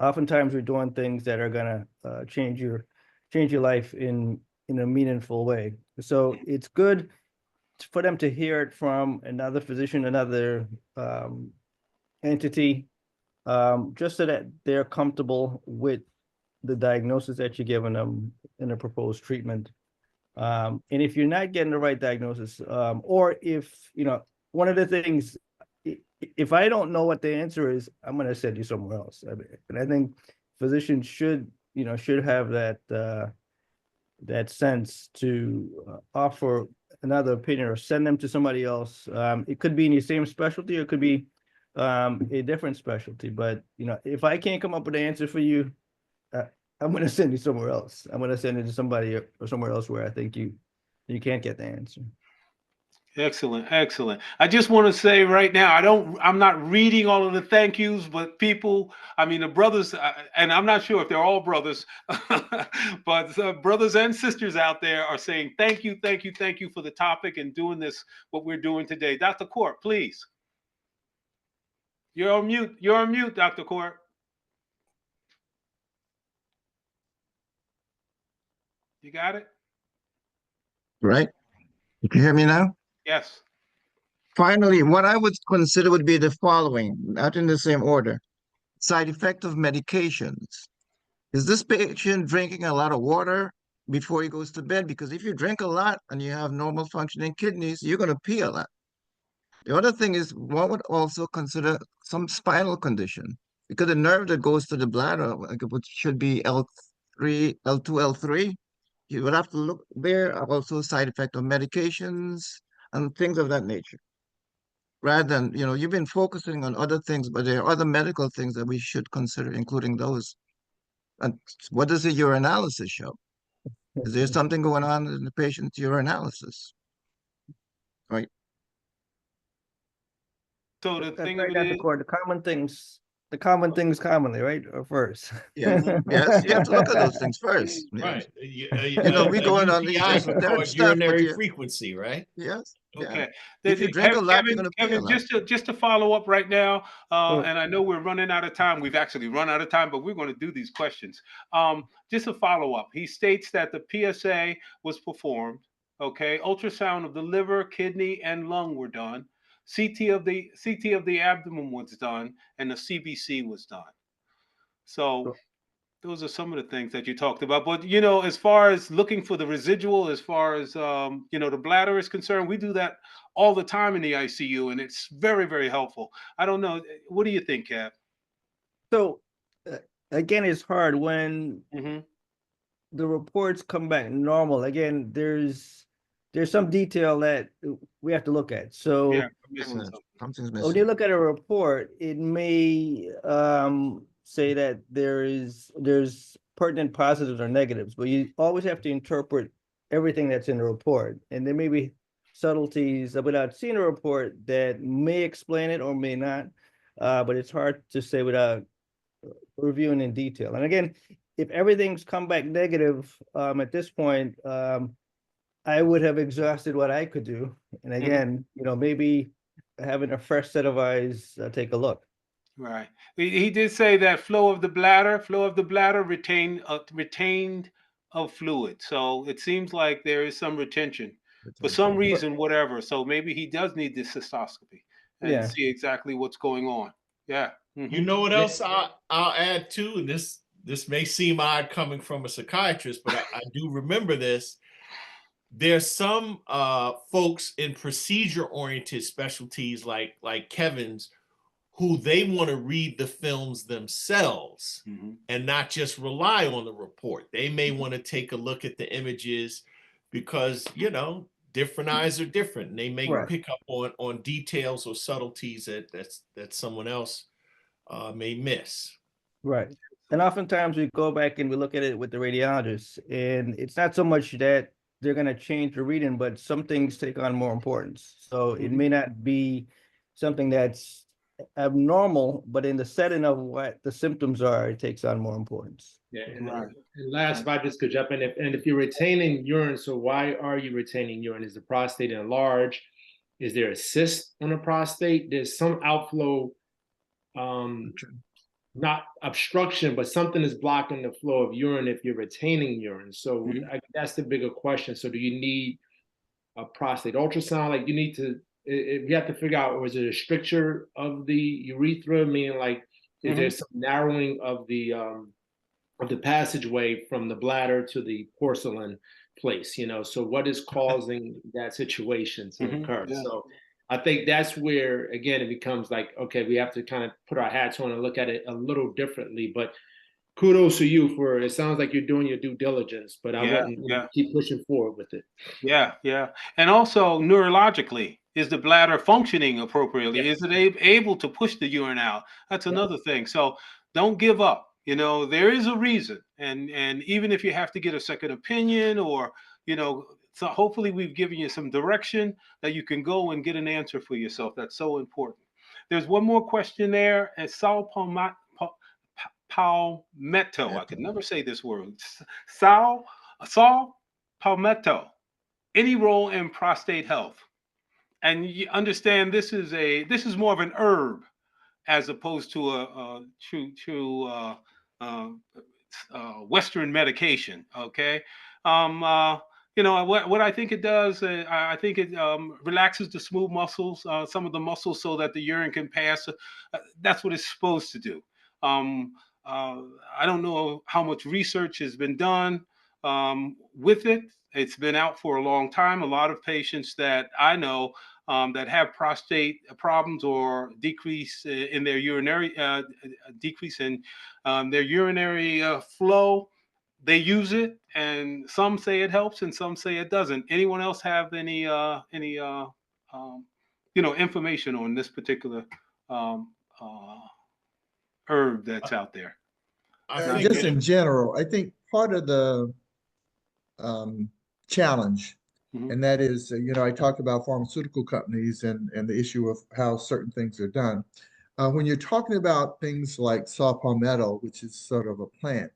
oftentimes we're doing things that are gonna change your life in a meaningful way. So it's good for them to hear it from another physician, another entity, just so that they're comfortable with the diagnosis that you're giving them in a proposed treatment. And if you're not getting the right diagnosis, or if, you know, one of the things, if I don't know what the answer is, I'm going to send you somewhere else. And I think physicians should have that sense to offer another opinion or send them to somebody else. It could be in the same specialty, or it could be a different specialty. But, you know, if I can't come up with an answer for you, I'm going to send you somewhere else. I'm going to send it to somebody or somewhere else where I think you can't get the answer. Excellent, excellent. I just want to say right now, I'm not reading all of the thank yous, but people, I mean, the brothers, and I'm not sure if they're all brothers, but brothers and sisters out there are saying thank you, thank you, thank you for the topic and doing this, what we're doing today. Dr. Court, please. You're on mute. You're on mute, Dr. Court. You got it? Right? You can hear me now? Yes. Finally, what I would consider would be the following, not in the same order. Side effect of medications. Is this patient drinking a lot of water? before he goes to bed, because if you drink a lot and you have normal functioning kidneys, you're going to pee a lot. The other thing is one would also consider some spinal condition, because the nerve that goes to the bladder, like which should be L3, L2, L3, you would have to look there are also side effect of medications and things of that nature. Rather than, you've been focusing on other things, but there are other medical things that we should consider, including those. And what does the urinalysis show? Is there something going on in the patient's urinalysis? Right? So the That's thing of right, it Dr. is, Cord. The common things commonly, right? Or first. Yes, yes, you have to look at those things first. Yes. Right. We going on these UTI esoteric called stuff, but urinary frequency, right? yes, yeah. okay. If you drink a lot, you're Kevin, gonna pee a lot. just to follow up right now, Oh. and I know we're running out of time. We've actually run out of time, but we're going to do these questions. Just a follow up. He states that the PSA was performed. Okay, ultrasound of the liver, kidney, and lung were done. CT of the abdomen was done, and the CBC was done. So those are some of the things that you talked about. But as far as looking for the residual, as far as the bladder is concerned, we do that all the time in the ICU, and it's very, very helpful. I don't know. What do you think, Cap? So again, it's hard when Mm-hmm. the reports come back normal. Again, there's some detail that we have to look at. So Yeah, I'm missing something. Something's when missing. you look at a report, it may say that there's pertinent positives or negatives, but you always have to interpret everything that's in the report. And there may be subtleties without seeing a report that may explain it or may not, but it's hard to say without reviewing in detail. And again, if everything's come back negative at this point, I would have exhausted what I could do. And again, maybe having a fresh set of eyes take a look. Right. He did say that flow of the bladder retained of fluid. So it seems like there is some retention for some reason, whatever. So maybe he does need this cystoscopy and Yeah. see exactly what's going on. Yeah. You know what else I'll add too, and this may seem odd coming from a psychiatrist, but I do remember this. There's some folks in procedure-oriented specialties like Kevin's who they want to read the films themselves and not just rely on the report. They may want to take a look at the images because, different eyes are different. And they may pick up on details or subtleties that someone else may miss. Right. And oftentimes we go back and we look at it with the radiologist, and it's not so much that they're going to change the reading, but some things take on more importance. So it may not be something that's abnormal, but in the setting of what the symptoms are, it takes on more importance. Yeah. And last, if I just could jump in, if you're retaining urine, so why are you retaining urine? Is the prostate enlarged? Is there a cyst on the prostate? There's some outflow, not obstruction, but something is blocking the flow of urine if you're retaining urine. So that's the bigger question. So do you need a prostate ultrasound? Like you have to figure out, or is it a stricture of the urethra, meaning like, is there some narrowing of the passageway from the bladder to the porcelain place, so what is causing that situation to occur? So I think that's where, again, it becomes like, okay, we have to kind of put our hats on and look at it a little differently. But kudos to you for, it sounds like you're doing your due diligence, but I wouldn't keep pushing forward with it. Yeah. And also neurologically, is the bladder functioning appropriately? Is it able to push the urine out? That's another thing. So don't give up. There is a reason. And even if you have to get a second opinion or, so hopefully we've given you some direction that you can go and get an answer for yourself. That's so important. There's one more question there. And Sal Palmetto. I could never say this word. Sal Palmetto. Any role in prostate health? And you understand this is more of an herb as opposed to a true Western medication. Okay. What I think it does, I think it relaxes the smooth muscles, some of the muscles, so that the urine can pass. That's what it's supposed to do. I don't know how much research has been done with it. It's been out for a long time. A lot of patients that I know that have prostate problems or decrease in their urinary decrease in their urinary flow, they use it, and some say it helps, and some say it doesn't. Anyone else have any information on this particular um, uh, herb that's out there? I Not think Just good. in general, I think part of the um, challenge, Mhm. and that is, I talked about pharmaceutical companies and the issue of how certain things are done. When you're talking about things like saw palmetto, which is sort of a plant,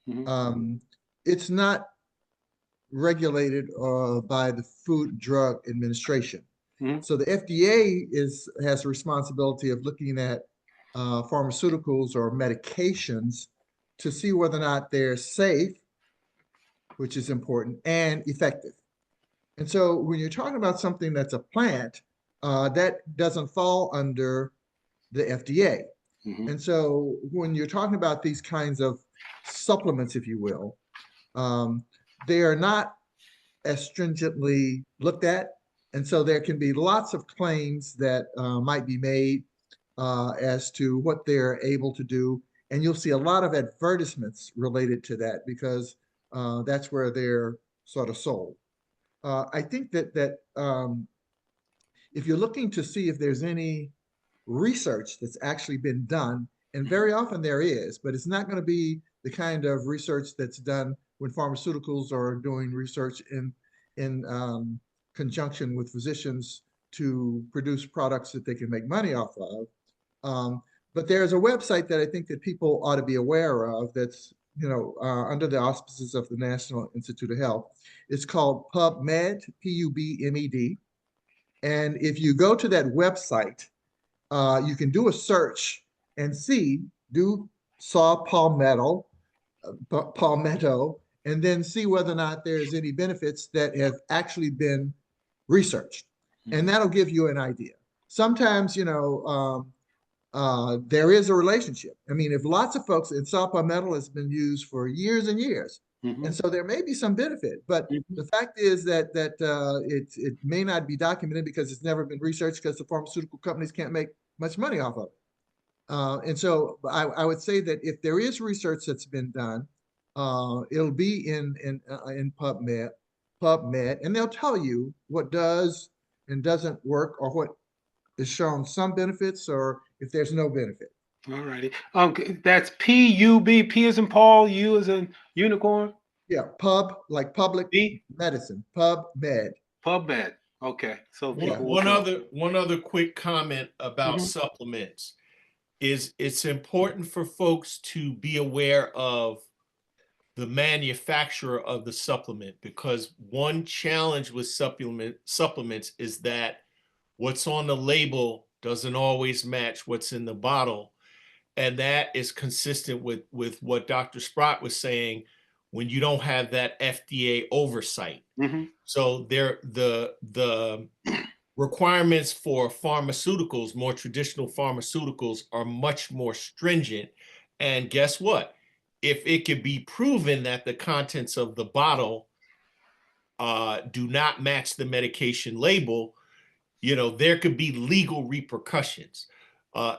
Mhm. it's not regulated by the Food and Drug Administration. Mhm. So the FDA has a responsibility of looking at pharmaceuticals or medications to see whether or not they're safe, which is important, and effective. And so when you're talking about something that's a plant, that doesn't fall under the FDA. Mhm. And so when you're talking about these kinds of supplements, if you will, they are not as stringently looked at. And so there can be lots of claims that might be made as to what they're able to do. And you'll see a lot of advertisements related to that because that's where they're sort of sold. I think that if you're looking to see if there's any research that's actually been done, and very often there is, but it's not going to be the kind of research that's done when pharmaceuticals are doing research in conjunction with physicians to produce products that they can make money off of. But there's a website that I think that people ought to be aware of that's under the auspices of the National Institute of Health. It's called PubMed, PUBMED. And if you go to that website, you can do a search and do saw palmetto, and then see whether or not there's any benefits that have actually been researched. And that'll give you an idea. Sometimes, there is a relationship. I mean, if lots of folks, and saw palmetto has been used for years and years, Mhm. and so there may be some benefit, but Mhm. the fact is that it may not be documented because it's never been researched because the pharmaceutical companies can't make much money off of it. And so I would say that if there is research that's been done, it'll be in PubMed, and they'll tell you what does and doesn't work, or what is shown some benefits, or if there's no benefit. All righty. That's PUB. P as in Paul. U as in unicorn. Yeah, like public B. medicine, PubMed. PubMed. Okay. So Yeah. people will come. one other quick comment about Mhm. supplements is it's important for folks to be aware of the manufacturer of the supplement, because one challenge with supplements is that what's on the label doesn't always match what's in the bottle. And that is consistent with what Dr. Sprott was saying when you don't have that FDA oversight. Mhm. So the requirements for pharmaceuticals, more traditional pharmaceuticals, are much more stringent. And guess what? If it could be proven that the contents of the bottle do not match the medication label, there could be legal repercussions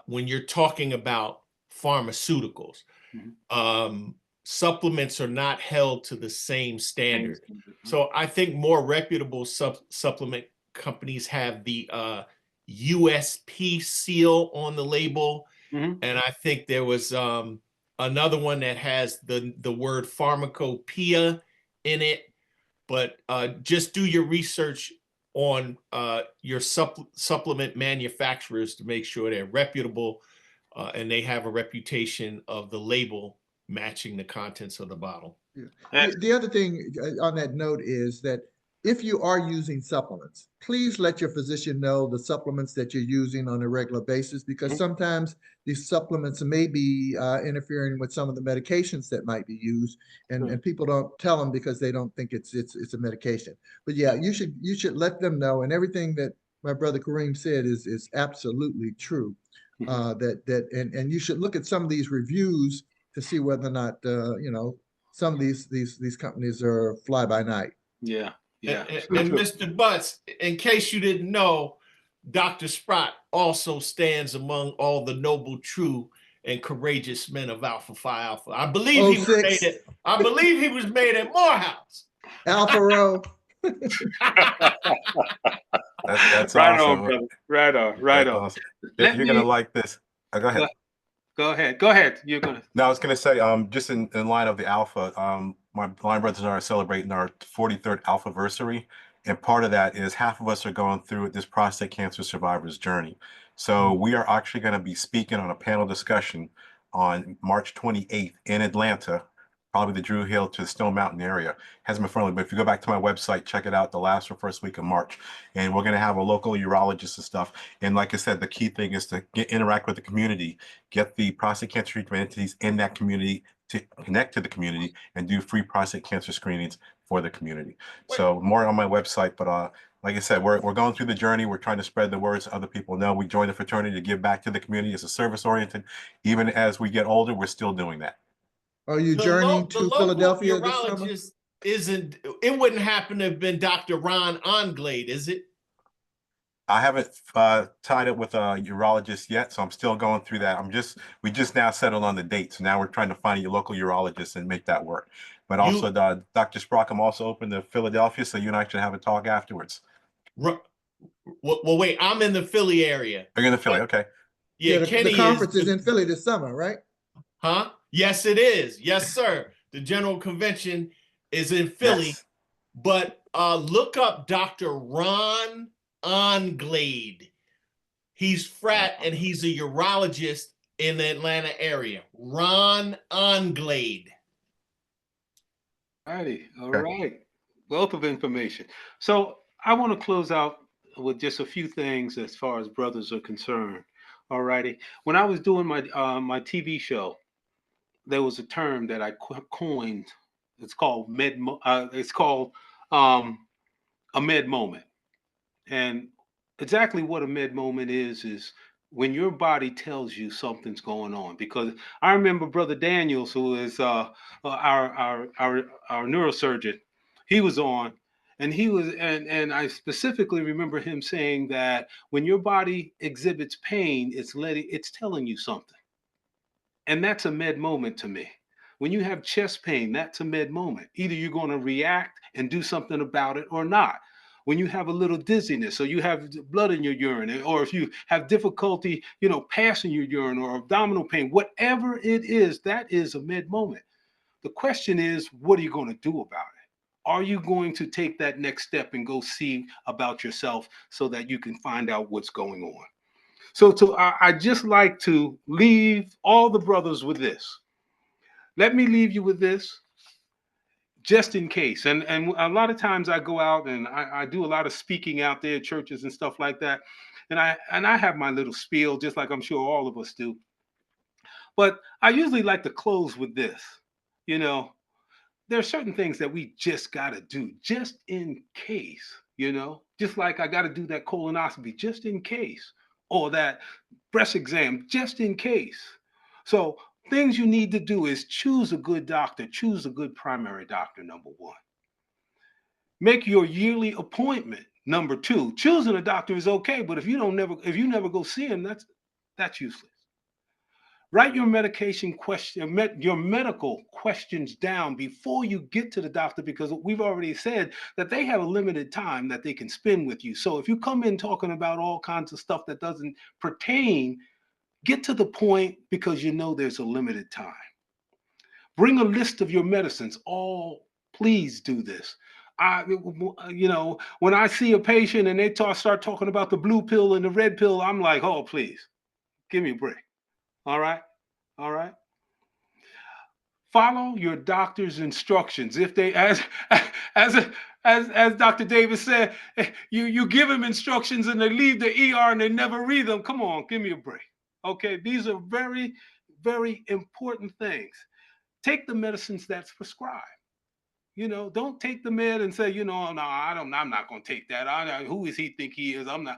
when you're talking about pharmaceuticals. Mhm. Supplements are not held to the same Same standard. standard. So I think more reputable supplement companies have the USP seal on the label. Mhm. And I think there was another one that has the word pharmacopoeia in it. But just do your research on your supplement manufacturers to make sure they're reputable and they have a reputation of the label matching the contents of the bottle. Yeah. The other thing on that note is that if you are using supplements, please let your physician know the supplements that you're using on a regular basis, because sometimes these supplements may be interfering with some of the medications that might be used, and people don't tell them because they don't think it's a medication. But yeah, you should let them know, and everything that my brother Kareem said is absolutely true. And you should look at some of these reviews to see whether or not some of these companies are fly by night. Yeah. Yeah. And Mr. Butts, in case you didn't know, Dr. Sprott also stands among all the noble, true, and courageous men of Alpha Phi Alpha. I believe he was made at, I believe he was made at Morehouse. Alpha Row. That's Right awesome. on, brother. Right on. Right That's on. awesome. Let You're me gonna like this. Go ahead. go ahead. Go ahead. You're gonna. No, I was gonna say, just in line of the Alpha, my line brothers and I are celebrating our 43rd Alphaversary, and part of that is half of us are going through this prostate cancer survivor's journey. So we are actually going to be speaking on a panel discussion on March 28th in Atlanta, probably the Drew Hill to the Stone Mountain area. Hasn't been friendly, but if you go back to my website, check it out, the last or first week of March. And we're going to have a local urologist and stuff. And like I said, the key thing is to interact with the community, get the prostate cancer treatment entities in that community to connect to the community and do free prostate cancer screenings for the community. So more on my website, but like I said, we're going through the journey. We're trying to spread the word so other people know. We joined the fraternity to give back to the community as a service oriented. Even as we get older, we're still doing that. Are you journeying to Philadelphia this summer? Isn't, it wouldn't happen to have been Dr. Ron Anglade, is it? I haven't tied it with a urologist yet, so I'm still going through that. We just now settled on the date, so now we're trying to find a local urologist and make that work. But also, Dr. Sprock, I'm also open to Philadelphia, so you and I should have a talk afterwards. Well, wait, I'm in the Philly area. You're in the Philly, okay? Yeah, the conference is in Philly this summer, right? Huh? Yes, it is. Yes, sir. The general convention is in Philly, yes. But look up Dr. Ron Anglade. He's frat and he's a urologist in the Atlanta area. Ron Anglade. Alrighty. All right. Wealth of information. So I want to close out with just a few things as far as brothers are concerned. Alrighty. When I was doing my my TV show, there was a term that I coined. It's called a med moment. And exactly what a med moment is when your body tells you something's going on. Because I remember Brother Daniels, who is our neurosurgeon, he was on, and and I specifically remember him saying that when your body exhibits pain, it's telling you something. And that's a med moment to me. When you have chest pain, that's a med moment. Either you're going to react and do something about it or not. When you have a little dizziness or you have blood in your urine, or if you have difficulty, passing your urine or abdominal pain, whatever it is, that is a med moment. The question is, what are you going to do about it? Are you going to take that next step and go see about yourself so that you can find out what's going on? So I just like to leave all the brothers with this. Let me leave you with this, just in case. And a lot of times I go out and I do a lot of speaking out there at churches and stuff like that. And I have my little spiel, just like I'm sure all of us do. But I usually like to close with this. There are certain things that we just got to do just in case, just like I got to do that colonoscopy just in case, or that breast exam just in case. So things you need to do is choose a good doctor, choose a good primary doctor, number one. Make your yearly appointment, number two. Choosing a doctor is okay, but if you never go see him, that's useless. Write your your medical questions down before you get to the doctor, because we've already said that they have a limited time that they can spend with you. So if you come in talking about all kinds of stuff that doesn't pertain, get to the point, because there's a limited time. Bring a list of your medicines. Please do this. When I see a patient and they start talking about the blue pill and the red pill, I'm like, oh, please, give me a break. All right. All right. Follow your doctor's instructions. If they, as Dr. Davis said, you give them instructions and they leave the ER and they never read them. Come on, give me a break. Okay, these are very, very important things. Take the medicines that's prescribed. Don't take the med and say, no, I'm not going to take that. Who does he think he is? I'm not.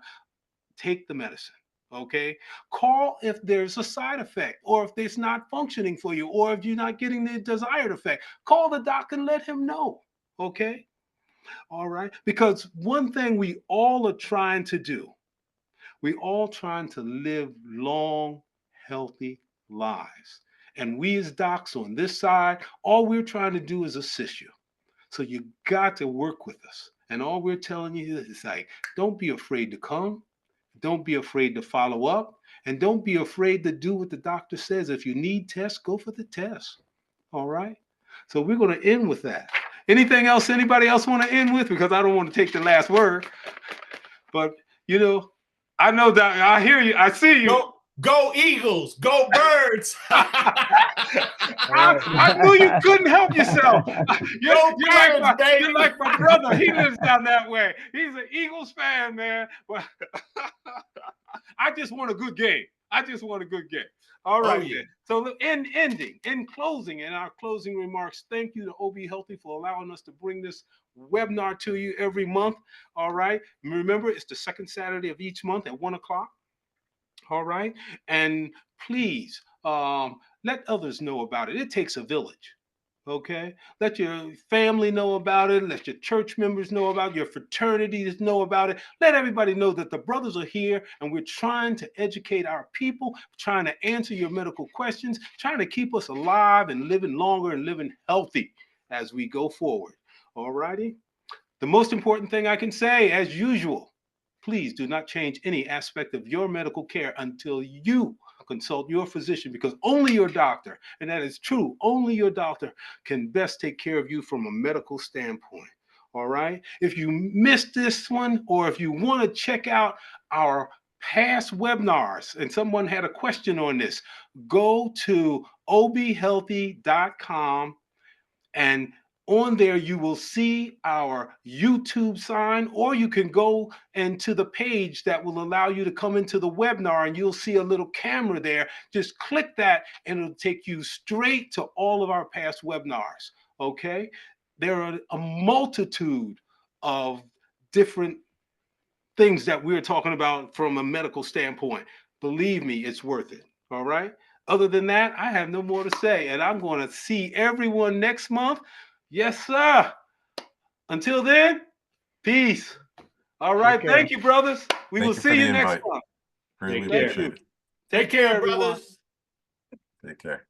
Take the medicine. Okay, call if there's a side effect, or if it's not functioning for you, or if you're not getting the desired effect. Call the doc and let him know. Okay, all right, because one thing we all are trying to do, we all trying to live long, healthy lives. And we as docs on this side, all we're trying to do is assist you. So you got to work with us. And all we're telling you is like, don't be afraid to come. Don't be afraid to follow up. And don't be afraid to do what the doctor says. If you need tests, go for the test. All right. So we're going to end with that. Anything else anybody else want to end with? Because I don't want to take the last word. But, you know, I know that I hear you. I see you. Go Eagles. Go Birds. I knew you couldn't help yourself. You're like my brother. He lives down that way. He's an Eagles fan, man. Well, I just want a good game. I just want a good game. All right. Yeah. So in closing, in our closing remarks, thank you to OBHealthy for allowing us to bring this webinar to you every month. All right. Remember, it's the second Saturday of each month at 1 o'clock. All right. And please let others know about it. It takes a village. Okay. Let your family know about it. Let your church members know about it. Your fraternities know about it. Let everybody know that the brothers are here and we're trying to educate our people, trying to answer your medical questions, trying to keep us alive and living longer and living healthy as we go forward. All righty. The most important thing I can say, as usual, please do not change any aspect of your medical care until you consult your physician, because only your doctor, and that is true, only your doctor can best take care of you from a medical standpoint. All right. If you missed this one, or if you want to check out our past webinars and someone had a question on this, go to obhealthy.com, and on there, you will see our YouTube sign, or you can go into the page that will allow you to come into the webinar, and you'll see a little camera there. Just click that and it'll take you straight to all of our past webinars. Okay. There are a multitude of different things that we're talking about from a medical standpoint. Believe me, it's worth it. All right. Other than that, I have no more to say, and I'm going to see everyone next month. Yes, sir. Until then, peace. All right. Thank you, brothers. We will see you next month. Really Take care. appreciate it. Take care, everyone. brothers. Take care.